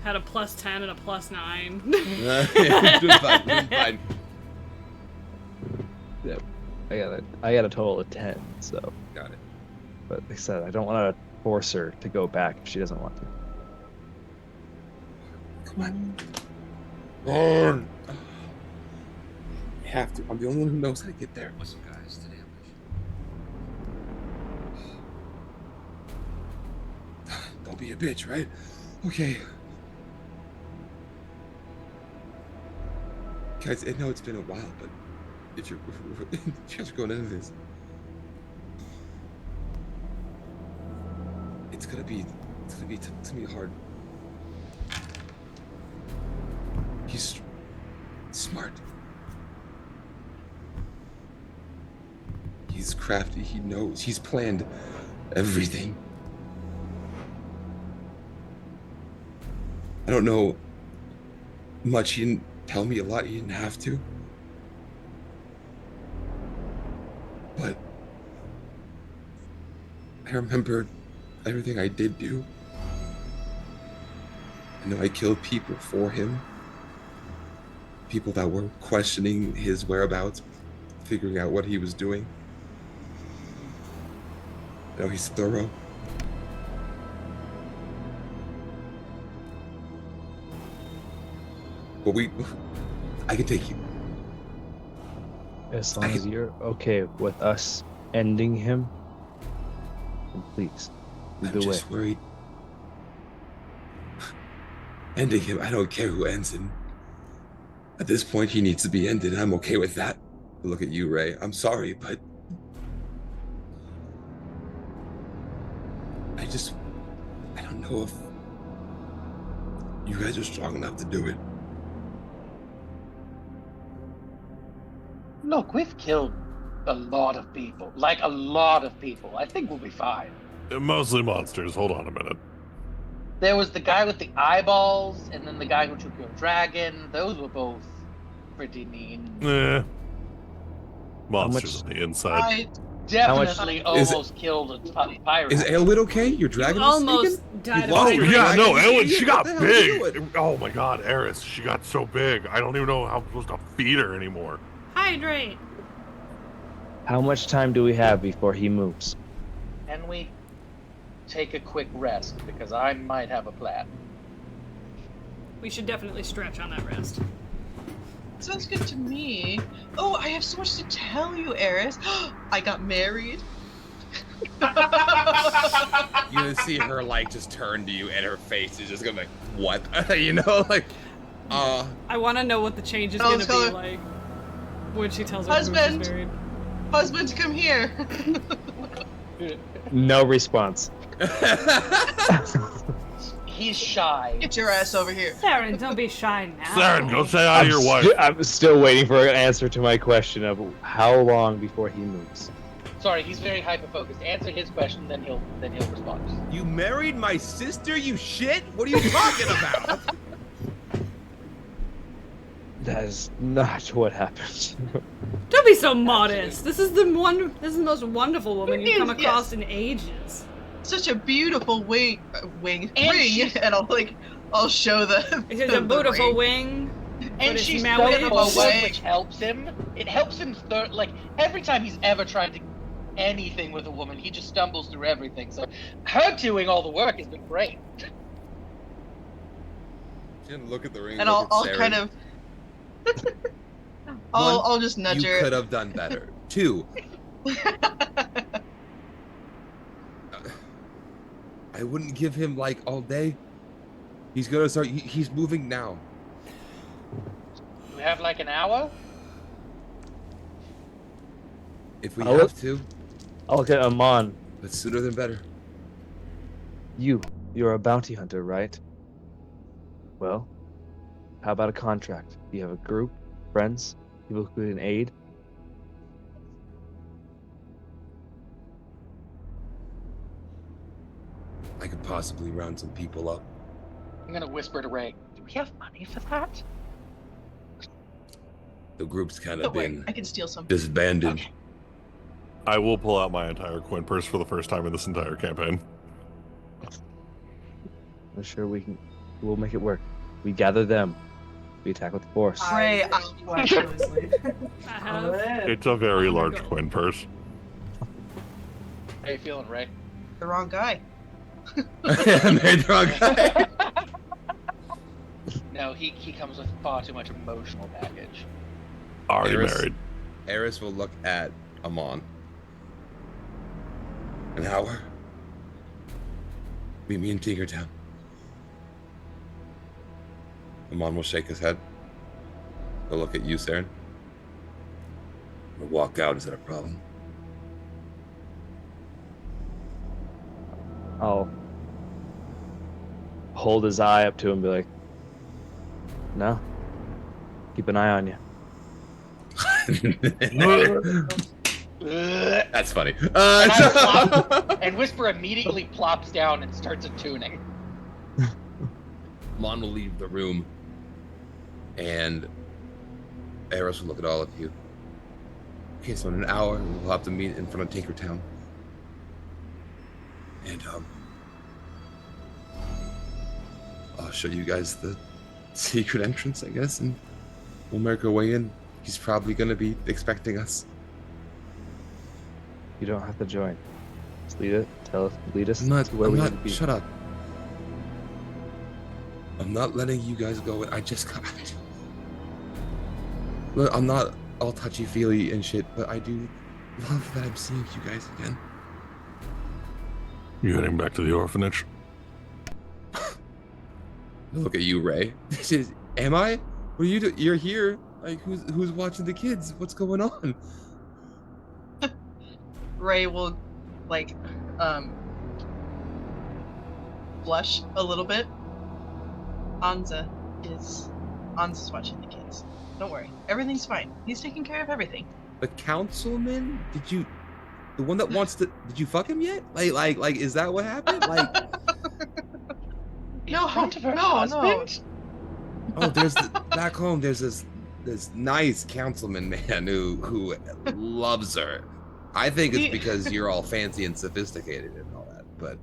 had a +10 and a +9. Doing fine. Yep. I got a total of 10, so. Got it. But like I said, I don't want to force her to go back if she doesn't want to. Come on. Run. I have to. I'm the only one who knows how to get there. Listen, guys, today I'm Don't be a bitch, right? Okay. Guys, I know it's been a while, but if you guys are going into this, it's gonna be hard. He's smart. He's crafty. He knows. He's planned everything. I don't know much. He didn't tell me a lot. He didn't have to. But I remember everything I did do. I know I killed people for him. People that were questioning his whereabouts, figuring out what he was doing. I know he's thorough. But I can take you. As long as you're okay with us ending him, then please, I'm lead the way. just worried. Ending him, I don't care who ends him. At this point, he needs to be ended, and I'm okay with that. Look at you, Ray. I'm sorry, but I don't know if you guys are strong enough to do it. Look, we've killed a lot of people. Like, a lot of people. I think we'll be fine. Mostly monsters. Hold on a minute. There was the guy with the eyeballs, and then the guy who took your dragon. Those were both pretty mean. Monsters on the inside. I Definitely almost killed a pirate. Is Aelwyd okay? Your dragon You was almost taken? died You of lost Oh your pirate. yeah, dragon? no, Ellen, she got What the hell are you big. doing? Oh my God, Eris, she got so big. I don't even know how I'm supposed to feed her anymore. Hydrate. How much time do we have before he moves? Can we take a quick rest? Because I might have a plan. We should definitely stretch on that rest. Sounds good to me. Oh, I have so much to tell you, Eris. I got married. You're gonna see her like just turn to you, and her face is just gonna be like, "What?" You know, like, I want to know what the change is Oh, going it's to be going- like when she tells her who Husband! she's married. Husband, come here. No response. He's shy. Get your ass over here. Saren, don't be shy now. Saren, go say hi to your wife. I'm still waiting for an answer to my question of how long before he moves. Sorry, he's very hyper-focused. Answer his question, then he'll respond. you married my sister, you shit? What are you talking about? That is not what happened. Don't be so modest. This is the most wonderful woman you've come Yes. across in ages. Such a beautiful ring, And ring, she's- and I'll show the. It is the a beautiful ring. wing. And it's she's mounted so in a forward, way. which helps him. It helps him, like, every time he's ever tried to anything with a woman, he just stumbles through everything. So her doing all the work has been great. She didn't look at the ring. And look I'll at Saren. kind of. I'll just nudge you her. could have done better. 2, I wouldn't give him like all day. He's gonna start. He's moving now. We have like an hour. If we I'll have to, I'll look at Amon. but sooner than better. You're a bounty hunter, right? Well, how about a contract? Do you have a group, friends, people who can aid? I could possibly round some people up. I'm gonna whisper to Ray. Do we have money for that? The group's kind of Don't worry, been I can steal some. disbanded. Okay. I will pull out my entire coin purse for the first time in this entire campaign. I'm sure we'll make it work. We gather them. We attack with force. Ray, I watch closely. I have. It's a very Oh my large God. coin purse. How you feeling, Ray? the wrong guy. I married the wrong guy. No, he comes with far too much emotional baggage. Already Eris. married. Eris will look at Amon. An hour. Meet me in Tinkertown. Amon will shake his head. He'll look at you, Saren. We'll walk out. Is that a problem? I'll hold his eye up to him and be like, no. Keep an eye on you. That's funny. And Whisper immediately plops down and starts attuning. Mon will leave the room, and Eris will look at all of you. Okay, so in an hour we'll have to meet in front of Tinkertown, and I'll show you guys the secret entrance, I guess, and we'll make our way in. He's probably gonna be expecting us. You don't have to join. Just lead us I'm not. to where we need to be. Shut up. I'm not letting you guys go. I just got. Look, I'm not all touchy-feely and shit, but I do love that I'm seeing you guys again. You heading back to the orphanage? Look at you, Ray. Am I? What are you doing? You're here. Like, who's watching the kids? What's going on? Ray will, like, blush a little bit. Anza's watching the kids. Don't worry, everything's fine. He's taking care of everything. The councilman? The one that wants to? Did you fuck him yet? Like, is that what happened? Like, In front of her no. husband? oh, back home. There's this nice councilman man who loves her. I think it's because you're all fancy and sophisticated and all that, but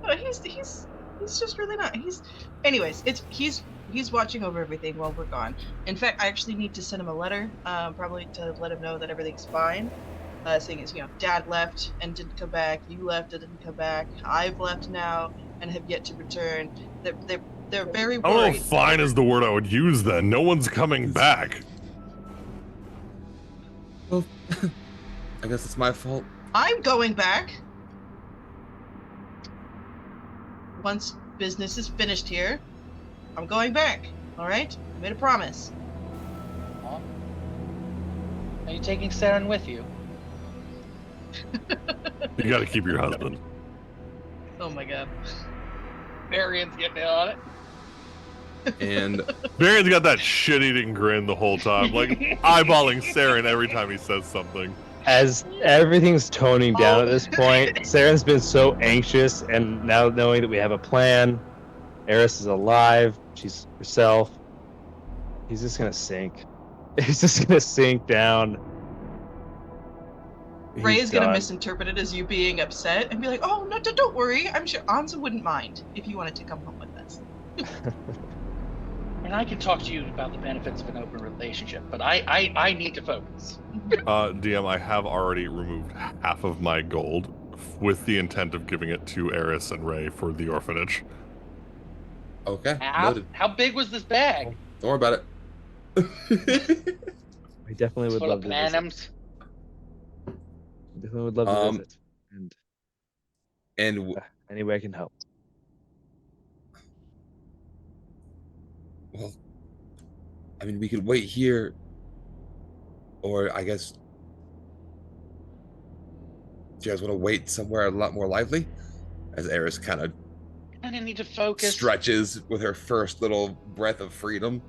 No, he's just really not. Anyways, he's watching over everything while we're gone. In fact, I actually need to send him a letter, probably to let him know that everything's fine. Seeing as Dad left and didn't come back, you left and didn't come back, I've left now and have yet to return. They're very I don't know worried. if fine is the word I would use then. No one's coming back. well, I guess it's my fault. I'm going back. Once business is finished here, I'm going back. All right? I made a promise. Huh? Are you taking Saren with you? You gotta keep your husband. Oh my god. Marion's getting in on it. And Varian's got that shit-eating grin the whole time, like eyeballing Saren every time he says something. As everything's toning down at this point, Saren's been so anxious, and now knowing that we have a plan, Eris is alive, she's herself, he's just gonna sink. He's just gonna sink down. Ray He's is gonna done. misinterpret it as you being upset and be like, "Oh no, don't worry. I'm sure Anza wouldn't mind if you wanted to come home with us." And I can talk to you about the benefits of an open relationship, but I need to focus. DM, I have already removed half of my gold with the intent of giving it to Eris and Ray for the orphanage. okay, How, noted. how big was this bag? Don't worry about it. I definitely would Full love of to visit. bananas. Definitely would love to visit. And And any way I can help. well, I mean, we could wait here, or I guess, do you guys want to wait somewhere a lot more lively? As Eris kind of I need to focus. stretches with her first little breath of freedom.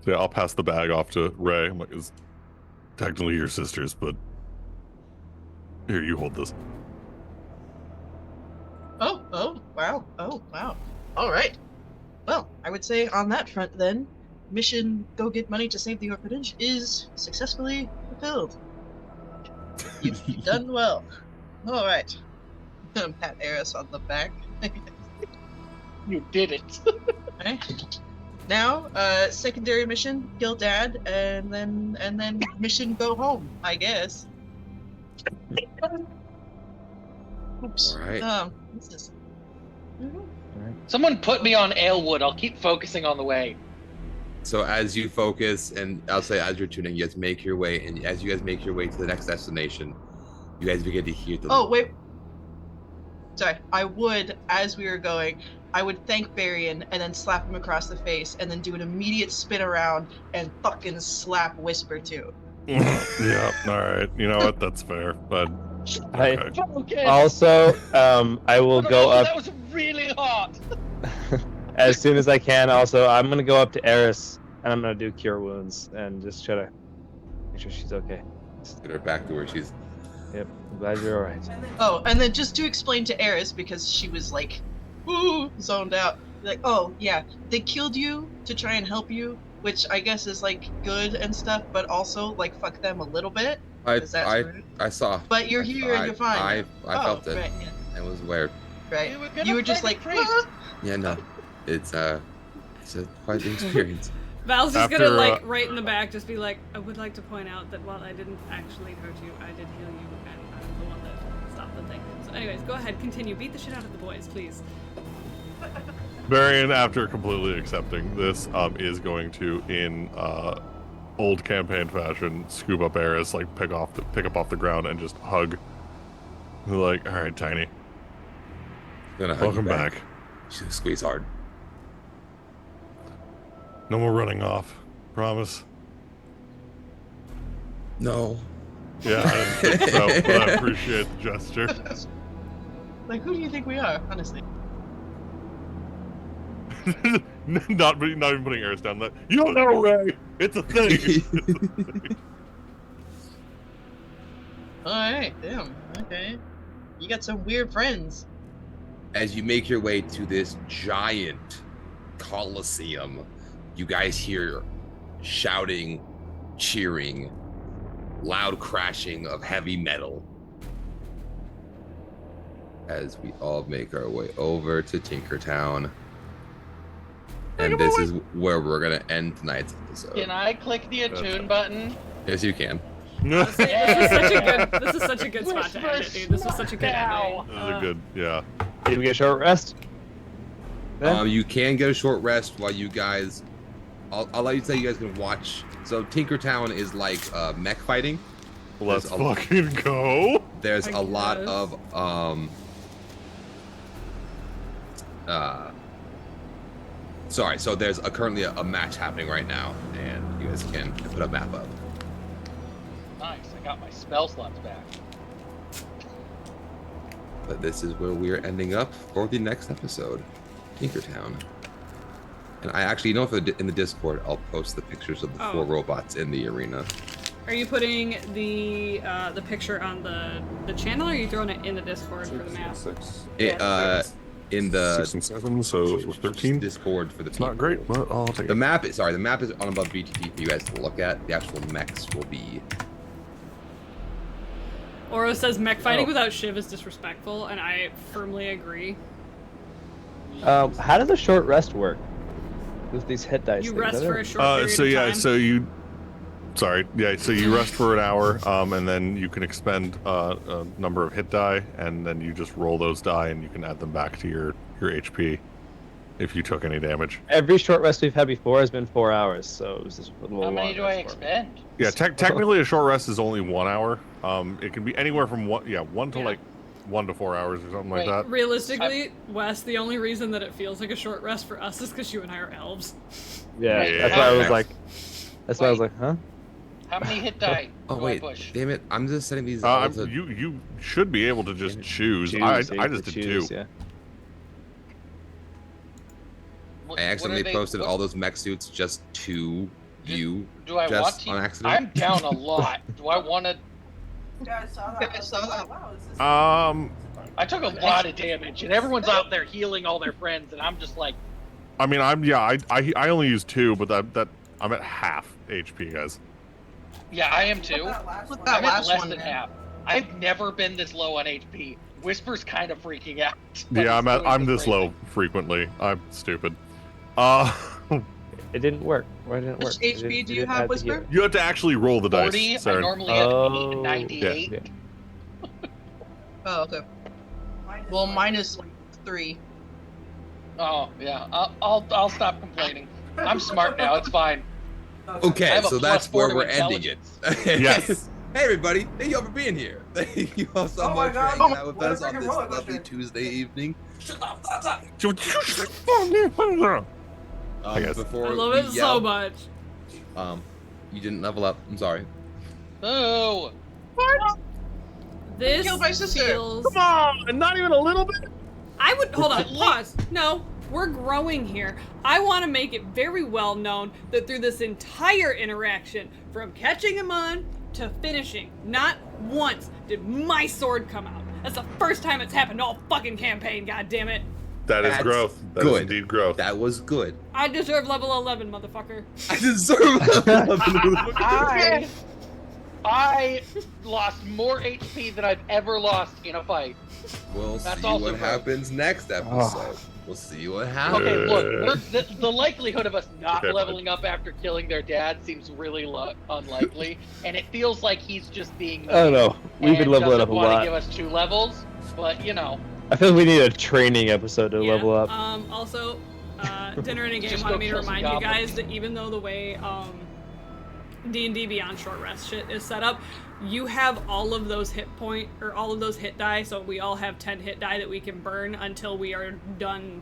So yeah, I'll pass the bag off to Ray. I'm like, it's technically your sister's, but here, you hold this. Oh, wow. All right. Well, I would say on that front then, mission go get money to save the orphanage is successfully fulfilled. You've done well. All right. Pat Eris on the back. You did it. Okay. Now, secondary mission, kill Dad, and then mission go home, I guess. Oops. All right. This is. Someone put me on Aylwood. I'll keep focusing on the way. So as you focus, and I'll say as you're tuning, you guys make your way, and as you guys make your way to the next destination, you guys begin to hear the. Oh wait. Sorry. I would, as we were going, I would thank Barian and then slap him across the face, and then do an immediate spin around and fucking slap Whisper too. Yeah, all right. You know what? That's fair. But Okay. Also, I will go up That was really hot. as soon as I can. Also, I'm gonna go up to Eris and I'm gonna do cure wounds and just try to make sure she's okay. Get her back to where she's. Yep, I'm glad you're all right. Oh, and then just to explain to Eris, because she was like, ooh, zoned out. Like, oh yeah, they killed you to try and help you, which I guess is like good and stuff, but also like fuck them a little bit. I saw. But you're here and you're fine. I felt it. Right, yeah. It was weird. Right. You were just like, Yeah, no, it's a quite the experience. Val's just After, gonna like right in the back just be like, I would like to point out that while I didn't actually hurt you, I did heal you, and I'm the one that stopped the thing. So anyways, go ahead, continue. Beat the shit out of the boys, please. Varian, after completely accepting this, is going to, in old campaign fashion, scoop up Eris, like pick up off the ground, and just hug. Like, all right, Tiny. Gonna hug Welcome you back. back. She's gonna squeeze hard. No more running off. Promise. No. Yeah, I didn't think so, but I appreciate the gesture. Like, who do you think we are, honestly? not even putting Eris down. That you don't know, Ray. It's a thing. Alright, damn. Okay. You got some weird friends. As you make your way to this giant coliseum, you guys hear shouting, cheering, loud crashing of heavy metal. As we all make our way over to Tinkertown. And this is where we're gonna end tonight's episode. Can I click the attune button? Yes, you can. Honestly, this is such a good spot to end it, dude. This was such a good ending. That was a good, yeah. Did we get a short rest? You can get a short rest while you guys. I'll let you say you guys can watch. So Tinkertown is like mech fighting. Let's fucking go. There's a lot of sorry, so there's currently a match happening right now, and you guys can put a map up. Nice, I got my spell slots back. But this is where we're ending up for the next episode, Tinkertown. And I actually, if in the Discord, I'll post the pictures of the 4 robots in the arena. Are you putting the picture on the channel, or are you throwing it in the Discord for the map? In the 6 and 7, so 13. Discord for the It's not great, but I'll take the it. map. The map is on above BTT for you guys to look at. The actual mechs will be. Oro says mech fighting without Shiv is disrespectful, and I firmly agree. How does a short rest work with these hit dice? You things? rest I for don't- a short period of time. So you rest for an hour, and then you can expend a number of hit die, and then you just roll those die, and you can add them back to your HP. if you took any damage. Every short rest we've had before has been 4 hours, so it was just a little How many long do I rest for me. expend? Yeah, technically a short rest is only 1 hour. It can be anywhere from one to Yeah. like 1 to 4 hours or something like Wait. that. Realistically, Wes, the only reason that it feels like a short rest for us is because you and I are elves. Yeah, Right. that's why I was Yeah. like, I was Wait. like, huh? How many hit die Oh do wait, I push? damn it! I'm just setting these all to. You should be able to just Damn it. choose. Choose, I yeah, just to did choose, 2. Yeah. What- I accidentally what are they- posted what- all those mech suits just to you. Do I just want to? on accident. I'm down a lot. Do I want to? Yeah, I saw that. I saw that. Wow, is this I took a lot of damage, and everyone's out there healing all their friends, and I'm just like, I mean, I only use 2, but that I'm at half HP, guys. yeah, I am too. that last Put one? that I'm at last less one than there. half. I've never been this low on HP. Whisper's kind of freaking out. but Yeah, he's doing I'm the this crazy. low frequently. I'm stupid. It didn't work. Why didn't it How work? much HP do you have, Whisper? You have to actually roll the 40. dice, I Saren. normally have 8 Oh, and 98. Yeah. Oh, okay. Mine is Well, like- mine is 3. Oh yeah, I'll stop complaining. I'm smart now. It's fine. I Okay, have a so plus that's 4 where to we're ending it. intelligence. Yes. Hey everybody, thank you all for being here. Thank you all so Oh my much for God. hanging out with What a us on freaking this roller lovely coaster. Tuesday evening. I guess. Before I love we it so yell, much. You didn't level up. I'm sorry. Oh, This killed my sister. feels. Come on, not even a little bit. I would hold on. At least- Pause. No, we're growing here. I want to make it very well known that through this entire interaction, from catching him on to finishing, not once did my sword come out. That's the first time it's happened all fucking campaign. God damn it! That is That's growth. That is good. indeed growth. That was good. I deserve level 11, motherfucker. I deserve level up. I lost more HP than I've ever lost in a fight. We'll That's see also what growth. happens next episode. We'll see what happens. Okay, look, the likelihood of us not Okay, leveling up after killing their dad seems really unlikely, and it feels like he's just being. I don't know. We've been and leveling doesn't up a want to lot. give us 2 levels, but you know. I feel like we need a training episode to Yeah, level up. Also, Dinner in a Game Just wanted go me to kill some remind you goblins. guys that even though the way D&D Beyond short rest shit is set up, you have all of those hit point or all of those hit die, so we all have 10 hit die that we can burn until we are done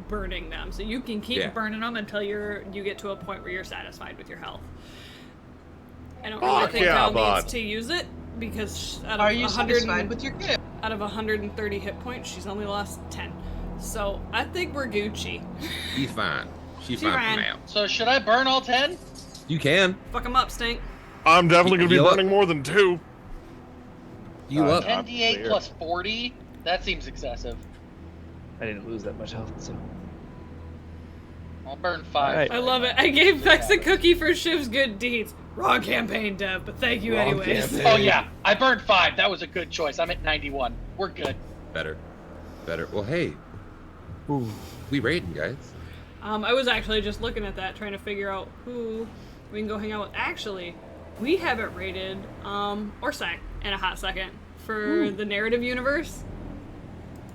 burning them. So you can keep Yeah. burning them until you get to a point where you're satisfied with your health. I don't really Fuck think yeah, Cal bud. needs to use it because out Are of you 100 satisfied with your gift? out of 130 hit points, she's only lost 10. So I think we're Gucci. She's fine. She's She fine ran. for now. So should I burn all 10? You can. Fuck them up, Stink. I'm definitely going to be Heal up. burning more than 2. You up? 10d8 clear. plus 40? That seems excessive. I didn't lose that much health, so. I'll burn 5. Alright. I love it. I gave Vex a cookie for Shiv's good deeds. Wrong campaign, Dev, but thank you Wrong anyways. campaign. Oh yeah, I burned 5. That was a good choice. I'm at 91. We're good. Better. Well, hey. We raiding, guys. I was actually just looking at that, trying to figure out who we can go hang out with. Actually, we haven't raided Orsak in a hot second for the narrative universe.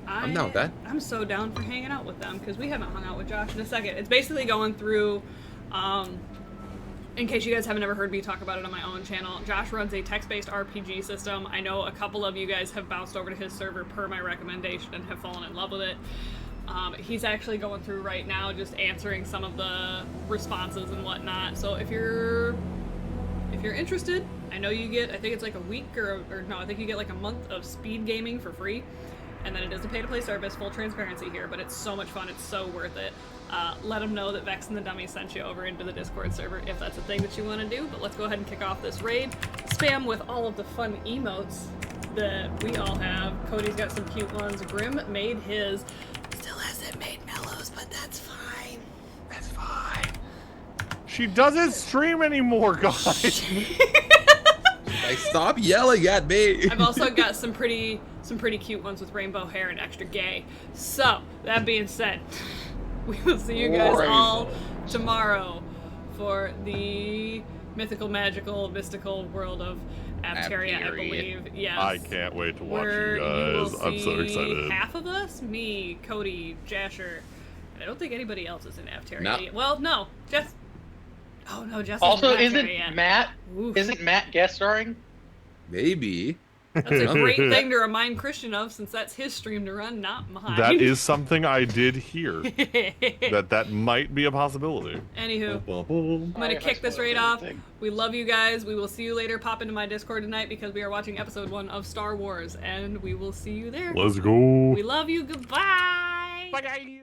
I'm down with that. I'm so down for hanging out with them because we haven't hung out with Josh in a second. It's basically going through, in case you guys haven't ever heard me talk about it on my own channel, Josh runs a text-based RPG system. I know a couple of you guys have bounced over to his server per my recommendation and have fallen in love with it. He's actually going through right now just answering some of the responses and whatnot. So if you're interested, I know you get, I think it's like a week or no, I think you get like a month of speed gaming for free. And then it is a pay-to-play service, full transparency here, but it's so much fun, it's so worth it. Let them know that Vex and the Dummies sent you over into the Discord server if that's a thing that you want to do. But let's go ahead and kick off this raid. Spam with all of the fun emotes that we all have. Cody's got some cute ones. Grim made his. Still hasn't made Mellows, but that's fine. That's fine. She doesn't stream anymore, guys. Like, stop yelling at me. I've also got some pretty cute ones with rainbow hair and extra gay. So, that being said, we will see you guys all tomorrow for the mystical world of Apteria, I Apteria. believe. Yes. I can't wait to watch Where you you will guys. I'm so see excited. half of us, me, Cody, Jasher, I don't think anybody else is in Afteria. No. yet. Well, no. Jess. Oh no, Jess. Also, isn't in isn't Afteria yet. Matt Oof. isn't Matt guest starring? Maybe. That's a great thing to remind Christian of, since that's his stream to run, not mine. That is something I did hear. that might be a possibility. Anywho, Boom, boom. I'm gonna kick this right off. We love you guys. We will see you later. Pop into my Discord tonight because we are watching episode 1 of Star Wars, and we will see you there. Let's go. We love you. Goodbye. Bye, guys.